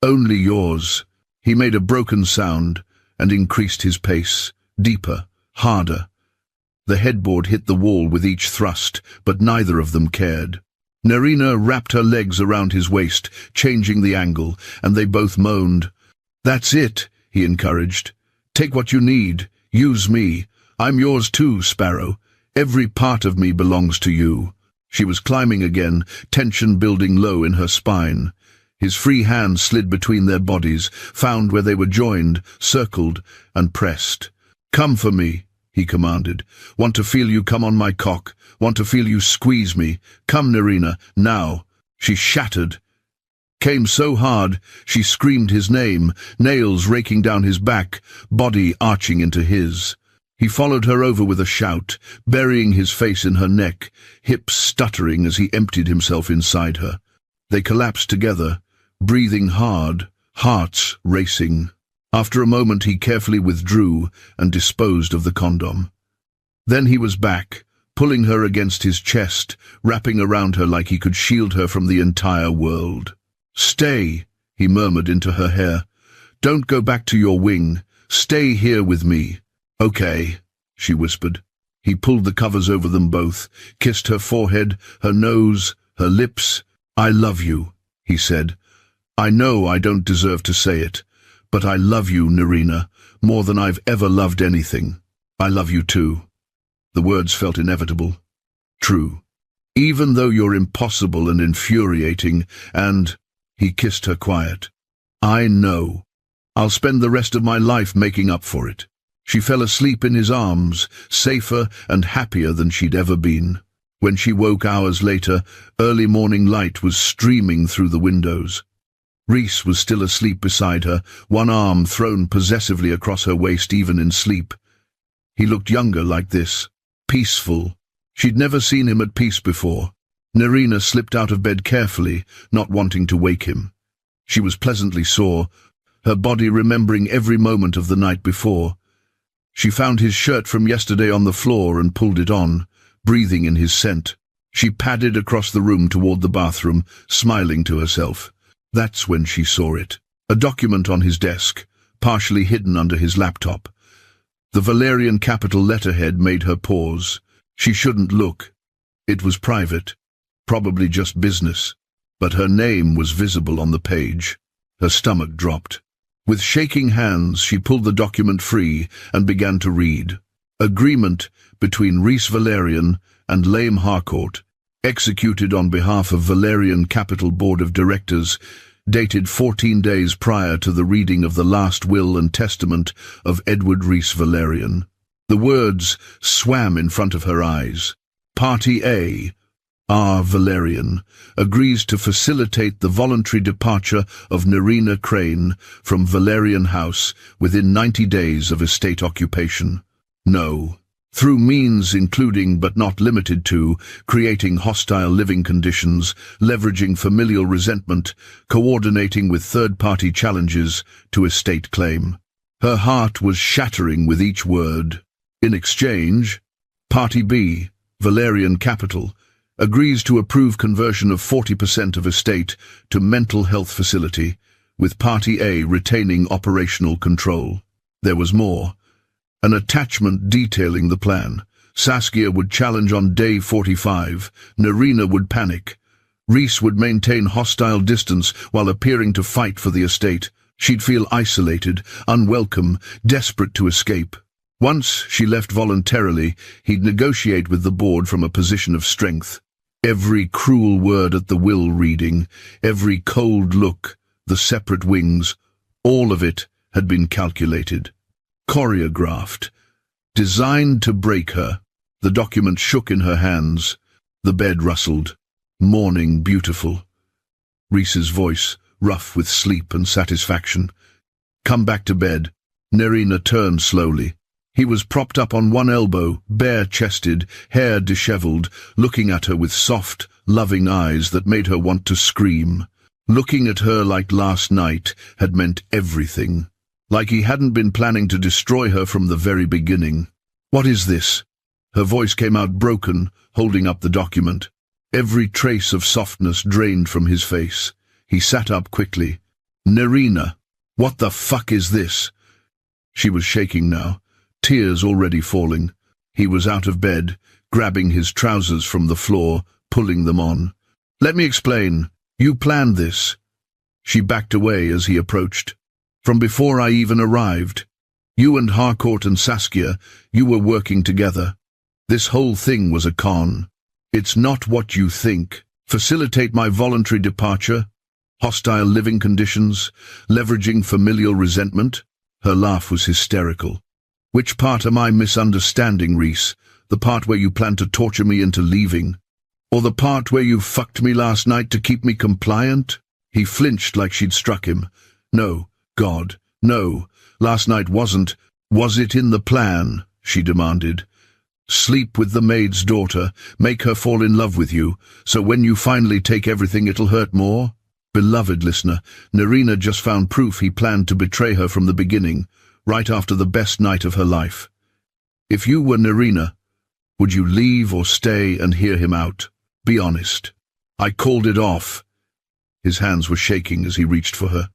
Only yours." He made a broken sound and increased his pace, deeper, harder. The headboard hit the wall with each thrust, but neither of them cared. Nerina wrapped her legs around his waist, changing the angle, and they both moaned. "That's it," he encouraged. "Take what you need. Use me. I'm yours too, Sparrow. Every part of me belongs to you." She was climbing again, tension building low in her spine. His free hand slid between their bodies, found where they were joined, circled, and pressed. "Come for me," he commanded. "Want to feel you come on my cock. Want to feel you squeeze me. Come, Nerina, now." She shattered. Came so hard, she screamed his name, nails raking down his back, body arching into his. He followed her over with a shout, burying his face in her neck, hips stuttering as he emptied himself inside her. They collapsed together, breathing hard, hearts racing. After a moment he carefully withdrew and disposed of the condom. Then he was back, pulling her against his chest, wrapping around her like he could shield her from the entire world. "Stay," he murmured into her hair. "Don't go back to your wing. Stay here with me." "Okay," she whispered. He pulled the covers over them both, kissed her forehead, her nose, her lips. "I love you," he said. "I know I don't deserve to say it, but I love you, Nerina, more than I've ever loved anything. I love you too." The words felt inevitable. True. "Even though you're impossible and infuriating, and—" He kissed her quiet. "I know. I'll spend the rest of my life making up for it." She fell asleep in his arms, safer and happier than she'd ever been. When she woke hours later, early morning light was streaming through the windows. Rhys was still asleep beside her, one arm thrown possessively across her waist even in sleep. He looked younger like this, peaceful. She'd never seen him at peace before. Nerina slipped out of bed carefully, not wanting to wake him. She was pleasantly sore, her body remembering every moment of the night before. She found his shirt from yesterday on the floor and pulled it on, breathing in his scent. She padded across the room toward the bathroom, smiling to herself. That's when she saw it. A document on his desk, partially hidden under his laptop. The Valerian capital letterhead made her pause. She shouldn't look. It was private, probably just business. But her name was visible on the page. Her stomach dropped. With shaking hands, she pulled the document free and began to read. Agreement between Rhys Valerian and Lame Harcourt, executed on behalf of Valerian Capital Board of Directors, dated 14 days prior to the reading of the last will and testament of Edward Rhys Valerian. The words swam in front of her eyes. Party A, R. Valerian, agrees to facilitate the voluntary departure of Nerina Crane from Valerian House within 90 days of estate occupation. No. Through means including but not limited to creating hostile living conditions, leveraging familial resentment, coordinating with third-party challenges to estate claim. Her heart was shattering with each word. In exchange, Party B, Valerian Capital, agrees to approve conversion of 40% of estate to mental health facility, with Party A retaining operational control. There was more. An attachment detailing the plan. Saskia would challenge on day 45. Nerina would panic. Rhys would maintain hostile distance while appearing to fight for the estate. She'd feel isolated, unwelcome, desperate to escape. Once she left voluntarily, he'd negotiate with the board from a position of strength. Every cruel word at the will reading, every cold look, the separate wings, all of it had been calculated, choreographed, designed to break her. The document shook in her hands. The bed rustled. Morning beautiful. Rhys's voice, rough with sleep and satisfaction. Come back to bed. Nerina turned slowly. He was propped up on one elbow, bare-chested, hair disheveled, looking at her with soft, loving eyes that made her want to scream. Looking at her like last night had meant everything. Like he hadn't been planning to destroy her from the very beginning. What is this? Her voice came out broken, holding up the document. Every trace of softness drained from his face. He sat up quickly. Nerina, what the fuck is this? She was shaking now. Tears already falling. He was out of bed, grabbing his trousers from the floor, pulling them on. Let me explain. You planned this. She backed away as he approached. From before I even arrived. You and Harcourt and Saskia, you were working together. This whole thing was a con. It's not what you think. Facilitate my voluntary departure? Hostile living conditions? Leveraging familial resentment? Her laugh was hysterical. Which part am I misunderstanding, Rhys? The part where you plan to torture me into leaving? Or the part where you fucked me last night to keep me compliant? He flinched like she'd struck him. No, God, no. Last night wasn't. Was it in the plan? She demanded. Sleep with the maid's daughter, make her fall in love with you, so when you finally take everything it'll hurt more? Beloved listener, Nerina just found proof he planned to betray her from the beginning, right after the best night of her life. If you were Nerina, would you leave or stay and hear him out? Be honest. I called it off. His hands were shaking as he reached for her.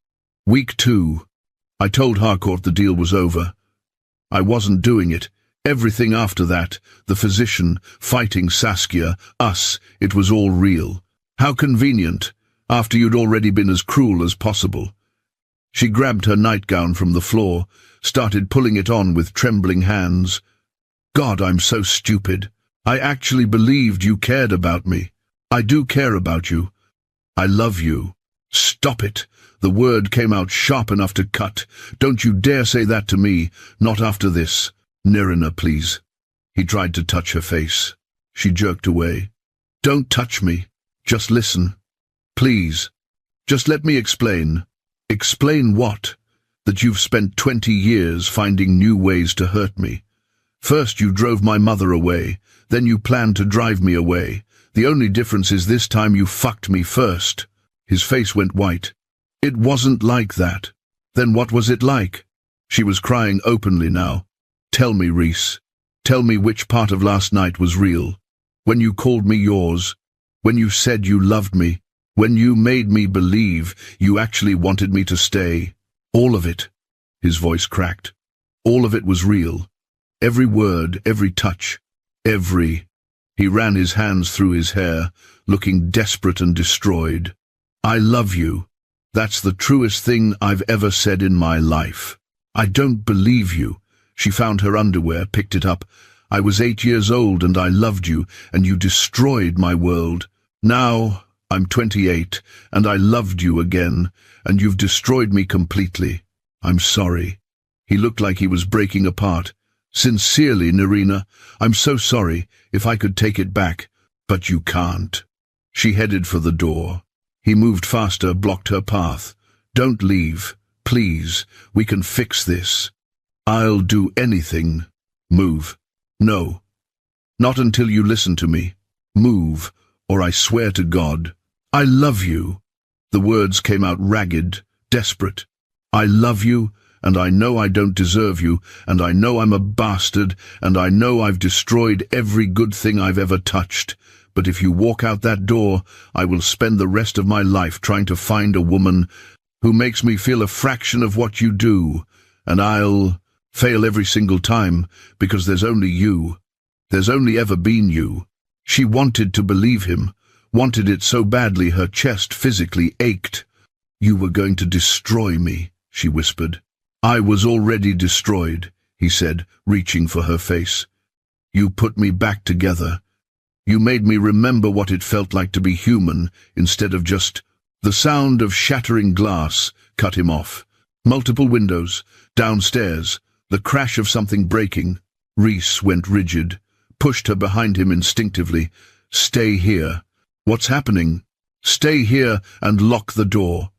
Week 2. I told Harcourt the deal was over. I wasn't doing it. Everything after that, the physician, fighting Saskia, us, it was all real. How convenient, after you'd already been as cruel as possible. She grabbed her nightgown from the floor, started pulling it on with trembling hands. God, I'm so stupid. I actually believed you cared about me. I do care about you. I love you. Stop it. The word came out sharp enough to cut. Don't you dare say that to me. Not after this. Nerina, please. He tried to touch her face. She jerked away. Don't touch me. Just listen. Please. Just let me explain. Explain what? That you've spent 20 years finding new ways to hurt me. First you drove my mother away, then you planned to drive me away. The only difference is this time you fucked me first. His face went white. It wasn't like that. Then what was it like? She was crying openly now. Tell me, Rhys. Tell me which part of last night was real. When you called me yours. When you said you loved me. When you made me believe you actually wanted me to stay. All of it. His voice cracked. All of it was real. Every word, every touch, every... He ran his hands through his hair, looking desperate and destroyed. I love you. That's the truest thing I've ever said in my life. I don't believe you. She found her underwear, picked it up. I was 8 years old and I loved you, and you destroyed my world. Now I'm 28 and I loved you again, and you've destroyed me completely. I'm sorry. He looked like he was breaking apart. Sincerely, Nerina, I'm so sorry. If I could take it back, but you can't. She headed for the door. He moved faster, blocked her path. Don't leave, please. We can fix this. I'll do anything. Move. No. Not until you listen to me. Move, or I swear to God. I love you. The words came out ragged, desperate. I love you, and I know I don't deserve you, and I know I'm a bastard, and I know I've destroyed every good thing I've ever touched. But if you walk out that door, I will spend the rest of my life trying to find a woman who makes me feel a fraction of what you do, and I'll fail every single time, because there's only you. There's only ever been you. She wanted to believe him, wanted it so badly her chest physically ached. You were going to destroy me, she whispered. I was already destroyed, he said, reaching for her face. You put me back together. You made me remember what it felt like to be human, instead of just... The sound of shattering glass cut him off. Multiple windows, downstairs, the crash of something breaking. Rhys went rigid, pushed her behind him instinctively. Stay here. What's happening? Stay here and lock the door.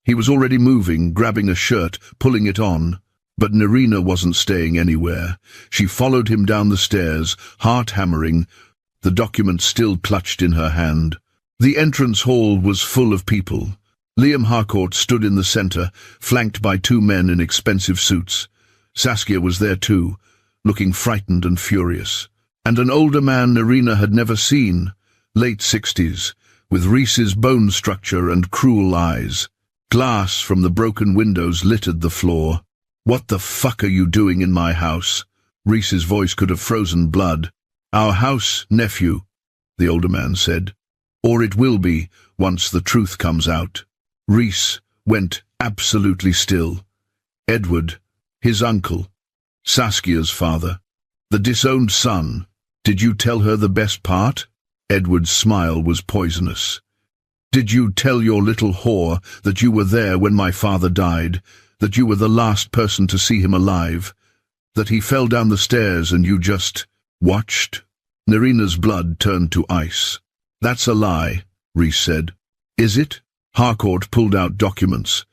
He was already moving, grabbing a shirt, pulling it on. But Nerina wasn't staying anywhere. She followed him down the stairs, heart hammering, the document still clutched in her hand. The entrance hall was full of people. Liam Harcourt stood in the center, flanked by 2 men in expensive suits. Saskia was there too, looking frightened and furious. And an older man Nerina had never seen, late 60s, with Rhys's bone structure and cruel eyes. Glass from the broken windows littered the floor. What the fuck are you doing in my house? Rhys's voice could have frozen blood. Our house, nephew, the older man said. Or it will be, once the truth comes out. Rhys went absolutely still. Edward, his uncle, Saskia's father, the disowned son. Did you tell her the best part? Edward's smile was poisonous. Did you tell your little whore that you were there when my father died, that you were the last person to see him alive, that he fell down the stairs and you just watched? Nerina's blood turned to ice. That's a lie, Rhys said. Is it? Harcourt pulled out documents.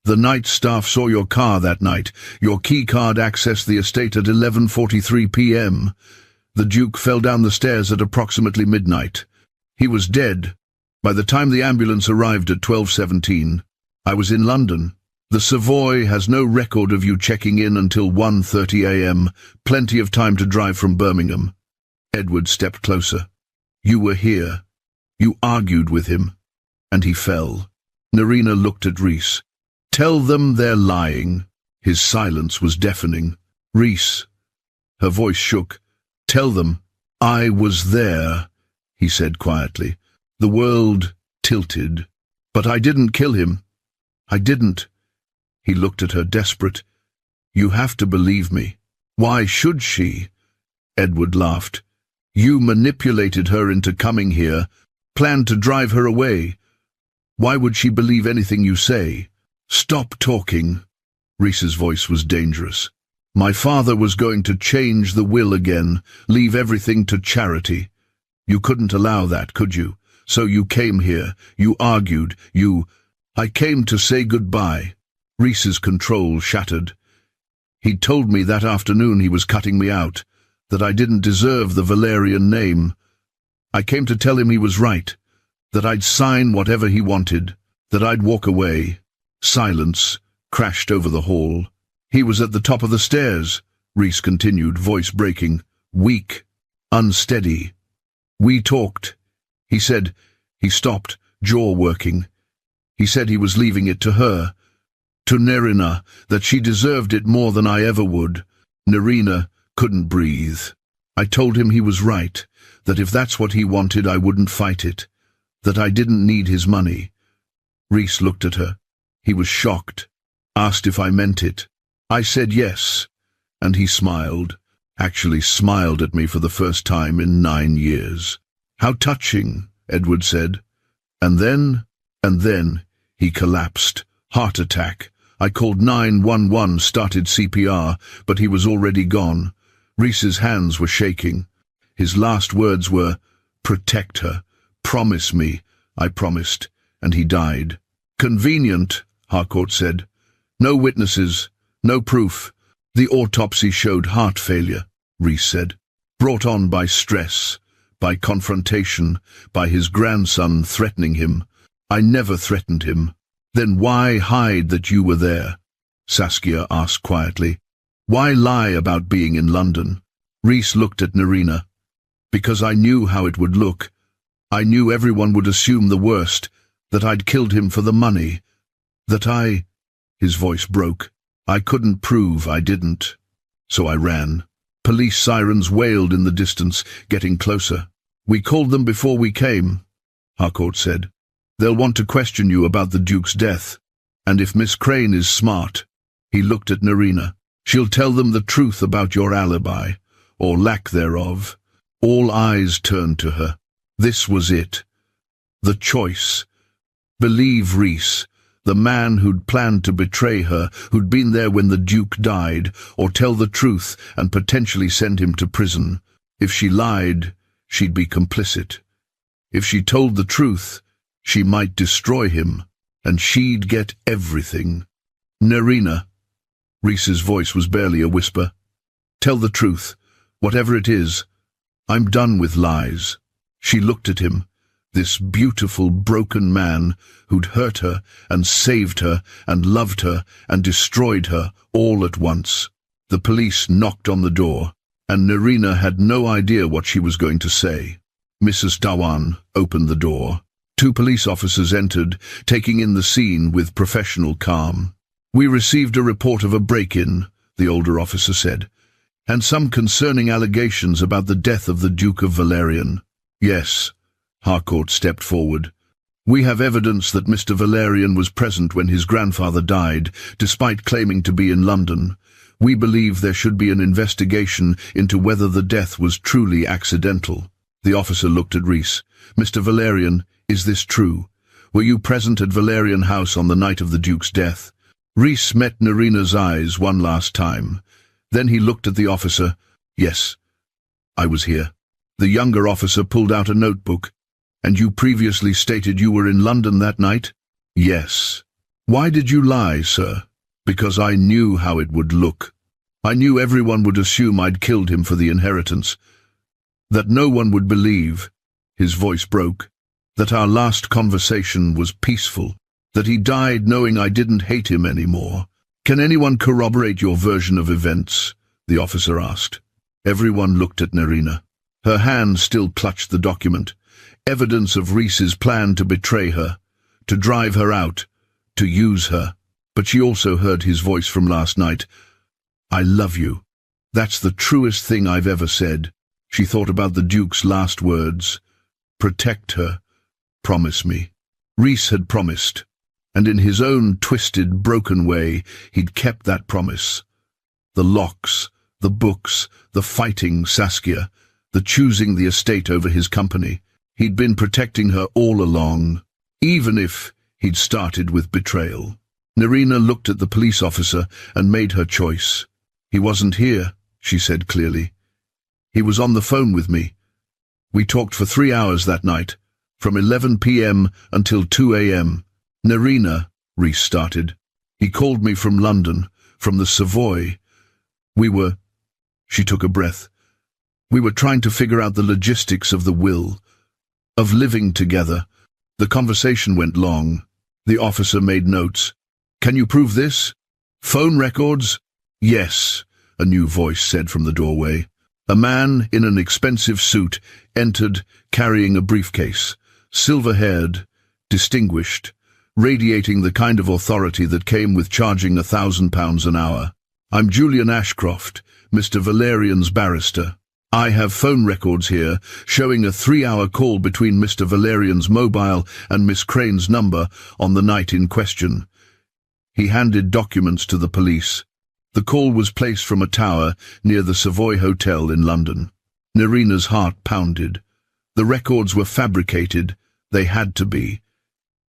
The night staff saw your car that night. Your keycard accessed the estate at 11:43 p.m. The Duke fell down the stairs at approximately midnight. He was dead. By the time the ambulance arrived at 12:17, I was in London. The Savoy has no record of you checking in until 1:30 a.m., plenty of time to drive from Birmingham. Edward stepped closer. You were here. You argued with him, and he fell. Nerina looked at Rhys. Tell them they're lying. His silence was deafening. Rhys. Her voice shook. Tell them I was there, he said quietly. The world tilted. But I didn't kill him. I didn't. He looked at her, desperate. You have to believe me. Why should she? Edward laughed. You manipulated her into coming here, planned to drive her away. Why would she believe anything you say? Stop talking. Rhys's voice was dangerous. My father was going to change the will again, leave everything to charity. You couldn't allow that, could you? So you came here, you argued, I came to say goodbye. Rhys's control shattered. He'd told me that afternoon he was cutting me out, that I didn't deserve the Valerian name. I came to tell him he was right, that I'd sign whatever he wanted, that I'd walk away. Silence crashed over the hall. He was at the top of the stairs, Rhys continued, voice breaking, weak, unsteady. We talked. He said, he stopped, jaw working. He said he was leaving it to her, to Nerina, that she deserved it more than I ever would. Nerina couldn't breathe. I told him he was right, that if that's what he wanted I wouldn't fight it, that I didn't need his money. Rhys looked at her. He was shocked, asked if I meant it. I said yes, and he smiled, actually smiled at me for the first time in 9 years. How touching, Edward said. And then, he collapsed. Heart attack. I called 911, started CPR, but he was already gone. Rhys's hands were shaking. His last words were, protect her, promise me. I promised, and he died. Convenient, Harcourt said. No witnesses, no proof. The autopsy showed heart failure, Rhys said. Brought on by stress, by confrontation, by his grandson threatening him. I never threatened him. Then why hide that you were there? Saskia asked quietly. Why lie about being in London? Rhys looked at Nerina. Because I knew how it would look. I knew everyone would assume the worst, that I'd killed him for the money. That his voice broke. I couldn't prove I didn't. So I ran. Police sirens wailed in the distance, getting closer. We called them before we came, Harcourt said. They'll want to question you about the Duke's death. And if Miss Crane is smart, he looked at Nerina, she'll tell them the truth about your alibi, or lack thereof. All eyes turned to her. This was it. The choice. Believe Rhys, the man who'd planned to betray her, who'd been there when the Duke died, or tell the truth and potentially send him to prison. If she lied, she'd be complicit. If she told the truth, she might destroy him, and she'd get everything. Nerina, Rhys's voice was barely a whisper. Tell the truth, whatever it is. I'm done with lies. She looked at him, this beautiful, broken man who'd hurt her and saved her and loved her and destroyed her all at once. The police knocked on the door, and Nerina had no idea what she was going to say. Mrs. Dhawan opened the door. 2 police officers entered, taking in the scene with professional calm. We received a report of a break-in, the older officer said, and some concerning allegations about the death of the Duke of Valerian. Yes, Harcourt stepped forward. We have evidence that Mr. Valerian was present when his grandfather died, despite claiming to be in London. We believe there should be an investigation into whether the death was truly accidental. The officer looked at Rhys. Mr. Valerian, is this true? Were you present at Valerian House on the night of the Duke's death? Rhys met Nerina's eyes one last time. Then he looked at the officer. Yes, I was here. The younger officer pulled out a notebook. And you previously stated you were in London that night? Yes. Why did you lie, sir? Because I knew how it would look. I knew everyone would assume I'd killed him for the inheritance. That no one would believe, his voice broke, that our last conversation was peaceful, that he died knowing I didn't hate him anymore. Can anyone corroborate your version of events? The officer asked. Everyone looked at Nerina. Her hand still clutched the document. Evidence of Rhys's plan to betray her, to drive her out, to use her. But she also heard his voice from last night. I love you. That's the truest thing I've ever said. She thought about the Duke's last words. Protect her. Promise me. Rhys had promised, and in his own twisted, broken way, he'd kept that promise. The locks, the books, the fighting Saskia, the choosing the estate over his company. He'd been protecting her all along. Even if, He'd started with betrayal. Nerina looked at the police officer and made her choice. "He wasn't here," she said clearly. "He was on the phone with me. We talked for 3 hours that night, from 11 p.m. until 2 a.m. "Nerina," Reese started. "He called me from London, from the Savoy. She took a breath. "We were trying to figure out the logistics of the will, of living together." The conversation went long. The officer made notes. "Can you prove this? Phone records?" "Yes," a new voice said from the doorway. A man in an expensive suit entered, carrying a briefcase, silver-haired, distinguished, radiating the kind of authority that came with charging £1,000 an hour. "I'm Julian Ashcroft, Mr. Valerian's barrister. I have phone records here showing a 3-hour call between Mr. Valerian's mobile and Miss Crane's number on the night in question." He handed documents to the police. The call was placed from a tower near the Savoy Hotel in London. Nerina's heart pounded. The records were fabricated. They had to be.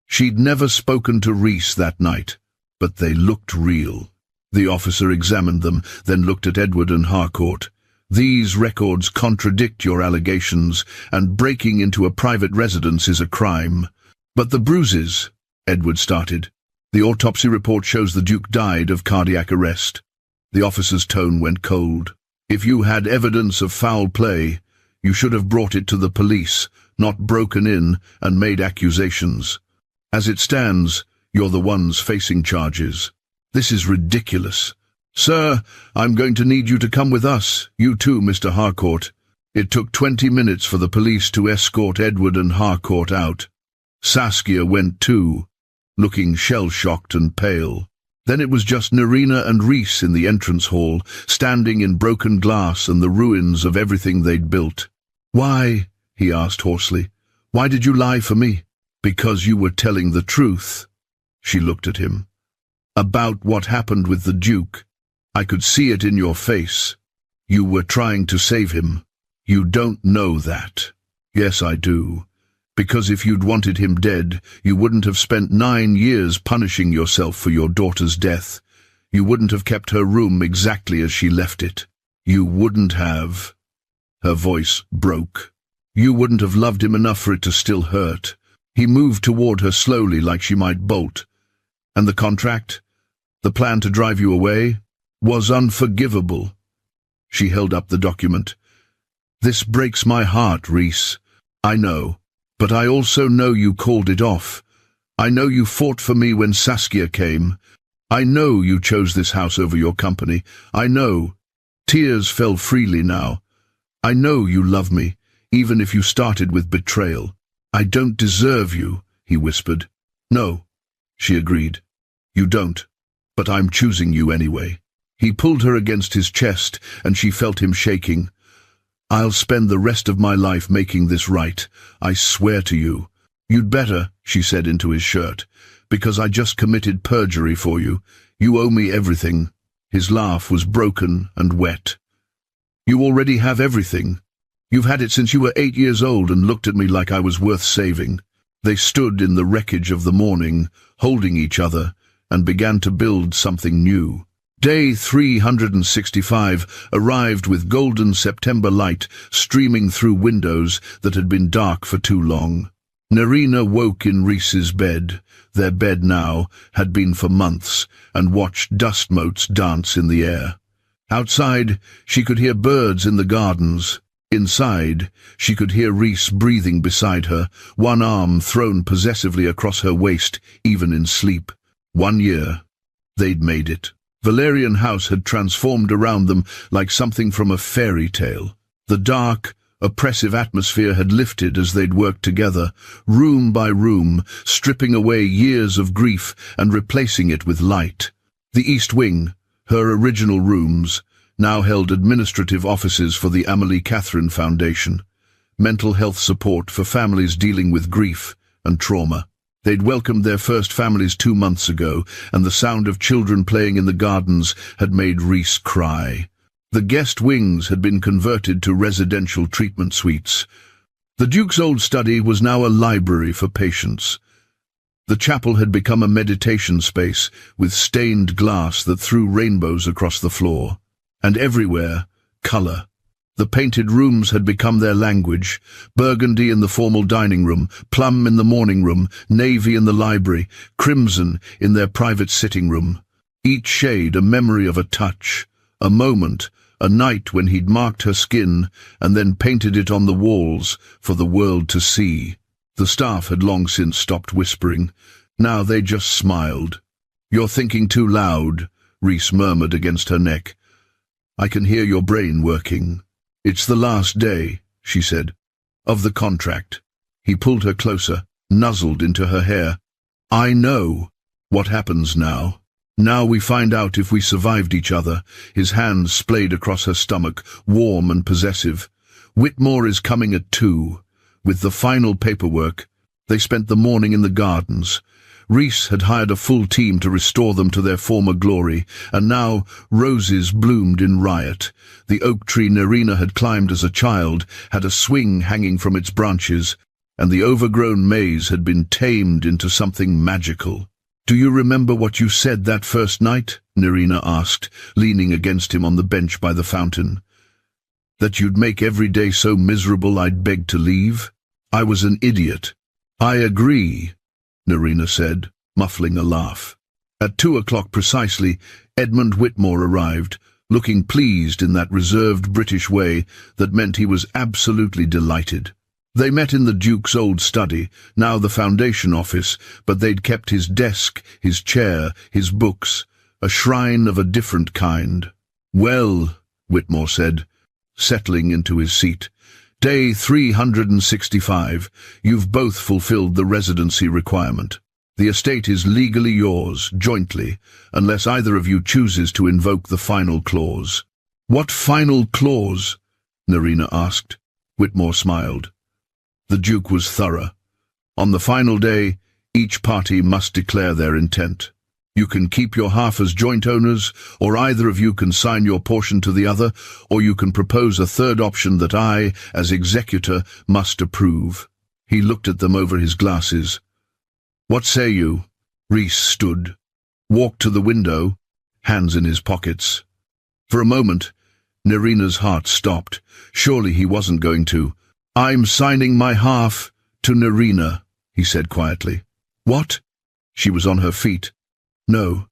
She'd never spoken to Reese that night, but they looked real. The officer examined them, then looked at Edward and Harcourt. "These records contradict your allegations, and breaking into a private residence is a crime." "But the bruises," Edward started. "The autopsy report shows the Duke died of cardiac arrest." The officer's tone went cold. "If you had evidence of foul play, you should have brought it to the police, not broken in and made accusations. As it stands, you're the ones facing charges. This is ridiculous. Sir, I'm going to need you to come with us, you too, Mr. Harcourt." It took 20 minutes for the police to escort Edward and Harcourt out. Saskia went too, looking shell-shocked and pale. Then it was just Nerina and Reese in the entrance hall, standing in broken glass and the ruins of everything they'd built. "Why?" he asked hoarsely. "Why did you lie for me?" "Because you were telling the truth." She looked at him. "About what happened with the Duke. I could see it in your face. You were trying to save him. You don't know that." "Yes, I do. Because if you'd wanted him dead, you wouldn't have spent 9 years punishing yourself for your daughter's death. You wouldn't have kept her room exactly as she left it. You wouldn't have." Her voice broke. "You wouldn't have loved him enough for it to still hurt." He moved toward her slowly, like she might bolt. "And the contract? The plan to drive you away? Was unforgivable." She held up the document. "This breaks my heart, Reese. I know. But I also know you called it off. I know you fought for me when Saskia came. I know you chose this house over your company. I know." Tears fell freely now. "I know you love me, even if you started with betrayal. I don't deserve you," he whispered. "No," she agreed. "You don't. But I'm choosing you anyway." He pulled her against his chest, and she felt him shaking. "I'll spend the rest of my life making this right. I swear to you." "You'd better," she said into his shirt, "because I just committed perjury for you. You owe me everything." His laugh was broken and wet. "You already have everything. You've had it since you were 8 years old and looked at me like I was worth saving." They stood in the wreckage of the morning, holding each other, and began to build something new. Day 365 arrived with golden September light streaming through windows that had been dark for too long. Nerina woke in Reese's bed, their bed now, had been for months, and watched dust motes dance in the air. Outside, she could hear birds in the gardens. Inside, she could hear Reese breathing beside her, one arm thrown possessively across her waist, even in sleep. 1 year. They'd made it. Valerian House had transformed around them like something from a fairy tale. The dark, oppressive atmosphere had lifted as they'd worked together, room by room, stripping away years of grief and replacing it with light. The East Wing, her original rooms, now held administrative offices for the Amelie Catherine Foundation, mental health support for families dealing with grief and trauma. They'd welcomed their first families 2 months ago, and the sound of children playing in the gardens had made Reese cry. The guest wings had been converted to residential treatment suites. The Duke's old study was now a library for patients. The chapel had become a meditation space with stained glass that threw rainbows across the floor. And everywhere, colour. The painted rooms had become their language, burgundy in the formal dining room, plum in the morning room, navy in the library, crimson in their private sitting room. Each shade a memory of a touch, a moment, a night when he'd marked her skin and then painted it on the walls for the world to see. The staff had long since stopped whispering. Now they just smiled. "You're thinking too loud," Rhys murmured against her neck. "I can hear your brain working." "It's the last day," she said, "of the contract." He pulled her closer, nuzzled into her hair. "I know what happens now. Now we find out if we survived each other." His hands splayed across her stomach, warm and possessive. "Whitmore is coming at 2. With the final paperwork." They spent the morning in the gardens. Rhys had hired a full team to restore them to their former glory, and now roses bloomed in riot. The oak tree Nerina had climbed as a child had a swing hanging from its branches, and the overgrown maze had been tamed into something magical. "Do you remember what you said that first night?" Nerina asked, leaning against him on the bench by the fountain. "That you'd make every day so miserable I'd beg to leave? I was an idiot." "I agree," Nerina said, muffling a laugh. At 2 o'clock precisely, Edmund Whitmore arrived, looking pleased in that reserved British way that meant he was absolutely delighted. They met in the Duke's old study, now the Foundation office, but they'd kept his desk, his chair, his books, a shrine of a different kind. "Well," Whitmore said, settling into his seat, "Day 365, you've both fulfilled the residency requirement. The estate is legally yours, jointly, unless either of you chooses to invoke the final clause." "What final clause?" Nerina asked. Whitmore smiled. The Duke was thorough. "On the final day, each party must declare their intent. You can keep your half as joint owners, or either of you can sign your portion to the other, or you can propose a third option that I, as executor, must approve." He looked at them over his glasses. "What say you?" Rhys stood, walked to the window, hands in his pockets. For a moment, Nerina's heart stopped. Surely he wasn't going to. "I'm signing my half to Nerina," he said quietly. "What?" She was on her feet. "No.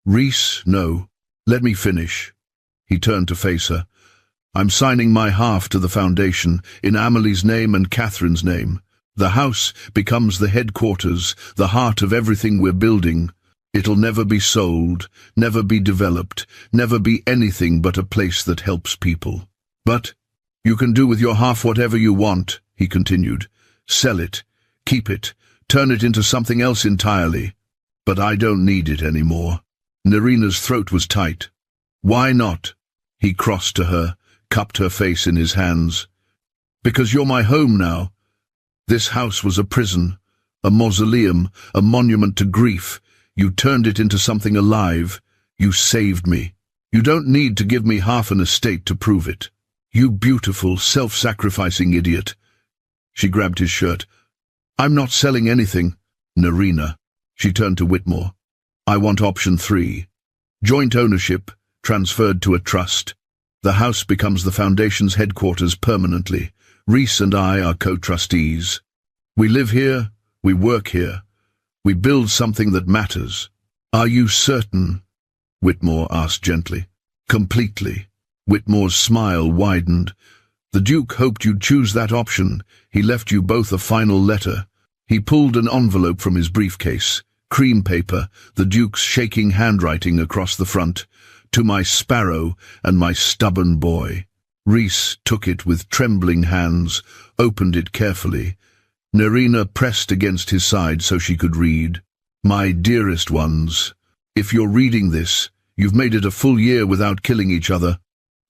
Rhys, no. Let me finish." He turned to face her. "I'm signing my half to the Foundation, in Amelie's name and Catherine's name. The house becomes the headquarters, the heart of everything we're building. It'll never be sold, never be developed, never be anything but a place that helps people. But you can do with your half whatever you want," he continued. "Sell it, keep it, turn it into something else entirely. But I don't need it anymore." Nerina's throat was tight. "Why not?" He crossed to her, cupped her face in his hands. "Because you're my home now. This house was a prison, a mausoleum, a monument to grief. You turned it into something alive. You saved me. You don't need to give me half an estate to prove it. You beautiful, self-sacrificing idiot." She grabbed his shirt. "I'm not selling anything." "Nerina." She turned to Whitmore. "I want option 3. Joint ownership, transferred to a trust. The house becomes the Foundation's headquarters permanently. Rhys and I are co-trustees. We live here, we work here. We build something that matters." "Are you certain?" Whitmore asked gently. "Completely." Whitmore's smile widened. "The Duke hoped you'd choose that option. He left you both a final letter." He pulled an envelope from his briefcase. Cream paper, the Duke's shaking handwriting across the front. "To my sparrow and my stubborn boy." Rhys took it with trembling hands, opened it carefully. Nerina pressed against his side so she could read. "My dearest ones, if you're reading this, you've made it a full year without killing each other.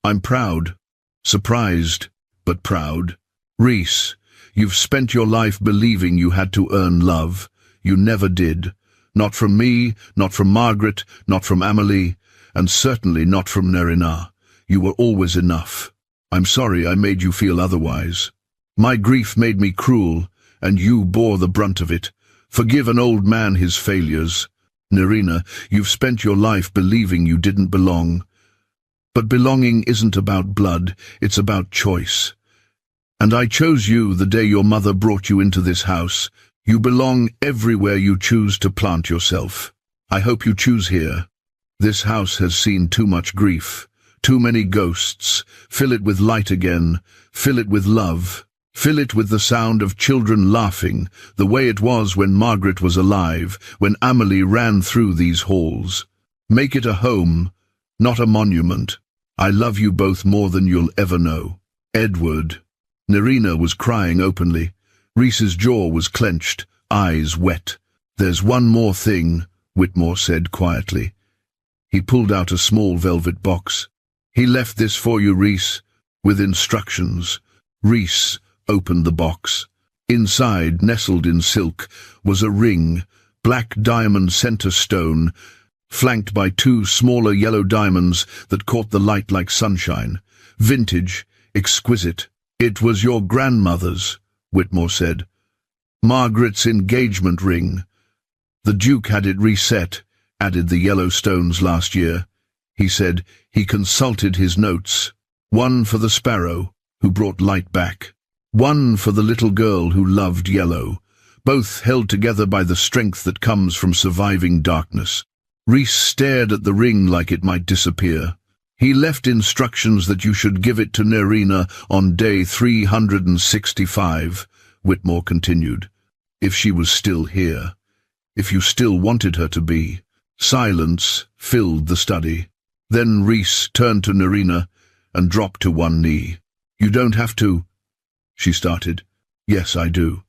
I'm proud, surprised, but proud. Rhys, you've spent your life believing you had to earn love. You never did. Not from me, not from Margaret, not from Amelie, and certainly not from Nerina. You were always enough. I'm sorry I made you feel otherwise. My grief made me cruel, and you bore the brunt of it. Forgive an old man his failures. Nerina, you've spent your life believing you didn't belong. But belonging isn't about blood, it's about choice. And I chose you the day your mother brought you into this house. You belong everywhere you choose to plant yourself. I hope you choose here. This house has seen too much grief, too many ghosts. Fill it with light again, fill it with love. Fill it with the sound of children laughing, the way it was when Margaret was alive, when Amelie ran through these halls. Make it a home, not a monument. I love you both more than you'll ever know. Edward. Nerina was crying openly. Rhys's jaw was clenched, eyes wet. There's one more thing, Whitmore said quietly. He pulled out a small velvet box. He left this for you, Rhys, with instructions. Rhys opened the box. Inside, nestled in silk, was a ring, black diamond center stone, flanked by two smaller yellow diamonds that caught the light like sunshine. Vintage, exquisite. It was your grandmother's, Whitmore said. Margaret's engagement ring. The Duke had it reset, added the yellow stones last year. He said he consulted his notes. One for the sparrow, who brought light back. One for the little girl who loved yellow, both held together by the strength that comes from surviving darkness. Rhys stared at the ring like it might disappear. He left instructions that you should give it to Nerina on day 365, Whitmore continued. If she was still here. If you still wanted her to be. Silence filled the study. Then Rhys turned to Nerina and dropped to one knee. You don't have to, she started. Yes, I do.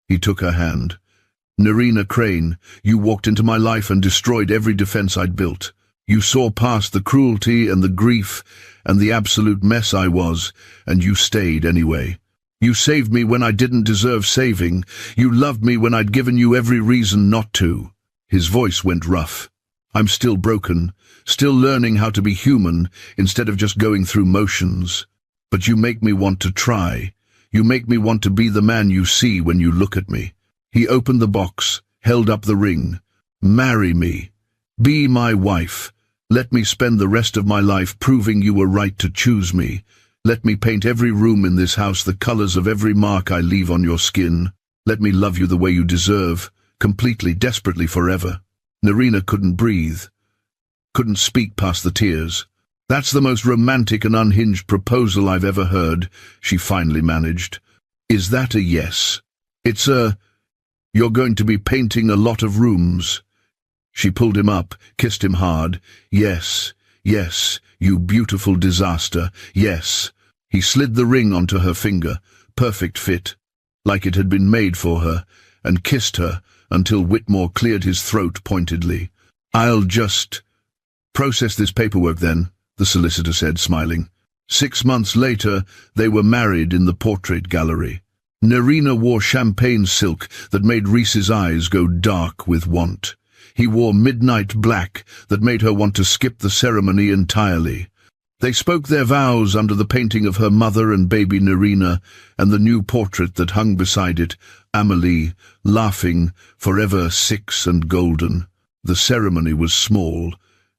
He took her hand. Nerina Crane, you walked into my life and destroyed every defense I'd built. You saw past the cruelty and the grief and the absolute mess I was, and you stayed anyway. You saved me when I didn't deserve saving. You loved me when I'd given you every reason not to. His voice went rough. I'm still broken, still learning how to be human instead of just going through motions. But you make me want to try. You make me want to be the man you see when you look at me. He opened the box, held up the ring. Marry me. Be my wife. Let me spend the rest of my life proving you were right to choose me. Let me paint every room in this house the colors of every mark I leave on your skin. Let me love you the way you deserve, completely, desperately, forever. Nerina couldn't breathe, couldn't speak past the tears. That's the most romantic and unhinged proposal I've ever heard, she finally managed. Is that a yes? It's a, you're going to be painting a lot of rooms. She pulled him up, kissed him hard. Yes, yes, you beautiful disaster, yes. He slid the ring onto her finger, perfect fit, like it had been made for her, and kissed her until Whitmore cleared his throat pointedly. I'll just process this paperwork then, the solicitor said, smiling. 6 months later, they were married in the portrait gallery. Nerina wore champagne silk that made Rhys's eyes go dark with want. He wore midnight black that made her want to skip the ceremony entirely. They spoke their vows under the painting of her mother and baby Nerina and the new portrait that hung beside it, Amelie, laughing, forever 6 and golden. The ceremony was small.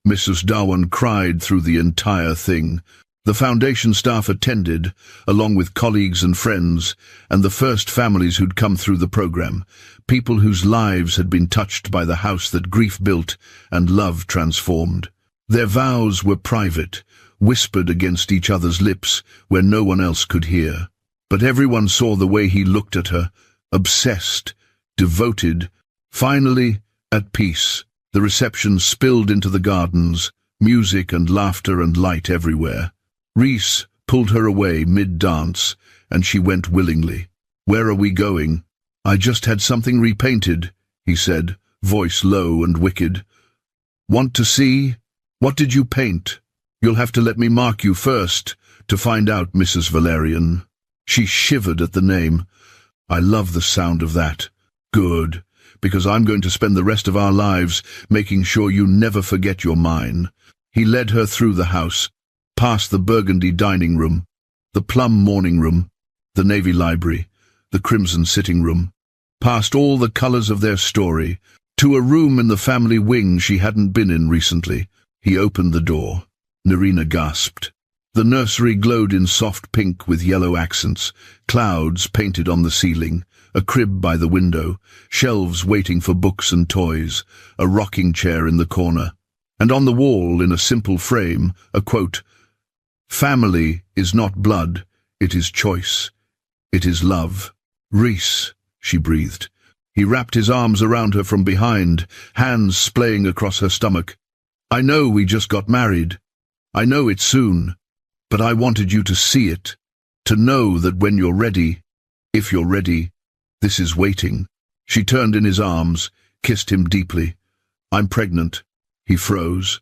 Mrs. Darwin cried through the entire thing. The foundation staff attended, along with colleagues and friends, and the first families who'd come through the program, people whose lives had been touched by the house that grief built and love transformed. Their vows were private, whispered against each other's lips where no one else could hear. But everyone saw the way he looked at her, obsessed, devoted, finally at peace. The reception spilled into the gardens, music and laughter and light everywhere. Rhys pulled her away mid-dance, and she went willingly. Where are we going? I just had something repainted, he said, voice low and wicked. Want to see? What did you paint? You'll have to let me mark you first, to find out, Mrs. Valerian. She shivered at the name. I love the sound of that. Good, because I'm going to spend the rest of our lives making sure you never forget you're mine. He led her through the house, past the burgundy dining room, the plum morning room, the navy library, the crimson sitting room. past all the colors of their story, to a room in the family wing she hadn't been in recently. He opened the door. Nerina gasped. The nursery glowed in soft pink with yellow accents, clouds painted on the ceiling, a crib by the window, shelves waiting for books and toys, a rocking chair in the corner, and on the wall, in a simple frame, a quote, "Family is not blood, it is choice. It is love." "Rhys," she breathed. He wrapped his arms around her from behind, hands splaying across her stomach. "I know we just got married. I know it's soon. But I wanted you to see it, to know that when you're ready, if you're ready, this is waiting." She turned in his arms, kissed him deeply. "I'm pregnant." He froze.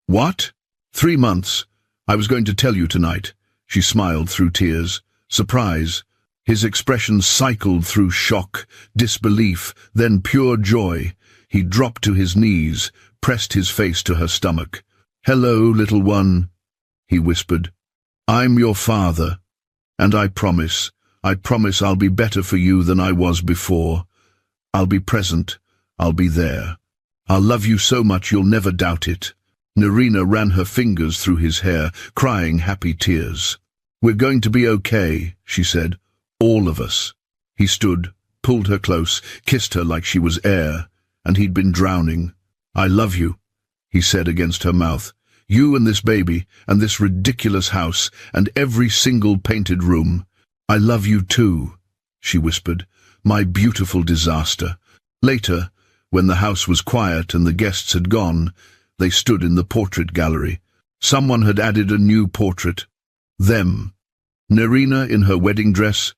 "What?" "3 months. I was going to tell you tonight." She smiled through tears. Surprise. His expression cycled through shock, disbelief, then pure joy. He dropped to his knees, pressed his face to her stomach. "Hello, little one," he whispered. "I'm your father, and I promise I'll be better for you than I was before. I'll be present, I'll be there. I'll love you so much you'll never doubt it." Nerina ran her fingers through his hair, crying happy tears. "We're going to be okay," she said. "All of us." He stood, pulled her close, kissed her like she was air, and he'd been drowning. "I love you," he said against her mouth. "You and this baby, and this ridiculous house, and every single painted room. I love you too," she whispered. "My beautiful disaster." Later, when the house was quiet and the guests had gone, they stood in the portrait gallery. Someone had added a new portrait. Them. Nerina in her wedding dress,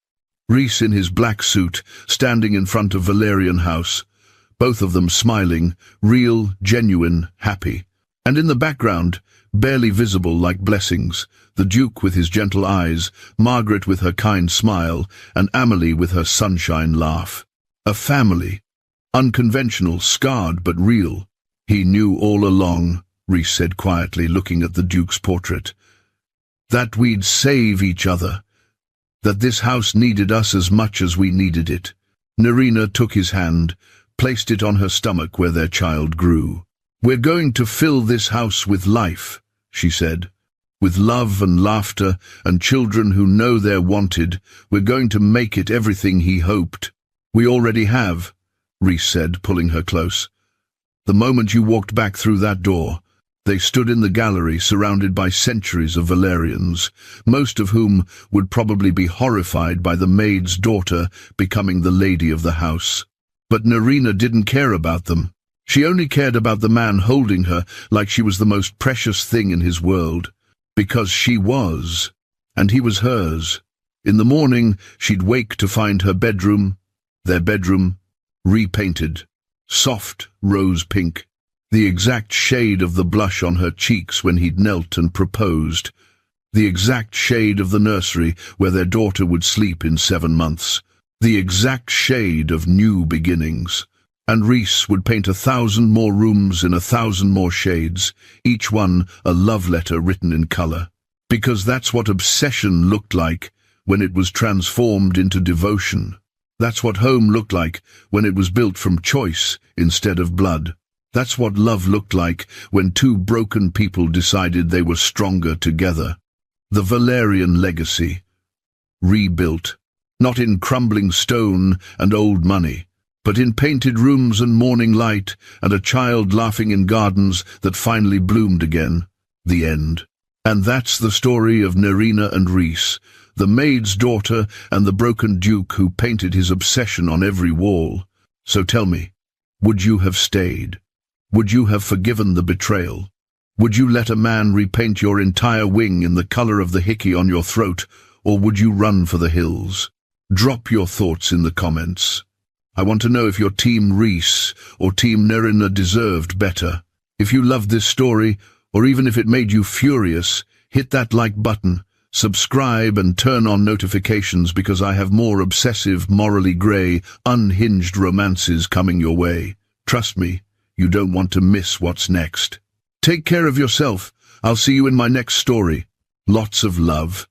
Rhys in his black suit, standing in front of Valerian House, both of them smiling, real, genuine, happy. And in the background, barely visible like blessings, the Duke with his gentle eyes, Margaret with her kind smile, and Amelie with her sunshine laugh. A family. Unconventional, scarred, but real. "He knew all along," Rhys said quietly, looking at the Duke's portrait, "that we'd save each other, that this house needed us as much as we needed it." Nerina took his hand, placed it on her stomach where their child grew. "We're going to fill this house with life," she said. "With love and laughter and children who know they're wanted. We're going to make it everything he hoped." "We already have," Rhys said, pulling her close. "The moment you walked back through that door." They stood in the gallery surrounded by centuries of Valerians, most of whom would probably be horrified by the maid's daughter becoming the lady of the house. But Nerina didn't care about them. She only cared about the man holding her like she was the most precious thing in his world. Because she was, and he was hers. In the morning, she'd wake to find her bedroom, their bedroom, repainted, soft rose pink, the exact shade of the blush on her cheeks when he'd knelt and proposed, the exact shade of the nursery where their daughter would sleep in 7 months, the exact shade of new beginnings. And Rhys would paint 1,000 more rooms in 1,000 more shades, each one a love letter written in color. Because that's what obsession looked like when it was transformed into devotion. That's what home looked like when it was built from choice instead of blood. That's what love looked like when 2 broken people decided they were stronger together. The Valerian legacy. Rebuilt. Not in crumbling stone and old money, but in painted rooms and morning light, and a child laughing in gardens that finally bloomed again. The end. And that's the story of Nerina and Rhys, the maid's daughter and the broken Duke who painted his obsession on every wall. So tell me, would you have stayed? Would you have forgiven the betrayal? Would you let a man repaint your entire wing in the color of the hickey on your throat, or would you run for the hills? Drop your thoughts in the comments. I want to know if your Team Rhys or Team Nerina deserved better. If you loved this story, or even if it made you furious, hit that like button, subscribe and turn on notifications because I have more obsessive, morally grey, unhinged romances coming your way. Trust me, you don't want to miss what's next. Take care of yourself. I'll see you in my next story. Lots of love.